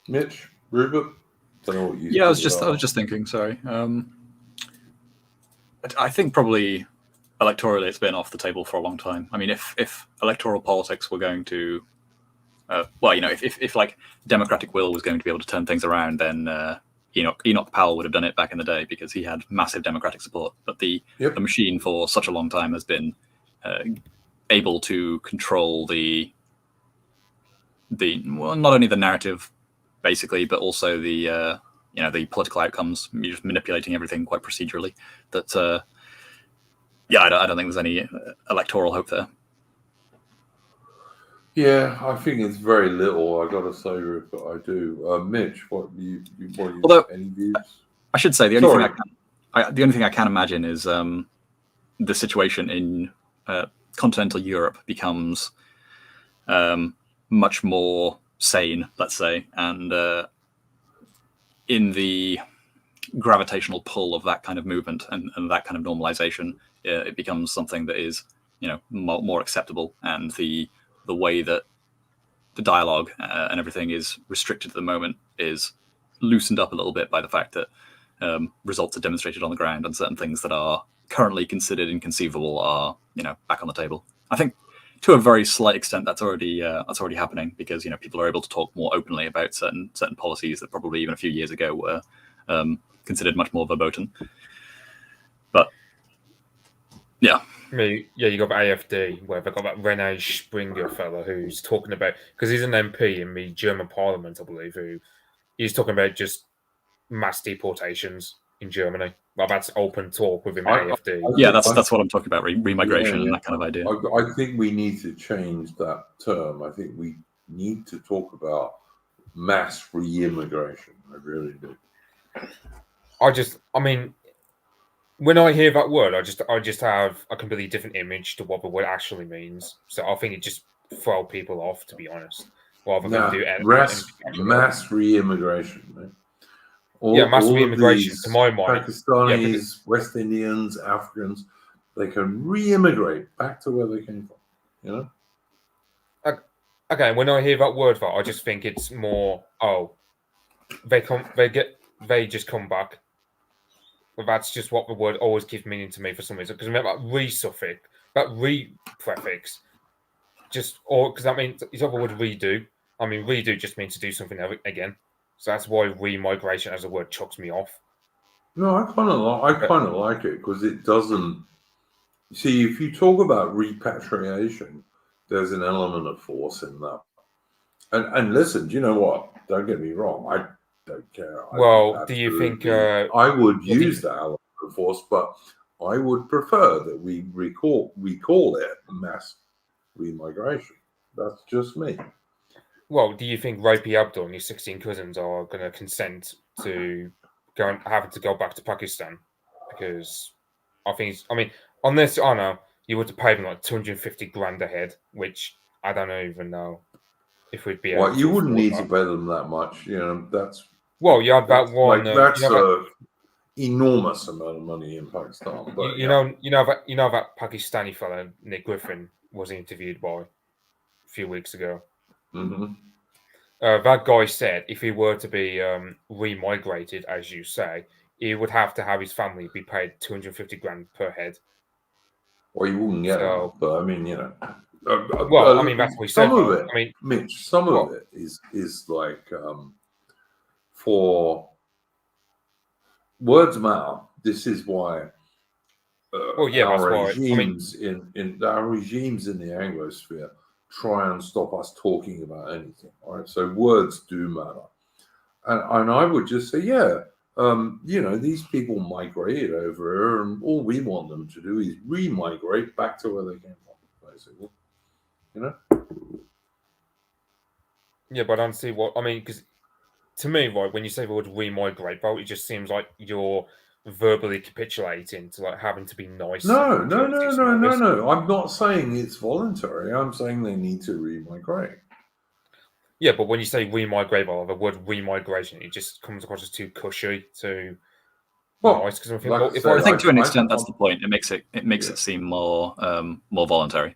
Mitch, Rupert, don't know what you. Yeah, I was just thinking. Sorry, I think probably electorally it's been off the table for a long time. I mean, if electoral politics were going to, if democratic will was going to be able to turn things around, then Enoch Powell would have done it back in the day because he had massive democratic support. But the machine for such a long time has been able to control the not only the narrative, basically, but also the political outcomes. You're just manipulating everything quite procedurally. That I don't think there's any electoral hope there. Yeah, I think it's very little. I got to say, Rupert, I do. Mitch, any views? I should say the only thing I can imagine is the situation in continental Europe becomes much more sane, let's say, and in the gravitational pull of that kind of movement and that kind of normalization, it becomes something that is, more acceptable, and the way that the dialogue and everything is restricted at the moment is loosened up a little bit by the fact that results are demonstrated on the ground, and certain things that are currently considered inconceivable are, back on the table. I think to a very slight extent that's already happening, because people are able to talk more openly about certain policies that probably even a few years ago were considered much more verboten. But yeah. You got the AFD, where they've got that Rene Springer fella who's talking about, because he's an MP in the German parliament, I believe, who he's talking about just mass deportations in Germany. Well, that's open talk within the AFD. That's what I'm talking about, remigration and that kind of idea. I think we need to change that term. I think we need to talk about mass re-immigration. I really do. When I hear that word, I just have a completely different image to what the word actually means. So I think it just throw people off, to be honest, rather than do mass re-immigration. Right? Mass re-immigration, to my mind. Pakistanis, West Indians, Africans, they can re-immigrate back to where they came from. Okay, when I hear that word, though, I just think it's more, they just come back. But that's just what the word always gives meaning to me for some reason. Because remember that re-suffix, that re-prefix, because that means it's not the word redo. I mean, redo just means to do something again. So that's why re-migration as a word chucks me off. No, I kind of like it, because it doesn't. See, if you talk about repatriation, there's an element of force in that. And listen, do you know what? Don't get me wrong. I don't care. Do you think I would use that element of force, but I would prefer that we call it mass remigration. That's just me. Well, do you think Rapi Abdul and his 16 cousins are going to consent to having to go back to Pakistan? Because on this honor, you would have paid them like 250 grand a head, which I don't even know if we'd be able to. You wouldn't need to pay them that much. That's. Well, you had that one. That's an enormous amount of money in Pakistan. But you know that Pakistani fellow Nick Griffin was interviewed by a few weeks ago. Mm-hmm. That guy said if he were to be remigrated, as you say, he would have to have his family be paid 250 grand per head. Well, you wouldn't get that, but I mean, that's what he said. Some of it, Mitch, some of it is like for words matter. This is why. Our regimes in the Anglosphere try and stop us talking about anything. All right, so words do matter, and I would just say, these people migrated over here, and all we want them to do is re-migrate back to where they came from, basically. Yeah, but I don't see what I mean, because to me, right, when you say the word re-migrate, it just seems like you're verbally capitulating to like having to be nice. No. I'm not saying it's voluntary. I'm saying they need to re-migrate. Yeah, but when you say re-migrate, the word re-migration, it just comes across as too cushy, too nice. Because I think to an extent that's the point. It makes it seem more voluntary.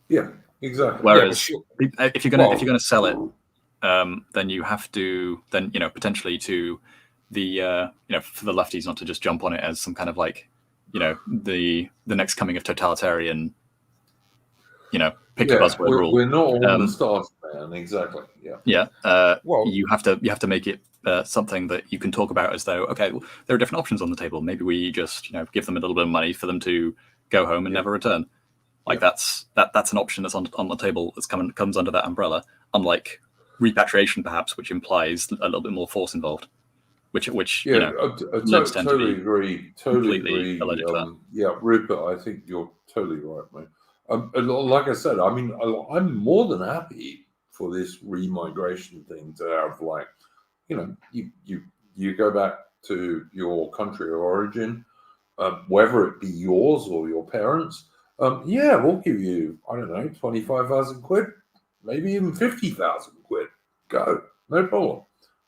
Yeah, exactly. Whereas if you're gonna sell it, then you have to potentially to the for the lefties not to just jump on it as some kind of like the next coming of totalitarian pick a buzzword rule. We're not all the stars, man. Exactly. Yeah. You have to make it something that you can talk about as though there are different options on the table. Maybe we just give them a little bit of money for them to go home and never return. That's an option that's on the table that's comes under that umbrella. Unlike repatriation, perhaps, which implies a little bit more force involved. Which totally agree. Rupert, I think you're totally right, mate. Like I said, I mean, I'm more than happy for this re-migration thing to have you go back to your country of origin, whether it be yours or your parents. We'll give you 25,000 quid, maybe even 50,000 quid. Go, no problem.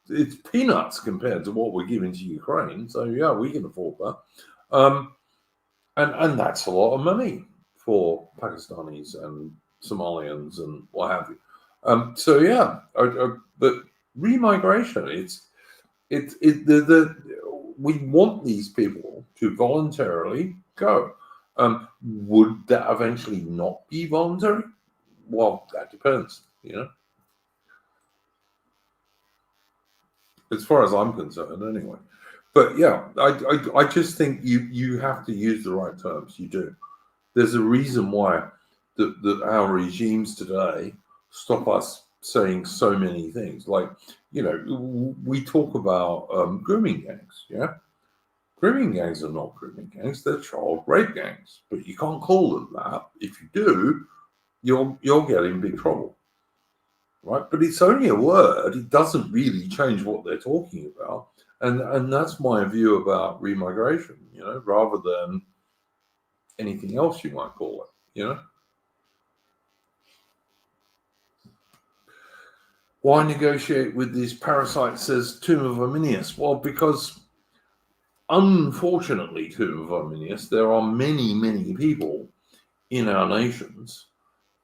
it's peanuts compared to what we're giving to Ukraine. So yeah, we can afford that. And that's a lot of money for Pakistanis and Somalians and what have you. So yeah, but remigration, we want these people to voluntarily go. Would that eventually not be voluntary? Well, that depends, as far as I'm concerned, anyway. But yeah, I just think you have to use the right terms. You do. There's a reason why our regimes today stop us saying so many things. Like, we talk about grooming gangs. Yeah, grooming gangs are not grooming gangs; they're child rape gangs. But you can't call them that. If you do, you'll get in big trouble. Right, but it's only a word. It doesn't really change what they're talking about, and that's my view about remigration. Rather than anything else you might call it. Why negotiate with these parasites? Says Tomb of Arminius. Well, because unfortunately, Tomb of Arminius, there are many, many people in our nations.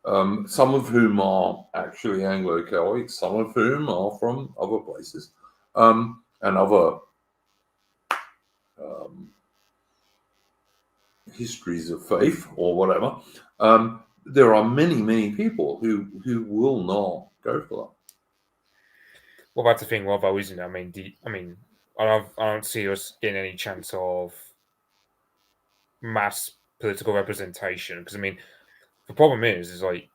Some of whom are actually Anglo-Celtic, some of whom are from other places, and other histories of faith or whatever. There are many, many people who will not go for that. Well, that's the thing, Robo, isn't it? I don't see us getting any chance of mass political representation because the problem is like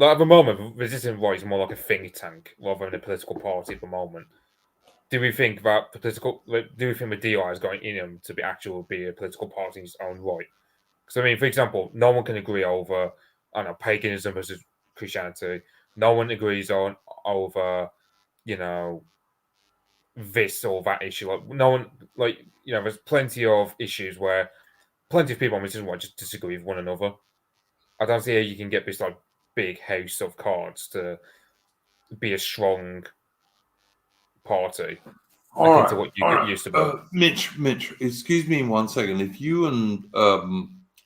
at the moment, Resistance Right is more like a think tank rather than a political party at the moment. Do we think that do we think the DI is going in them to be a political party in its own right? Because for example, no one can agree over, I don't know, paganism versus Christianity. No one agrees over, this or that issue. Like no one, there's plenty of issues where plenty of people on Resistance Right just disagree with one another. I don't see how you can get this like big house of cards to be a strong party. All right, to what you get used to be. Mitch, excuse me 1 second. If you and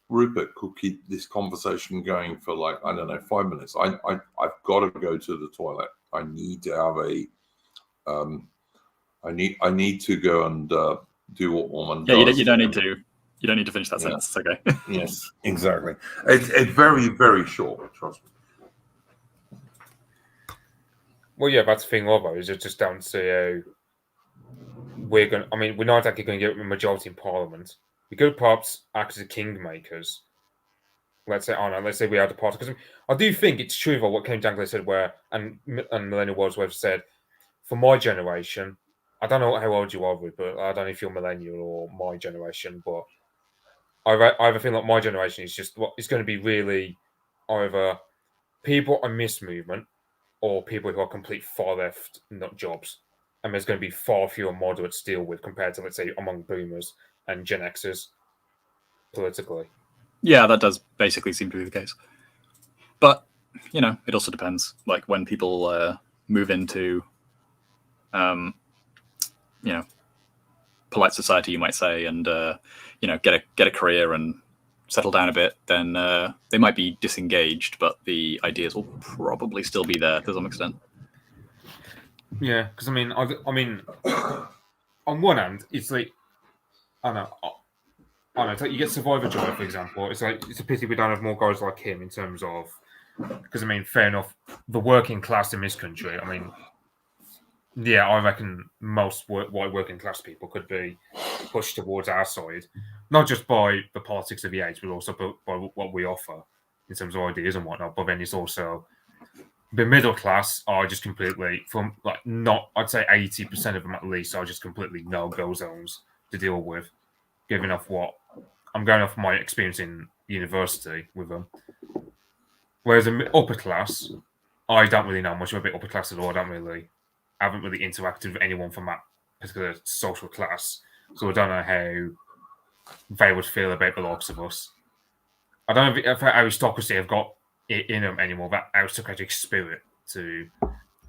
Rupert could keep this conversation going for 5 minutes, I've got to go to the toilet. I need to have I need to go and do what woman does. Yeah, you don't need to. You don't need to finish that sentence. It's okay. Yes, exactly. It's very, very short. Trust me. Well, yeah, that's the thing, although, is it just don't see how we're going. We're not actually going to get a majority in Parliament. We could perhaps act as kingmakers. Let's say we are the party, because I do think it's true about what Ken Dangler said, and Millennial Wordsworth said, for my generation, I don't know how old you are, but I don't know if you're millennial or my generation, but I either feel like my generation is just it's going to be really either people on this movement or people who are complete far left nut jobs. And there's going to be far fewer moderates to deal with compared to, let's say, among boomers and Gen Xers politically. Yeah, that does basically seem to be the case. But, it also depends. Like when people move into, polite society, you might say, and, get a career and settle down a bit, then they might be disengaged, but the ideas will probably still be there to some extent. Yeah, because on one hand, it's like I don't know. It's like you get Survivor Joy, for example. It's a pity we don't have more guys like him in terms of because fair enough, the working class in this country. Yeah, I reckon most white working class people could be pushed towards our side, not just by the politics of the age, but also by what we offer in terms of ideas and whatnot. But then it's also the middle class are just completely I'd say 80% of them at least are just completely no-go zones to deal with, given off what I'm going off my experience in university with them. Whereas the upper class, I don't really know much about the upper class at all. I haven't really interacted with anyone from that particular social class, so I don't know how they would feel about the likes of us. I don't know if aristocracy have got it in them anymore, that aristocratic spirit to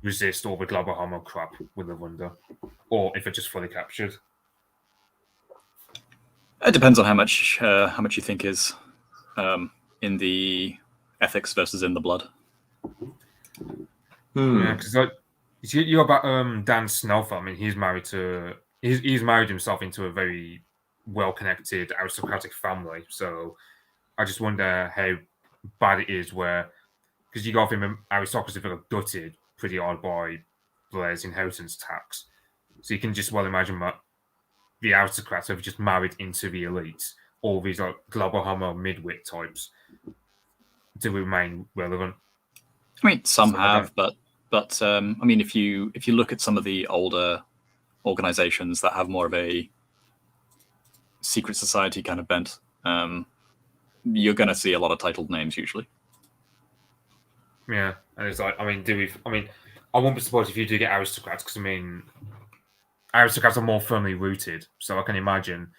resist all the global homo crap with the wonder, or if it's just fully captured. It depends on how much you think is in the ethics versus in the blood. Yeah, because like you're about Dan Snowford. I mean, he's married himself into a very well-connected aristocratic family. So I just wonder how bad it is because you got him aristocracy that got gutted pretty hard by Blair's inheritance tax. So you can just well imagine that the aristocrats have just married into the elites, all these like global homo midwit types to remain relevant. I mean, some have, but I mean, if you look at some of the older organizations that have more of a secret society kind of bent, you're going to see a lot of titled names usually. Yeah, and it's like, I mean, I won't be surprised if you do get aristocrats, because I mean, aristocrats are more firmly rooted, so I can imagine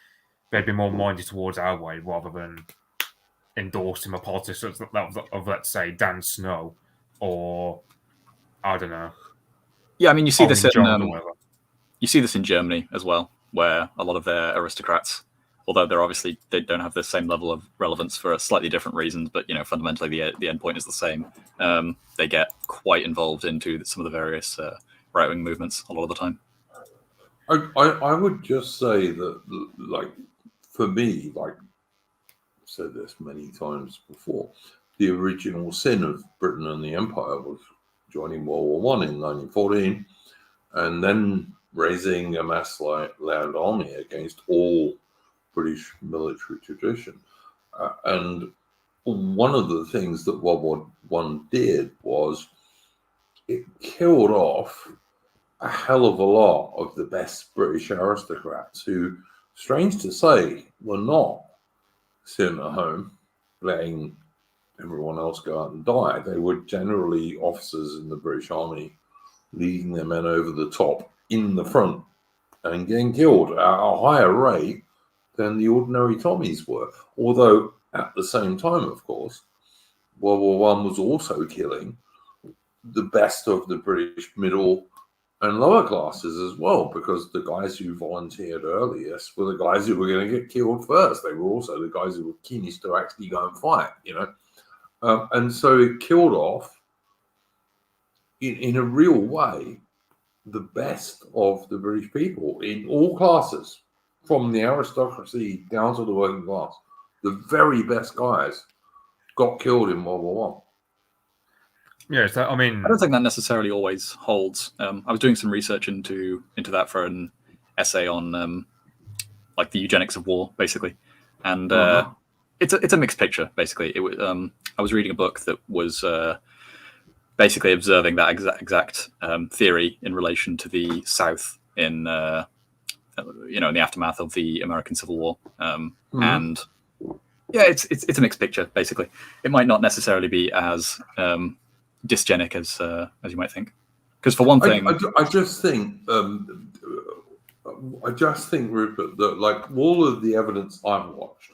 they'd be more minded towards our way rather than endorsing a politician of let's say, Dan Snow, or I don't know. Yeah, I mean, you see this in Germany as well, where a lot of their aristocrats, although they don't have the same level of relevance for slightly different reasons, but fundamentally the end point is the same. They get quite involved into some of the various right-wing movements a lot of the time. I would just say that, like, for me, like I've said this many times before, the original sin of Britain and the Empire was joining World War I in 1914, and then raising a mass land army against all British military tradition. And one of the things that World War I did was it killed off a hell of a lot of the best British aristocrats who, strange to say, were not sitting at home letting everyone else go out and die. They were generally officers in the British Army leading their men over the top in the front and getting killed at a higher rate than the ordinary Tommies were. Although at the same time, of course, World War I was also killing the best of the British middle and lower classes as well, because the guys who volunteered earliest were the guys who were going to get killed first. They were also the guys who were keenest to actually go and fight, and so it killed off, in a real way, the best of the British people in all classes, from the aristocracy down to the working class. The very best guys got killed in World War I. Yeah, so, I mean, I don't think that necessarily always holds. I was doing some research into that for an essay on like the eugenics of war, basically, and it's a mixed picture. Basically, I was reading a book that was basically observing that exact theory in relation to the South in in the aftermath of the American Civil War, and yeah, it's a mixed picture. Basically, it might not necessarily be as dysgenic as you might think, because for one thing, I just think Rupert, that like all of the evidence I've watched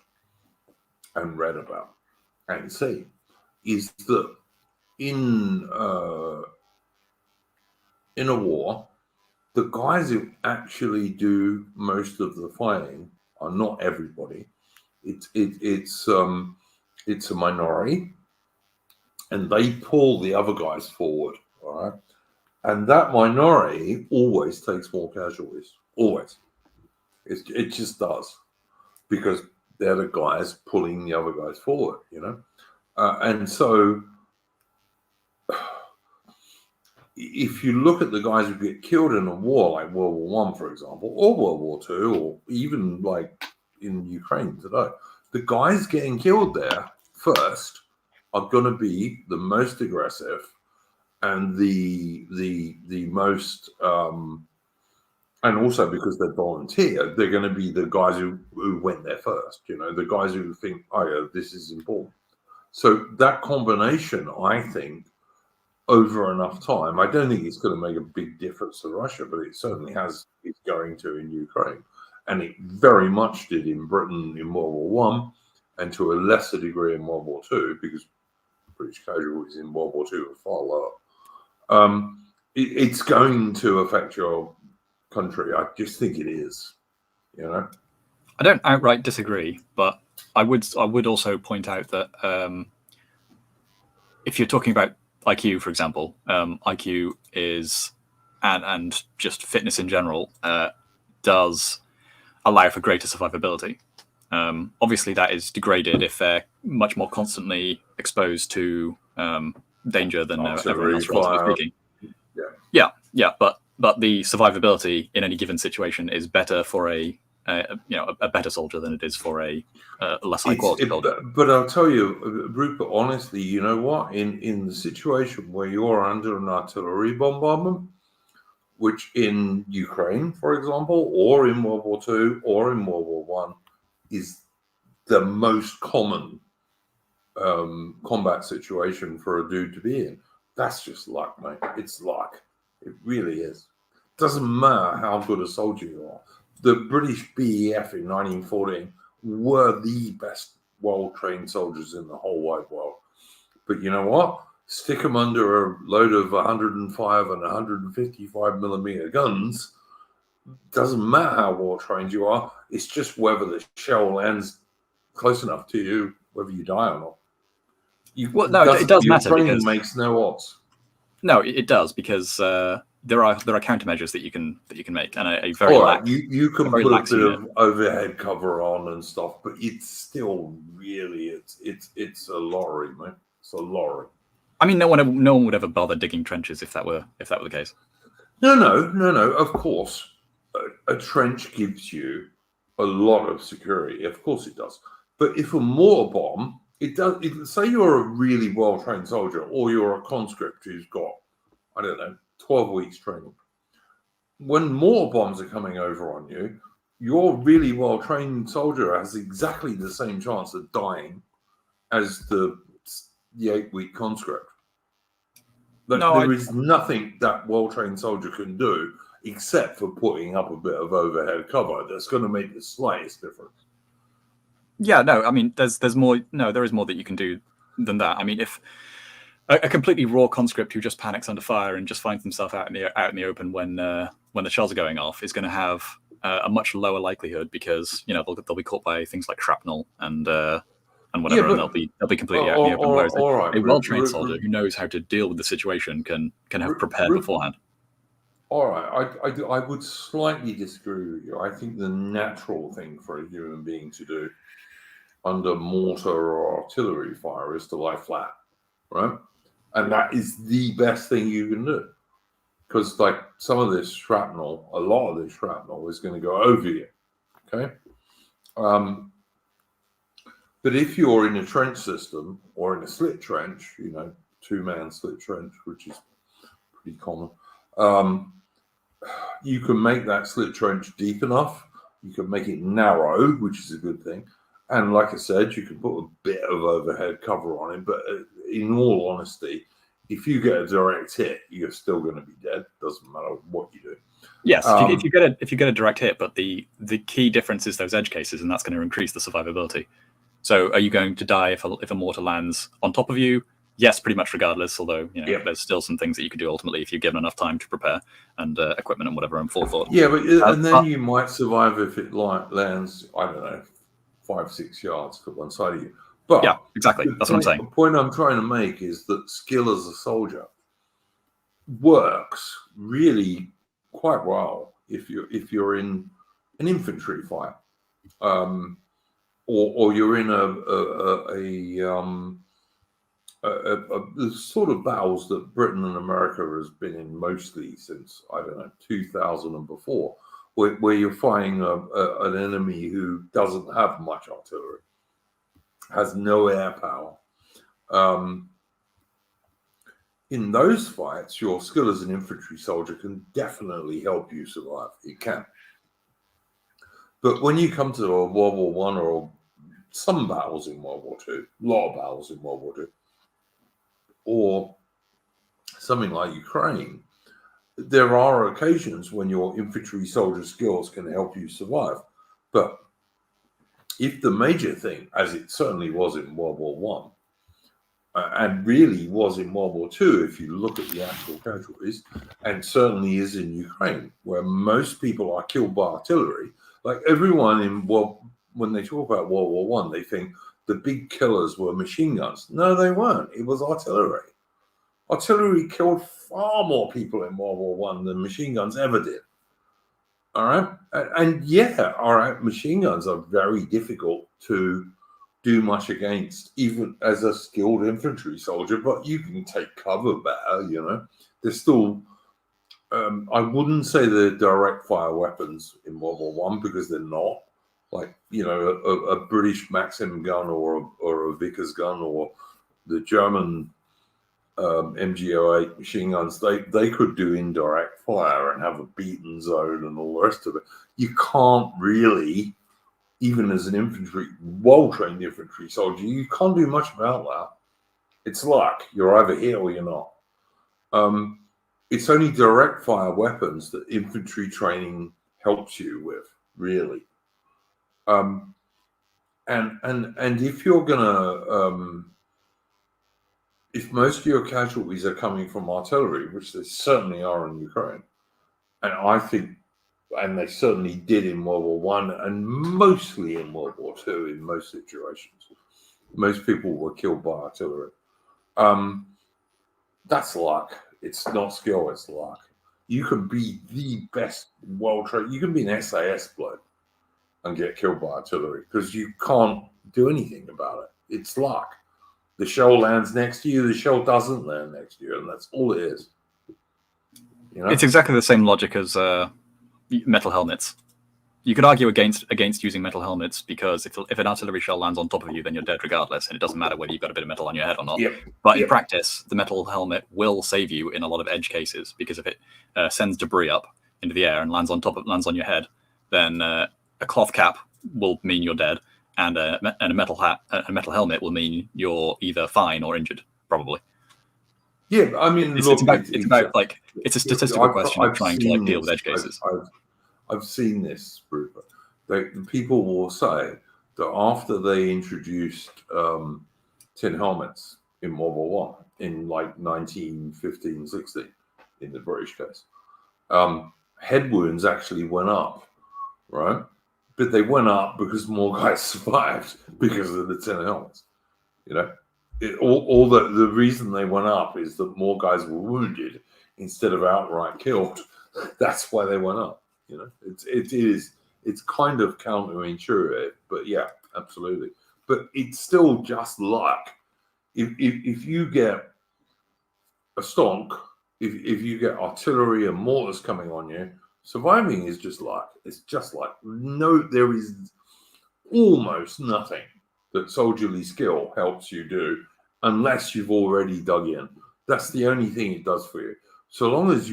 and read about and seen is that in a war, the guys who actually do most of the fighting are not everybody. It's a minority, and they pull the other guys forward, all right? And that minority always takes more casualties, always. It just does, because they're the guys pulling the other guys forward, and so if you look at the guys who get killed in a war like World War I, for example, or World War II, or even like in Ukraine today, the guys getting killed there first are going to be the most aggressive and the most, and also because they volunteered, they're going to be the guys who went there first. The guys who think, oh yeah, this is important. So that combination, I think, over enough time, I don't think it's going to make a big difference to Russia, but it certainly has. It's going to in Ukraine, and it very much did in Britain in World War I, and to a lesser degree in World War II, because British casualties in World War II were far lower. it's going to affect your country. I just think it is. You know, I don't outright disagree, but I would also point out that if you're talking about IQ, for example, IQ is and just fitness in general does allow for greater survivability. Obviously, that is degraded if they're much more constantly exposed to danger than everyone else, relatively speaking. Yeah, but the survivability in any given situation is better for a better soldier than it is for a less high quality soldier. But I'll tell you, Rupert, honestly, you know what? In the situation where you're under an artillery bombardment, which in Ukraine, for example, or in World War II, or in World War One, is the most common combat situation for a dude to be in. That's just luck, mate. It's luck. It really is. Doesn't matter how good a soldier you are. The British BEF in 1914 were the best well-trained soldiers in the whole wide world. But you know what? Stick them under a load of 105 and 155 millimeter guns. Doesn't matter how well-trained you are. It's just whether the shell lands close enough to you, whether you die or not. It does matter training because makes no odds. No, it does because there are countermeasures that you can make, and a very you can put a bit of overhead cover on and stuff, but it's still really it's a lorry, mate. It's a lorry. I mean, no one would ever bother digging trenches if that were the case. No. Of course, a trench gives you a lot of security. Of course, it does. But if a mortar bomb, it does. Say you're a really well-trained soldier, or you're a conscript who's got, 12 weeks training. When mortar bombs are coming over on you, your really well-trained soldier has exactly the same chance of dying as the 8-week conscript. There is nothing that well-trained soldier can do except for putting up a bit of overhead cover that's going to make the slightest difference. Yeah, no, I mean, there's more. No, there is more that you can do than that. I mean, if a completely raw conscript who just panics under fire and just finds himself out in the open when the shells are going off is going to have a much lower likelihood because they'll be caught by things like shrapnel and whatever, and they'll be completely out in the open. Whereas a well-trained soldier who knows how to deal with the situation can have prepared beforehand. All right, I would slightly disagree with you. I think the natural thing for a human being to do under mortar or artillery fire is to lie flat, right? And that is the best thing you can do. Because like some of this shrapnel, a lot of this shrapnel is going to go over you, okay? But if you're in a trench system or in a slit trench, 2-man slit trench, which is pretty common, you can make that slit trench deep enough. You can make it narrow, which is a good thing. And like I said, you can put a bit of overhead cover on it. But in all honesty, if you get a direct hit, you're still going to be dead. Doesn't matter what you do. Yes, if you get a direct hit, but the key difference is those edge cases, and that's going to increase the survivability. So, are you going to die if a mortar lands on top of you? Yes, pretty much regardless. Although there's still some things that you could do ultimately if you're given enough time to prepare and equipment and whatever and forethought. Yeah, but and then you might survive if it lands. 5-6 yards to one side of you. But yeah, exactly. That's what I'm saying. The point I'm trying to make is that skill as a soldier works really quite well if you're in an infantry fight, or you're in the sort of battles that Britain and America has been in mostly since 2000 and before. Where you're fighting an enemy who doesn't have much artillery, has no air power. In those fights, your skill as an infantry soldier can definitely help you survive. It can. But when you come to a World War One or some battles in World War II, a lot of battles in World War II, or something like Ukraine, there are occasions when your infantry soldier skills can help you survive. But if the major thing, as it certainly was in World War One, and really was in World War II, if you look at the actual casualties, and certainly is in Ukraine, where most people are killed by artillery. Like everyone when they talk about World War One, they think the big killers were machine guns. No, they weren't. It was artillery. Artillery killed far more people in World War One than machine guns ever did. All right, and yeah, all right, machine guns are very difficult to do much against, even as a skilled infantry soldier, but you can take cover better, you know. There's still, I wouldn't say they're direct fire weapons in World War One because they're not. Like, you know, a British Maxim gun or a Vickers gun or the German MG08 machine guns, they could do indirect fire and have a beaten zone and all the rest of it. You can't really, even as an well-trained infantry soldier, you can't do much about that. It's luck. You're either here or you're not. It's only direct fire weapons that infantry training helps you with, really. And if you're gonna, if most of your casualties are coming from artillery, which they certainly are in Ukraine, and I think, and they certainly did in World War One and mostly in World War Two in most situations. Most people were killed by artillery. That's luck. It's not skill, it's luck. You can be the best well-trained, you can be an SAS bloke and get killed by artillery because you can't do anything about it. It's luck. The shell lands next to you, the shell doesn't land next to you, and that's all it is. You know? It's exactly the same logic as metal helmets. You could argue against using metal helmets because if an artillery shell lands on top of you, then you're dead regardless, and it doesn't matter whether you've got a bit of metal on your head or not. Yep. But in practice, the metal helmet will save you in a lot of edge cases because if it sends debris up into the air and lands on your head, then a cloth cap will mean you're dead, and a metal helmet will mean you're either fine or injured, probably. Yeah, I mean, it's a statistical question of trying to like deal with edge cases. I've seen this, Rupert. People will say that after they introduced tin helmets in World War One, in like 1915, 16, in the British case, head wounds actually went up, right? But they went up because more guys survived because of the tin helmets. You know, the reason they went up is that more guys were wounded instead of outright killed. That's why they went up. You know, it's kind of counterintuitive, but yeah, absolutely. But it's still just luck. If you get a stonk, if you get artillery and mortars coming on you, surviving is just luck. It's just like there is almost nothing that soldierly skill helps you do unless you've already dug in. That's the only thing it does for you. So long as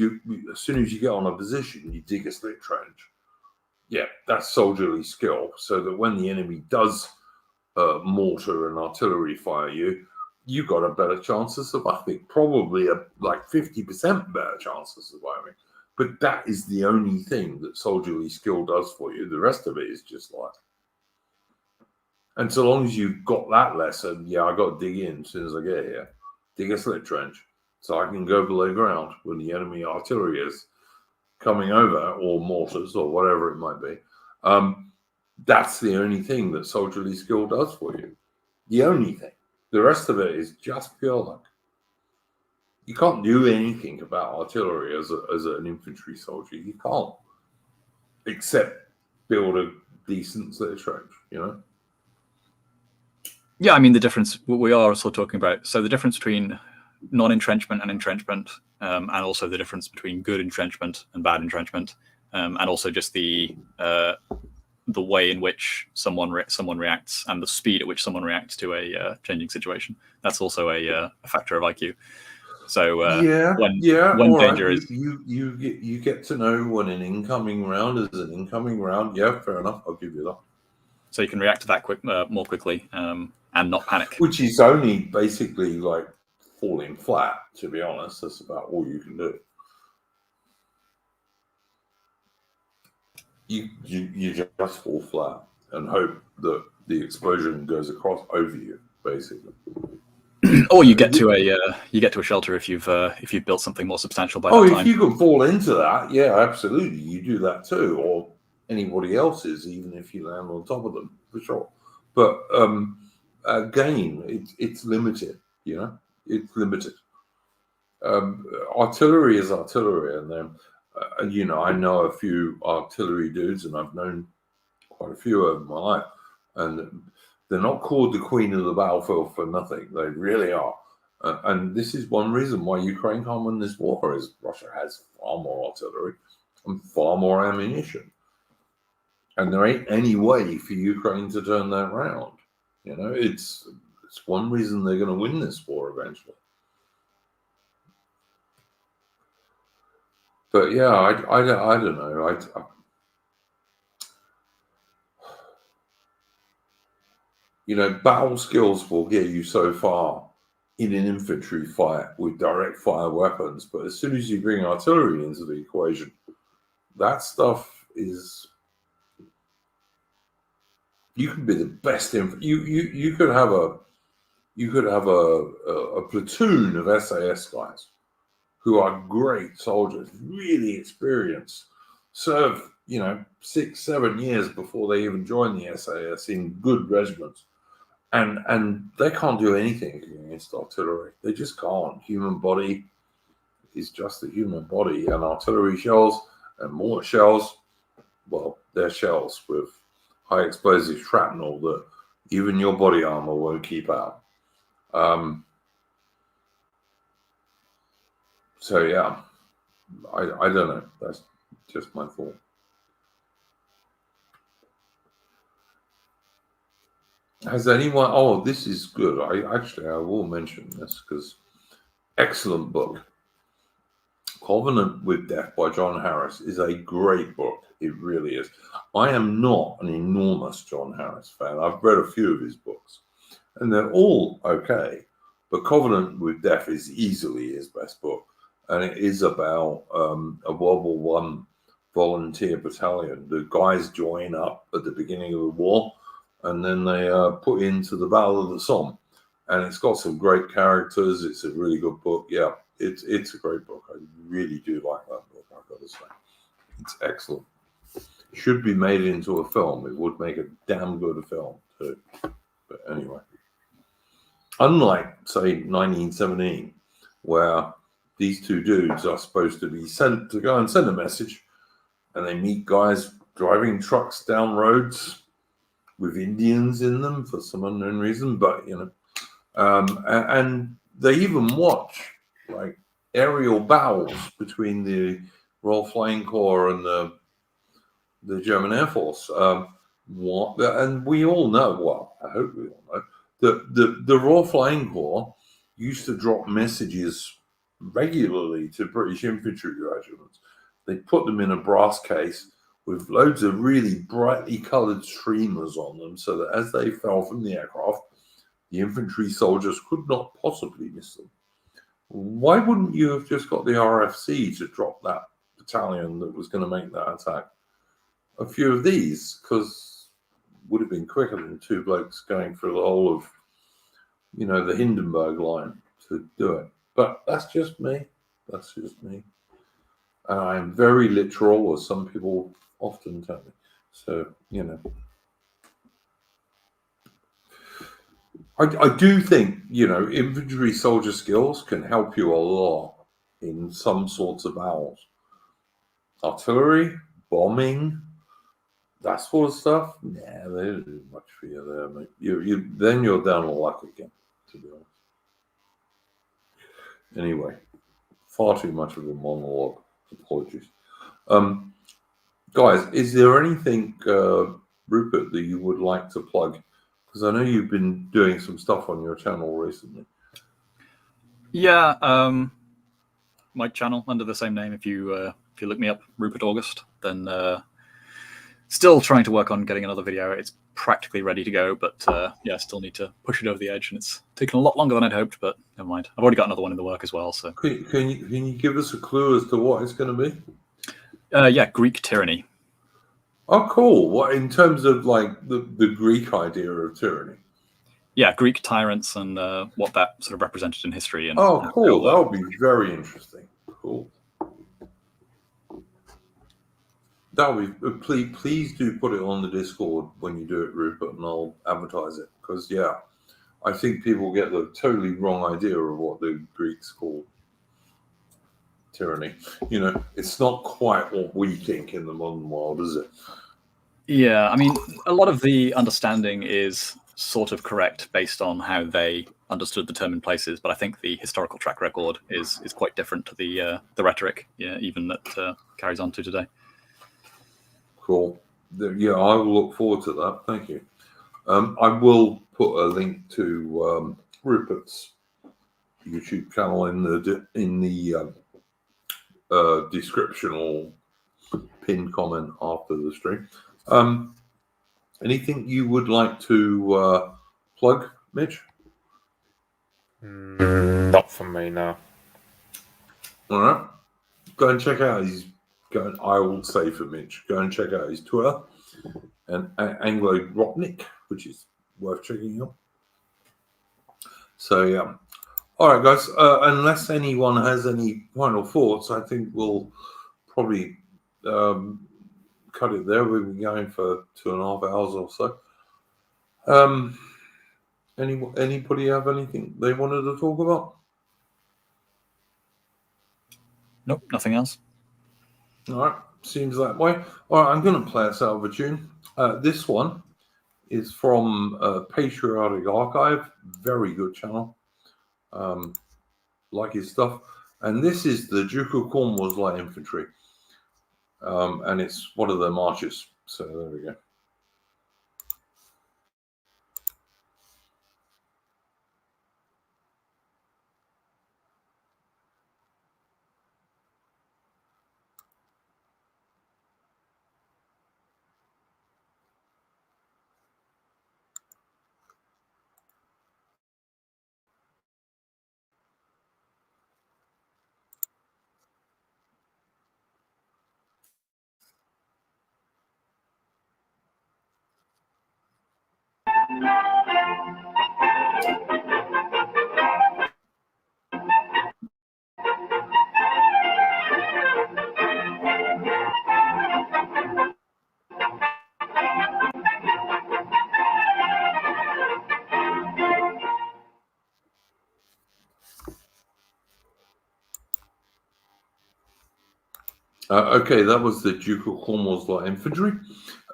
as soon as you get on a position, you dig a slit trench. Yeah, that's soldierly skill. So that when the enemy does mortar and artillery fire you got a better chance of surviving. Probably like 50% better chance of surviving. But that is the only thing that soldierly skill does for you. The rest of it is just like. And so long as you've got that lesson, yeah, I got to dig in as soon as I get here. Dig a slit trench. So I can go below ground when the enemy artillery is coming over, or mortars, or whatever it might be. That's the only thing that soldierly skill does for you. The only thing. The rest of it is just pure luck. You can't do anything about artillery as an infantry soldier. You can't, except build a decent slit trench. You know. Yeah, I mean the difference we are also talking about. So the difference between non-entrenchment and entrenchment, and also the difference between good entrenchment and bad entrenchment, and also just the way in which someone reacts and the speed at which someone reacts to a changing situation. That's also a factor of IQ. So when danger right. is you get to know when an incoming round is an incoming round. Yeah, fair enough. I'll give you that. So you can react to that more quickly and not panic. Which is only basically like falling flat, to be honest. That's about all you can do. You just fall flat and hope that the explosion goes across over you, basically. Or you get to a shelter if you've built something more substantial by that time. If you can fall into that, yeah, absolutely, you do that too, or anybody else's, even if you land on top of them, for sure. But again, it's limited. You know, it's limited. Artillery is artillery, and then you know, I know a few artillery dudes, and I've known quite a few over my life, and they're not called the queen of the battlefield for nothing. They really are. And this is one reason why Ukraine can't win this war, is Russia has far more artillery and far more ammunition. And there ain't any way for Ukraine to turn that round. You know, it's one reason they're going to win this war eventually. But yeah, I don't know. You know, battle skills will get you so far in an infantry fight with direct fire weapons, but as soon as you bring artillery into the equation, that stuff is. You can be the best. You could have a platoon of SAS guys who are great soldiers, really experienced, serve 6-7 years before they even join the SAS in good regiments. And they can't do anything against artillery. They just can't. Human body is just a human body, and artillery shells and mortar shells, well, they're shells with high explosive shrapnel that even your body armor won't keep out. So yeah, I don't know. That's just my thought. Has anyone? Oh, this is good. I will mention this because excellent book. Covenant with Death by John Harris is a great book. It really is. I am not an enormous John Harris fan. I've read a few of his books, and they're all okay. But Covenant with Death is easily his best book, and it is about a World War I volunteer battalion. The guys join up at the beginning of the war, and then they put into the Battle of the Somme, and it's got some great characters. It's a really good book. Yeah, it's a great book. I really do like that book, I've got to say. It's excellent. Should be made into a film. It would make a damn good film too. But anyway, unlike say 1917, where these two dudes are supposed to be sent to go and send a message, and they meet guys driving trucks down roads with Indians in them for some unknown reason, but and they even watch like aerial battles between the Royal Flying Corps and the German Air Force. And we all know, well, I hope we all know, that the Royal Flying Corps used to drop messages regularly to British infantry regiments. They put them in a brass case with loads of really brightly coloured streamers on them, so that as they fell from the aircraft, the infantry soldiers could not possibly miss them. Why wouldn't you have just got the RFC to drop that battalion that was going to make that attack? A few of these, because it would have been quicker than two blokes going through the whole of, the Hindenburg line to do it. But that's just me. That's just me. And I'm very literal, as some people often tell me. So, I do think, infantry soldier skills can help you a lot in some sorts of battles. Artillery, bombing, that sort of stuff, they don't do much for you there, mate. Then you're down to luck again, to be honest. Anyway, far too much of a monologue. Apologies. Guys, is there anything, Rupert, that you would like to plug? Because I know you've been doing some stuff on your channel recently. Yeah, my channel under the same name. If you look me up, Rupert August, then still trying to work on getting another video. It's practically ready to go, but still need to push it over the edge, and it's taken a lot longer than I'd hoped. But never mind. I've already got another one in the work as well. So can you give us a clue as to what it's going to be? Greek tyranny. Oh, cool. What in terms of like the Greek idea of tyranny? Greek tyrants and what that sort of represented in history. And oh, cool. That would be very interesting. Cool. That would be. Please do put it on the Discord when you do it, Rupert, and I'll advertise it. Because I think people get the totally wrong idea of what the Greeks call tyranny. It's not quite what we think in the modern world, is it? Yeah, I mean, a lot of the understanding is sort of correct based on how they understood the term in places, but I think the historical track record is quite different to the rhetoric, even that carries on to today. Cool. I will look forward to that. Thank you. I will put a link to Rupert's YouTube channel in the description or pinned comment after the stream. Anything you would like to plug, Mitch? Not from me, no. All right. Go and check out I will say for Mitch, go and check out his Twitter and Anglo Dropnik, which is worth checking out. So, yeah. All right, guys. Unless anyone has any final thoughts, I think we'll probably cut it there. We've been going for 2.5 hours or so. Anybody have anything they wanted to talk about? Nope, nothing else. All right, seems that way. All right, I'm going to play us out of a tune. This one is from Patriotic Archive, very good channel. Like his stuff. And this is the Duke of Cornwall's Light Infantry. And it's one of their marches. So there we go. Okay, that was the Duke of Cornwall's Light Infantry.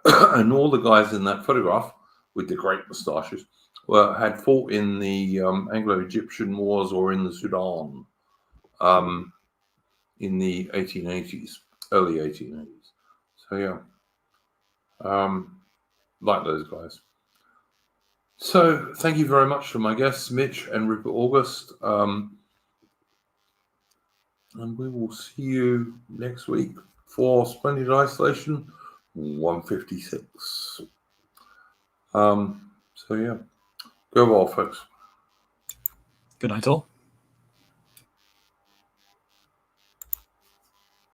And all the guys in that photograph with the great moustaches had fought in the Anglo-Egyptian Wars or in the Sudan in the 1880s, early 1880s. So, yeah, like those guys. So, thank you very much to my guests, Mitch and Rupert August. And we will see you next week for Splendid Isolation 156. So, yeah, go well, folks. Good night, all.